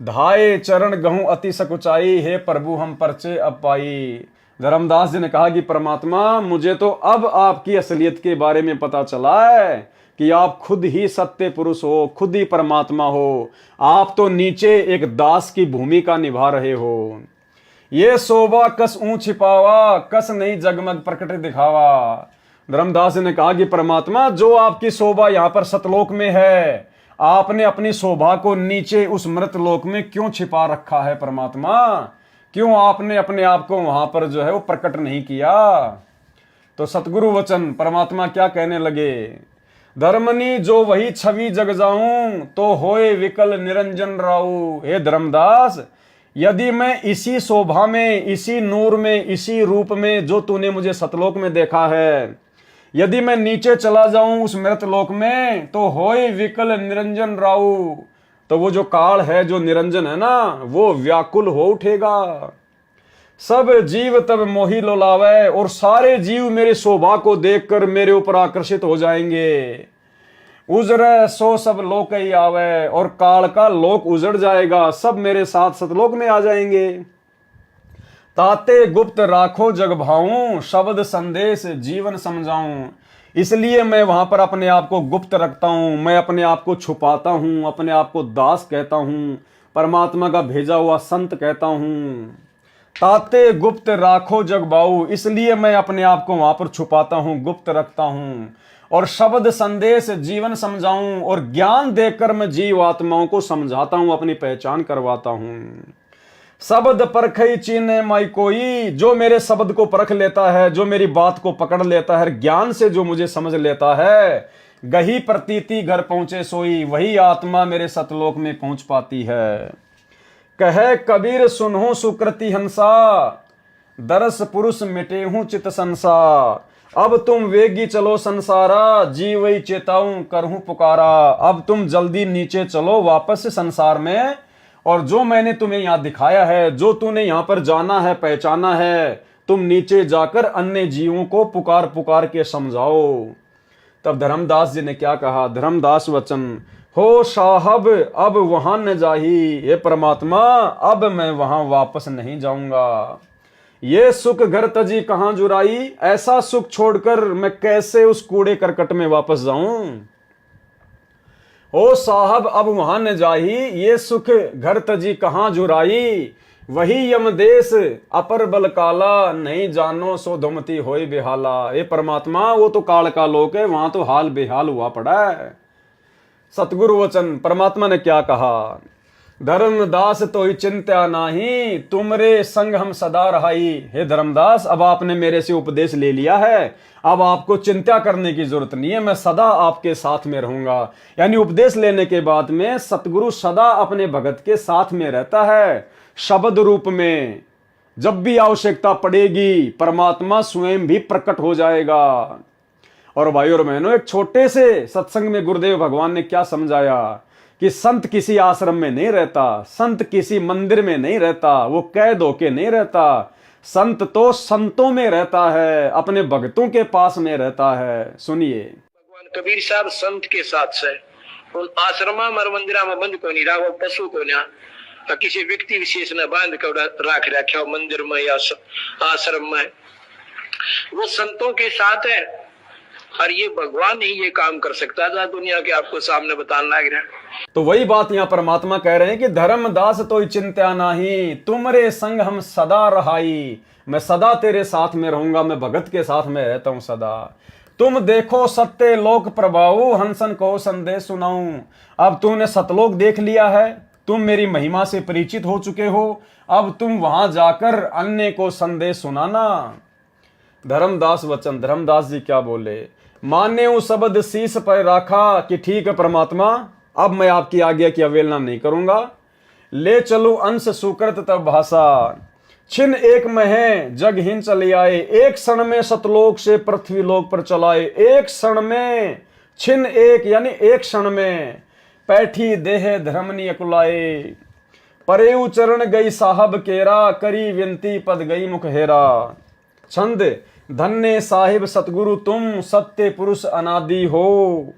धाये चरण गहूं अति सकुचाई, हे प्रभु हम परचे अब पाई। धर्मदास जी ने कहा कि परमात्मा मुझे तो अब आपकी असलियत के बारे में पता चला है कि आप खुद ही सत्य पुरुष हो, खुद ही परमात्मा हो। आप तो नीचे एक दास की भूमिका निभा रहे हो। ये शोभा कस ऊं छिपावा, कस नहीं जगमग प्रकट दिखावा। धर्मदास जी ने कहा कि परमात्मा जो आपकी शोभा यहाँ पर सतलोक में है, आपने अपनी शोभा को नीचे उस मृत लोक में क्यों छिपा रखा है परमात्मा? क्यों आपने अपने आप को वहां पर जो है वो प्रकट नहीं किया? तो सतगुरु वचन परमात्मा क्या कहने लगे, धर्मनी जो वही छवि जग जाऊं, तो होए विकल निरंजन राऊ। हे धर्मदास, यदि मैं इसी शोभा में, इसी नूर में, इसी रूप में जो तूने मुझे सतलोक में देखा है, यदि मैं नीचे चला जाऊं उस मृत लोक में, तो होए विकल निरंजन राऊ। तो वो जो काल है, जो निरंजन है ना, वो व्याकुल हो उठेगा। सब जीव तब मोही लोलावे, और सारे जीव मेरी शोभा को देखकर मेरे ऊपर आकर्षित हो जाएंगे। उजरे सो सब लोक ही आवे, और काल का लोक उजड़ जाएगा, सब मेरे साथ सतलोक में आ जाएंगे। ताते गुप्त राखो जग भाऊं, शब्द संदेश जीवन समझाऊं। इसलिए मैं वहां पर अपने आप को गुप्त रखता हूं, मैं अपने आप को छुपाता हूं, अपने आप को दास कहता हूं, परमात्मा का भेजा हुआ संत कहता हूं। ताते गुप्त राखो जग भाऊ, इसलिए मैं अपने आप को वहां पर छुपाता हूं, गुप्त रखता हूं। और शब्द संदेश जीवन समझाऊं, और ज्ञान देकर मैं जीव आत्माओं को समझाता हूं, अपनी पहचान करवाता हूं। शब्द परखई चीने माई कोई, जो मेरे शब्द को परख लेता है, जो मेरी बात को पकड़ लेता है, ज्ञान से जो मुझे समझ लेता है, गही प्रतीति घर पहुंचे सोई, वही आत्मा मेरे सतलोक में पहुंच पाती है। कहे कबीर सुनहु सुकृति हंसा, दरस पुरुष मिटे हूं चित संसार। अब तुम वेगी चलो संसारा, जीवई चेताऊं करहूं पुकारा। अब तुम जल्दी नीचे चलो वापस संसार में, और जो मैंने तुम्हें यहां दिखाया है, जो तूने यहां पर जाना है, पहचाना है, तुम नीचे जाकर अन्य जीवों को पुकार पुकार के समझाओ। तब धर्मदास जी ने क्या कहा, धर्मदास वचन, हो साहब अब वहां न जाही। ये परमात्मा अब मैं वहां वापस नहीं जाऊंगा। ये सुख घर तजी कहां जुराई, ऐसा सुख छोड़कर मैं कैसे उस कूड़े करकट में वापस जाऊं। ओ साहब अब वहां न जाही, ये सुख घर तजी कहां जुराई। वही यमदेश अपर बल काला, नहीं जानो सो धुमती होई बेहाला। ये परमात्मा वो तो काल का लोक है, वहां तो हाल बेहाल हुआ पड़ा है। सतगुरु वचन परमात्मा ने क्या कहा, धर्मदास तो ही चिंता नाही, तुमरे संग हम सदा रहाई। हे धर्मदास, अब आपने मेरे से उपदेश ले लिया है, अब आपको चिंता करने की जरूरत नहीं है, मैं सदा आपके साथ में रहूंगा। यानी उपदेश लेने के बाद में सतगुरु सदा अपने भगत के साथ में रहता है, शब्द रूप में। जब भी आवश्यकता पड़ेगी परमात्मा स्वयं भी प्रकट हो जाएगा। और भाई और बहनों, एक छोटे से सत्संग में गुरुदेव भगवान ने क्या समझाया कि संत किसी आश्रम में नहीं रहता, संत किसी मंदिर में नहीं रहता, वो कैद होके नहीं रहता। संत तो संतों में रहता है, अपने भक्तों के पास में रहता है। सुनिए, भगवान कबीर साहब संत के साथ से उन आश्रमा मर मंदिरा में बंद को नहीं रहा, पशु को ना किसी व्यक्ति विशेष ने बांध कर राख रखा मंदिर में या आश्रम में। वो संतों के साथ है, और ये भगवान ही ये काम कर सकता था दुनिया के आपको सामने बताना लग रहा है। तो वही बात यहाँ परमात्मा कह रहे हैं कि धर्मदास तो चिंत्या नाही, तुमरे संग हम सदा रहाई। मैं सदा तेरे साथ में रहूंगा, मैं भगत के साथ में रहता हूं सदा। तुम देखो सत्य लोक प्रभाऊ, हंसन को संदेश सुनाऊं। अब तूने सतलोक देख लिया है, तुम मेरी महिमा से परिचित हो चुके हो, अब तुम वहां जाकर अन्य को संदेश सुनाना। धर्मदास वचन, धर्मदास जी क्या बोले, माने ऊ शब्द शीश पर राखा कि ठीक है परमात्मा, अब मैं आपकी आज्ञा की अवहेलना नहीं करूंगा। ले चलू अंश सुकृत तब भाषा, छिन एक में है जग हिन चले आए। एक क्षण में सतलोक से पृथ्वी लोक पर चलाए, एक क्षण में, छिन एक यानी एक क्षण में, पैठी देह धर्मनी अकुलाए। परेऊ चरण गई साहब केरा, करी विनती पद गई मुख हेरा। छंद, धन्य साहिब सतगुरु तुम, सत्य पुरुष अनादि हो।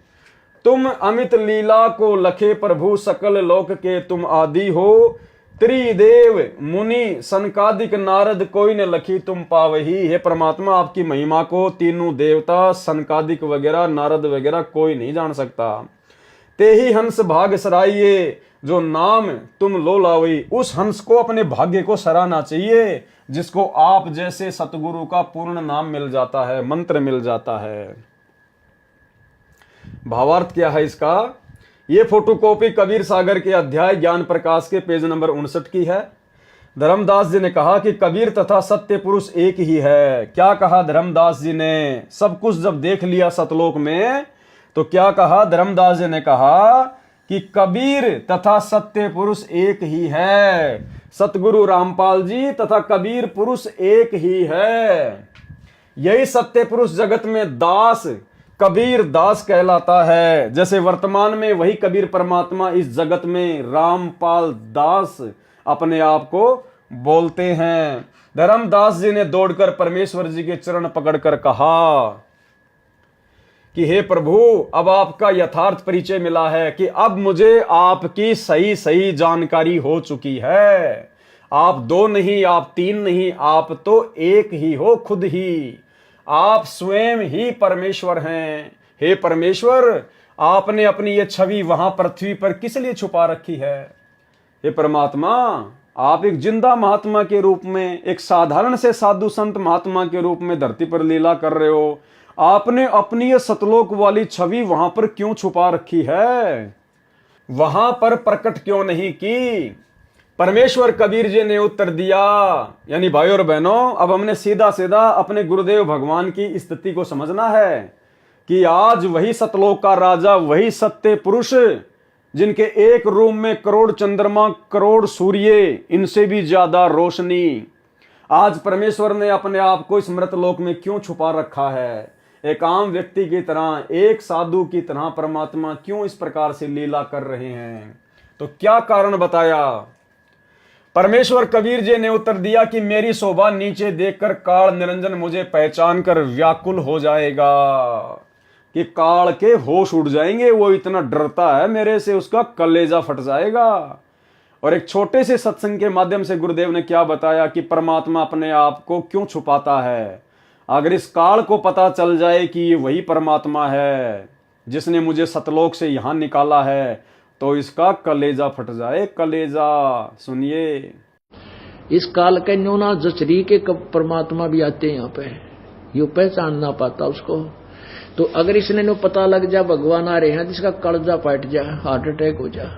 तुम अमित लीला को लखे प्रभु, सकल लोक के तुम आदि हो। त्रिदेव मुनि सनकादिक नारद, कोई न लखी तुम पावही। हे परमात्मा, आपकी महिमा को तीनों देवता सनकादिक वगैरह नारद वगैरह कोई नहीं जान सकता। ते ही हंस भाग सराइये, जो नाम तुम लो लावी। उस हंस को अपने भाग्य को सराहना चाहिए जिसको आप जैसे सतगुरु का पूर्ण नाम मिल जाता है, मंत्र मिल जाता है। भावार्थ क्या है इसका? ये फोटोकॉपी कबीर सागर के अध्याय ज्ञान प्रकाश के पेज नंबर 59 की है। धर्मदास जी ने कहा कि कबीर तथा सत्य पुरुष एक ही है। क्या कहा धर्मदास जी ने? सब कुछ जब देख लिया सतलोक में तो क्या कहा धर्मदास जी ने? कहा कि कबीर तथा सत्य पुरुष एक ही है। सतगुरु रामपाल जी तथा कबीर पुरुष एक ही है। यही सत्य पुरुष जगत में दास, कबीर दास कहलाता है। जैसे वर्तमान में वही कबीर परमात्मा इस जगत में रामपाल दास अपने आप को बोलते हैं। धर्मदास जी ने दौड़कर परमेश्वर जी के चरण पकड़कर कहा कि हे प्रभु, अब आपका यथार्थ परिचय मिला है कि अब मुझे आपकी सही सही जानकारी हो चुकी है। आप दो नहीं, आप तीन नहीं, आप तो एक ही हो, खुद ही। आप स्वयं ही परमेश्वर हैं। हे परमेश्वर, आपने अपनी ये छवि वहां पृथ्वी पर किस लिए छुपा रखी है? हे परमात्मा, आप एक जिंदा महात्मा के रूप में, एक साधारण से साधु संत महात्मा के रूप में धरती पर लीला कर रहे हो। आपने अपनी ये सतलोक वाली छवि वहां पर क्यों छुपा रखी है? वहां पर प्रकट क्यों नहीं की? परमेश्वर कबीर जी ने उत्तर दिया। यानी भाई और बहनों, अब हमने सीधा सीधा अपने गुरुदेव भगवान की स्थिति को समझना है कि आज वही सतलोक का राजा, वही सत्य पुरुष, जिनके एक रूम में करोड़ चंद्रमा, करोड़ सूर्य, इनसे भी ज्यादा रोशनी, आज परमेश्वर ने अपने आप को इस मृतलोक में क्यों छुपा रखा है? एक आम व्यक्ति की तरह, एक साधु की तरह परमात्मा क्यों इस प्रकार से लीला कर रहे हैं? तो क्या कारण बताया? परमेश्वर कबीर जी ने उत्तर दिया कि मेरी शोभा नीचे देखकर काल निरंजन मुझे पहचान कर व्याकुल हो जाएगा, कि काल के होश उड़ जाएंगे। वो इतना डरता है मेरे से, उसका कलेजा फट जाएगा। और एक छोटे से सत्संग के माध्यम से गुरुदेव ने क्या बताया कि परमात्मा अपने आप को क्यों छुपाता है। अगर इस काल को पता चल जाए कि ये वही परमात्मा है जिसने मुझे सतलोक से यहां निकाला है, तो इसका कलेजा फट जाए, कलेजा। सुनिए, इस काल के न्यूना जचरी के कब परमात्मा भी आते हैं यहाँ पे, यो पहचान ना पाता उसको। तो अगर इसने नो पता लग जा भगवान आ रहे हैं, जिसका कलेजा फट जा, हार्ट अटैक हो जा।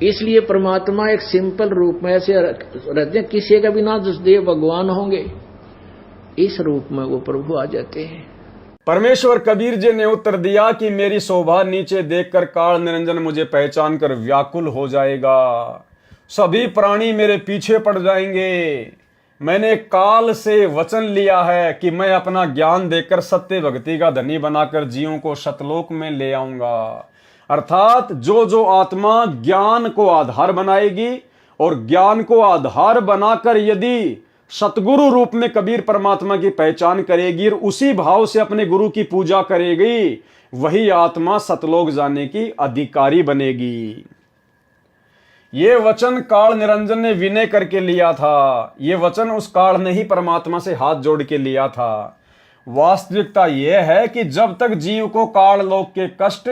इसलिए परमात्मा एक सिंपल रूप में ऐसे रहते हैं, किसी का भी ना जसदेव भगवान होंगे, इस रूप में वो प्रभु आ जाते हैं। परमेश्वर कबीर जी ने उत्तर दिया कि मेरी शोभा नीचे देखकर काल निरंजन मुझे पहचान कर व्याकुल हो जाएगा। सभी प्राणी मेरे पीछे पड़ जाएंगे। मैंने काल से वचन लिया है कि मैं अपना ज्ञान देकर सत्य भक्ति का धनी बनाकर जीवों को सतलोक में ले आऊंगा। अर्थात जो जो आत्मा ज्ञान को आधार बनाएगी और ज्ञान को आधार बनाकर यदि सतगुरु रूप में कबीर परमात्मा की पहचान करेगी और उसी भाव से अपने गुरु की पूजा करेगी, वही आत्मा सतलोक जाने की अधिकारी बनेगी। ये वचन काल निरंजन ने विनय करके लिया था। ये वचन उस काल ने ही परमात्मा से हाथ जोड़ के लिया था। वास्तविकता यह है कि जब तक जीव को काल लोक के कष्ट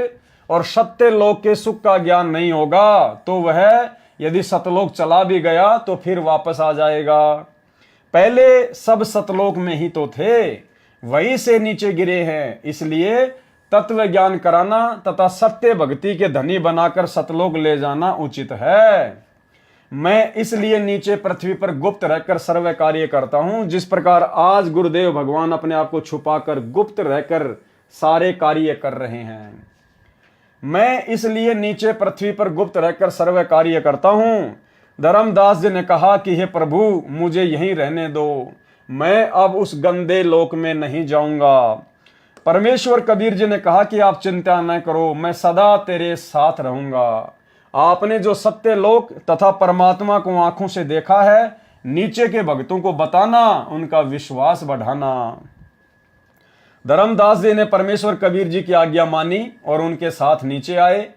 और सत्य लोक के सुख का ज्ञान नहीं होगा तो वह यदि सतलोक चला भी गया तो फिर वापस आ जाएगा। पहले सब सतलोक में ही तो थे, वहीं से नीचे गिरे हैं। इसलिए तत्व ज्ञान कराना तथा सत्य भक्ति के धनी बनाकर सतलोक ले जाना उचित है। मैं इसलिए नीचे पृथ्वी पर गुप्त रहकर सर्व कार्य करता हूं, जिस प्रकार आज गुरुदेव भगवान अपने आप को छुपाकर गुप्त रहकर सारे कार्य कर रहे हैं। मैं इसलिए नीचे पृथ्वी पर गुप्त रहकर सर्व कार्य करता हूं। धर्मदास जी ने कहा कि हे प्रभु, मुझे यहीं रहने दो, मैं अब उस गंदे लोक में नहीं जाऊंगा। परमेश्वर कबीर जी ने कहा कि आप चिंता न करो, मैं सदा तेरे साथ रहूंगा। आपने जो सत्य लोक तथा परमात्मा को आंखों से देखा है, नीचे के भक्तों को बताना, उनका विश्वास बढ़ाना। धर्मदास जी ने परमेश्वर कबीर जी की आज्ञा मानी और उनके साथ नीचे आए,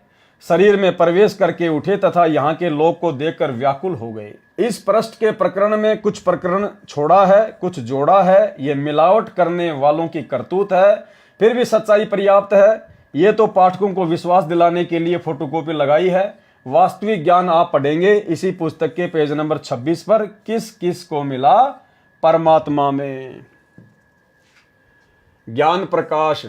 शरीर में प्रवेश करके उठे तथा यहाँ के लोक को देखकर व्याकुल हो गए। इस पृष्ठ के प्रकरण में कुछ प्रकरण छोड़ा है, कुछ जोड़ा है। ये मिलावट करने वालों की करतूत है, फिर भी सच्चाई पर्याप्त है। ये तो पाठकों को विश्वास दिलाने के लिए फोटोकॉपी लगाई है। वास्तविक ज्ञान आप पढ़ेंगे इसी पुस्तक के पेज नंबर 26 पर, किस किस को मिला परमात्मा में। ज्ञान प्रकाश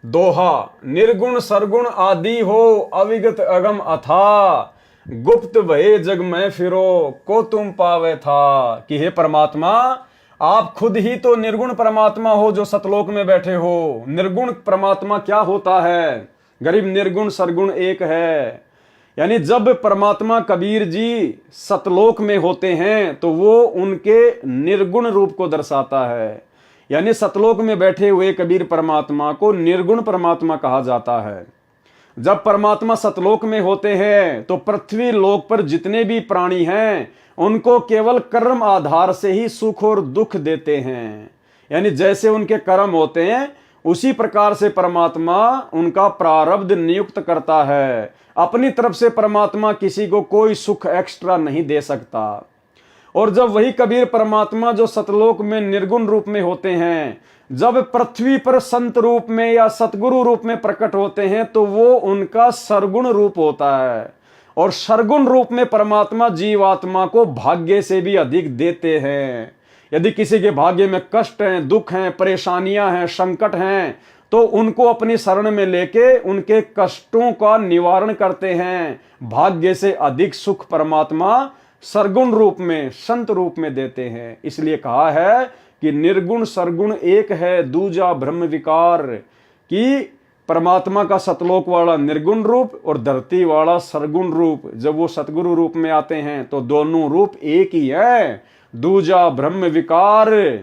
दोहा, निर्गुण सरगुण आदि हो, अविगत अगम अथा, गुप्त भये जग में फिरो, को तुम पावे था। कि हे परमात्मा, आप खुद ही तो निर्गुण परमात्मा हो जो सतलोक में बैठे हो। निर्गुण परमात्मा क्या होता है? गरीब निर्गुण सरगुण एक है। यानी जब परमात्मा कबीर जी सतलोक में होते हैं तो वो उनके निर्गुण रूप को दर्शाता है। यानी सतलोक में बैठे हुए कबीर परमात्मा को निर्गुण परमात्मा कहा जाता है। जब परमात्मा सतलोक में होते हैं तो पृथ्वी लोक पर जितने भी प्राणी हैं उनको केवल कर्म आधार से ही सुख और दुख देते हैं। यानी जैसे उनके कर्म होते हैं उसी प्रकार से परमात्मा उनका प्रारब्ध नियुक्त करता है। अपनी तरफ से परमात्मा किसी को कोई सुख एक्स्ट्रा नहीं दे सकता। और जब वही कबीर परमात्मा जो सतलोक में निर्गुण रूप में होते हैं, जब पृथ्वी पर संत रूप में या सतगुरु रूप में प्रकट होते हैं तो वो उनका सरगुण रूप होता है। और सरगुण रूप में परमात्मा जीवात्मा को भाग्य से भी अधिक देते हैं। यदि किसी के भाग्य में कष्ट हैं, दुख हैं, परेशानियां हैं, संकट हैं, तो उनको अपनी शरण में लेके उनके कष्टों का निवारण करते हैं। भाग्य से अधिक सुख परमात्मा सरगुण रूप में, संत रूप में देते हैं। इसलिए कहा है कि निर्गुण सरगुण एक है, दूजा ब्रह्म विकार। कि परमात्मा का सतलोक वाला निर्गुण रूप और धरती वाला सरगुण रूप, जब वो सतगुरु रूप में आते हैं तो दोनों रूप एक ही है। दूजा ब्रह्म विकार,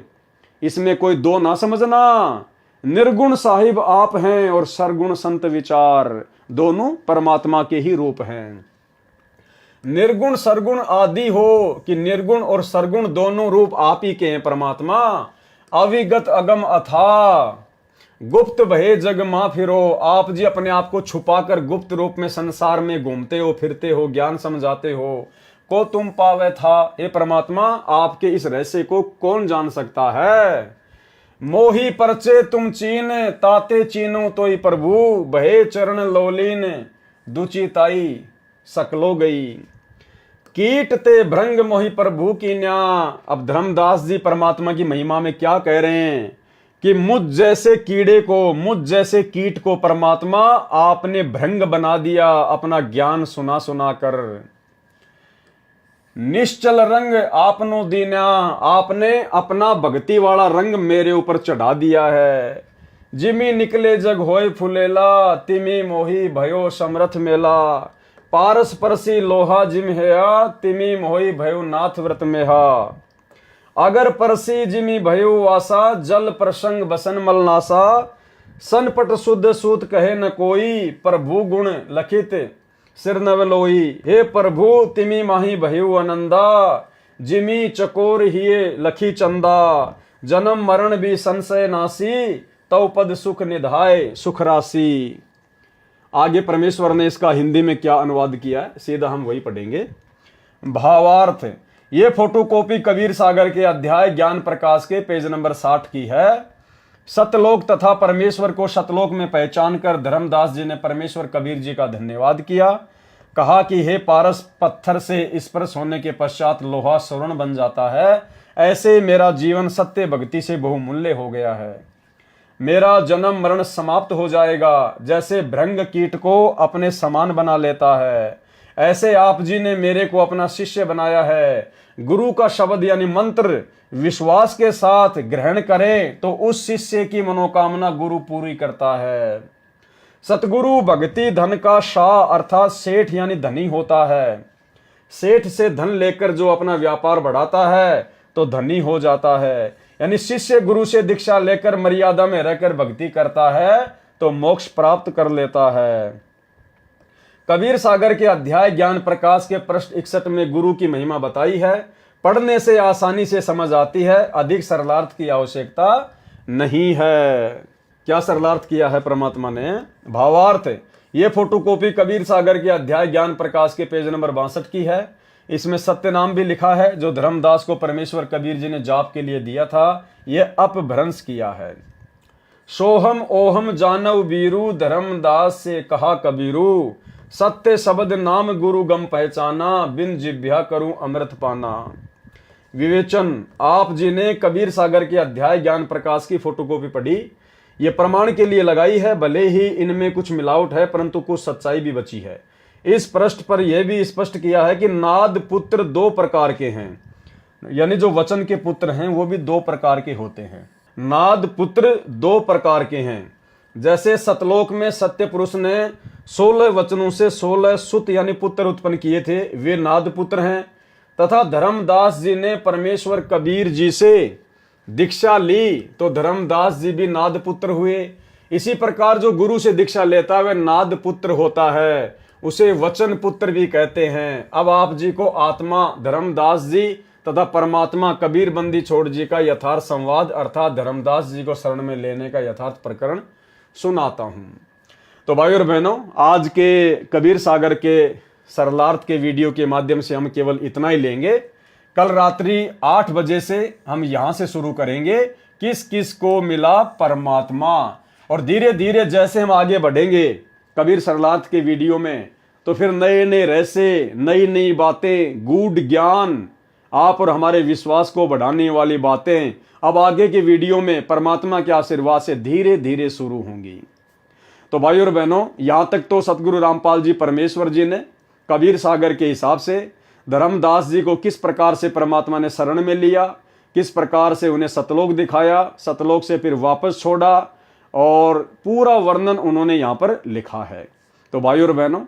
इसमें कोई दो ना समझना। निर्गुण साहिब आप हैं और सरगुण संत विचार, दोनों परमात्मा के ही रूप हैं। निर्गुण सरगुण आदि हो, कि निर्गुण और सरगुण दोनों रूप आप ही के हैं परमात्मा। अविगत अगम अथा, गुप्त भये जग मा फिरो। आप जी अपने आप को छुपाकर गुप्त रूप में संसार में घूमते हो, फिरते हो, ज्ञान समझाते हो। को तुम पावे था, हे परमात्मा, आपके इस रहस्य को कौन जान सकता है? मोही परचे तुम चीन, ताते चीनो तोई प्रभु, भये चरण लोलीन, दुचिताई सकलो गई। कीट ते भृंग मोहि प्रभु की न्या। अब धर्मदास जी परमात्मा की महिमा में क्या कह रहे हैं कि मुझ जैसे कीड़े को, मुझ जैसे कीट को परमात्मा आपने भृंग बना दिया अपना ज्ञान सुना सुना कर। निश्चल रंग आपनो दीना, आपने अपना भक्ति वाला रंग मेरे ऊपर चढ़ा दिया है। जिमी निकले जग होय फुलेला, तिमी मोही भयो समरथ मेला। पारस परसी लोहा जिम हेया, तिमी मोही भयो नाथ व्रत मेहा। अगर परसी जिमी भयो वासा, जल प्रसंग बसन मलनासा। सनपट शुद्ध सूत कहे न कोई, प्रभु गुण लखित सिर नवलोई। हे प्रभु तिमी माही भयो आनंदा, जिमी चकोर हिये लखी चंदा। जन्म मरण भी संशय नासी, तव पद सुख निधाय सुख राशि। आगे परमेश्वर ने इसका हिंदी में क्या अनुवाद किया है, सीधा हम वही पढ़ेंगे। भावार्थ, ये फोटोकॉपी कबीर सागर के अध्याय ज्ञान प्रकाश के पेज नंबर 60 की है। सतलोक तथा परमेश्वर को शतलोक में पहचान कर धर्मदास जी ने परमेश्वर कबीर जी का धन्यवाद किया। कहा कि हे पारस, पत्थर से स्पर्श होने के पश्चात लोहा स्वर्ण बन जाता है, ऐसे मेरा जीवन सत्य भक्ति से बहुमूल्य हो गया है। मेरा जन्म मरण समाप्त हो जाएगा, जैसे भृंग कीट को अपने समान बना लेता है, ऐसे आप जी ने मेरे को अपना शिष्य बनाया है। गुरु का शब्द यानी मंत्र विश्वास के साथ ग्रहण करें तो उस शिष्य की मनोकामना गुरु पूरी करता है। सतगुरु भक्ति धन का शाह अर्थात सेठ यानी धनी होता है। सेठ से धन लेकर जो अपना व्यापार बढ़ाता है तो धनी हो जाता है। यानी शिष्य गुरु से दीक्षा लेकर मर्यादा में रहकर भक्ति करता है तो मोक्ष प्राप्त कर लेता है। कबीर सागर के अध्याय ज्ञान प्रकाश के पृष्ठ 61 में गुरु की महिमा बताई है। पढ़ने से आसानी से समझ आती है, अधिक सरलार्थ की आवश्यकता नहीं है। क्या सरलार्थ किया है परमात्मा ने? भावार्थ, ये फोटोकॉपी कबीर सागर के अध्याय ज्ञान प्रकाश के पेज नंबर 62 की है। इसमें सत्य नाम भी लिखा है जो धर्मदास को परमेश्वर कबीर जी ने जाप के लिए दिया था, यह अपभ्रंश किया है। सोहम ओहम जानव बीरू, धर्मदास से कहा कबीरू, सत्य शब्द नाम गुरु गम पहचाना, बिन जिभ्या करूं अमृत पाना। विवेचन, आप जी ने कबीर सागर के अध्याय ज्ञान प्रकाश की फोटोकॉपी पढ़ी, ये प्रमाण के लिए लगाई है। भले ही इनमें कुछ मिलावट है परंतु कुछ सच्चाई भी बची है। इस पृष्ठ पर यह भी स्पष्ट किया है कि नाद पुत्र दो प्रकार के हैं, यानी जो वचन के पुत्र हैं वो भी दो प्रकार के होते हैं। नाद पुत्र दो प्रकार के हैं। जैसे सतलोक में सत्य पुरुष ने 16 वचनों से 16 सुत यानी पुत्र उत्पन्न किए थे, वे नाद पुत्र हैं। तथा धर्मदास जी ने परमेश्वर कबीर जी से दीक्षा ली तो धर्मदास जी भी नाद पुत्र हुए। इसी प्रकार जो गुरु से दीक्षा लेता है वह नाद पुत्र होता है, उसे वचन पुत्र भी कहते हैं। अब आप जी को आत्मा धर्मदास जी तथा परमात्मा कबीर बंदी छोड़ जी का यथार्थ संवाद अर्थात धर्मदास जी को शरण में लेने का यथार्थ प्रकरण सुनाता हूं। तो भाइयों और बहनों, आज के कबीर सागर के सरलार्थ के वीडियो के माध्यम से हम केवल इतना ही लेंगे। कल रात्रि 8 बजे से हम यहां से शुरू करेंगे किस किस को मिला परमात्मा, और धीरे धीरे जैसे हम आगे बढ़ेंगे कबीर सरलार्थ के वीडियो में तो फिर नए नए रहस्य, नई नई बातें, गूढ़ ज्ञान, आप और हमारे विश्वास को बढ़ाने वाली बातें अब आगे के वीडियो में परमात्मा के आशीर्वाद से धीरे धीरे शुरू होंगी। तो भाइयों और बहनों, यहां तक तो सतगुरु रामपाल जी परमेश्वर जी ने कबीर सागर के हिसाब से धर्मदास जी को किस प्रकार से परमात्मा ने शरण में लिया, किस प्रकार से उन्हें सतलोक दिखाया, सतलोक से फिर वापस छोड़ा, और पूरा वर्णन उन्होंने यहाँ पर लिखा है। तो भाइयों और बहनों,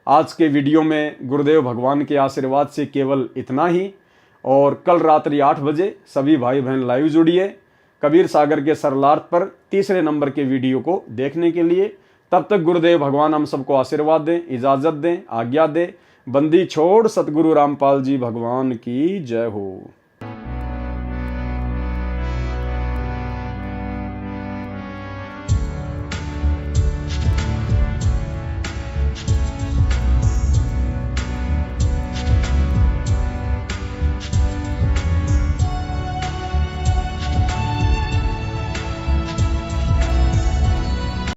आज के वीडियो में गुरुदेव भगवान के आशीर्वाद से केवल इतना ही, और कल रात्रि 8 बजे सभी भाई बहन लाइव जुड़िए कबीर सागर के सरलार्थ पर तीसरे नंबर के वीडियो को देखने के लिए। तब तक गुरुदेव भगवान हम सबको आशीर्वाद दें, इजाजत दें, आज्ञा दें। बंदी छोड़ सतगुरु रामपाल जी भगवान की जय हो।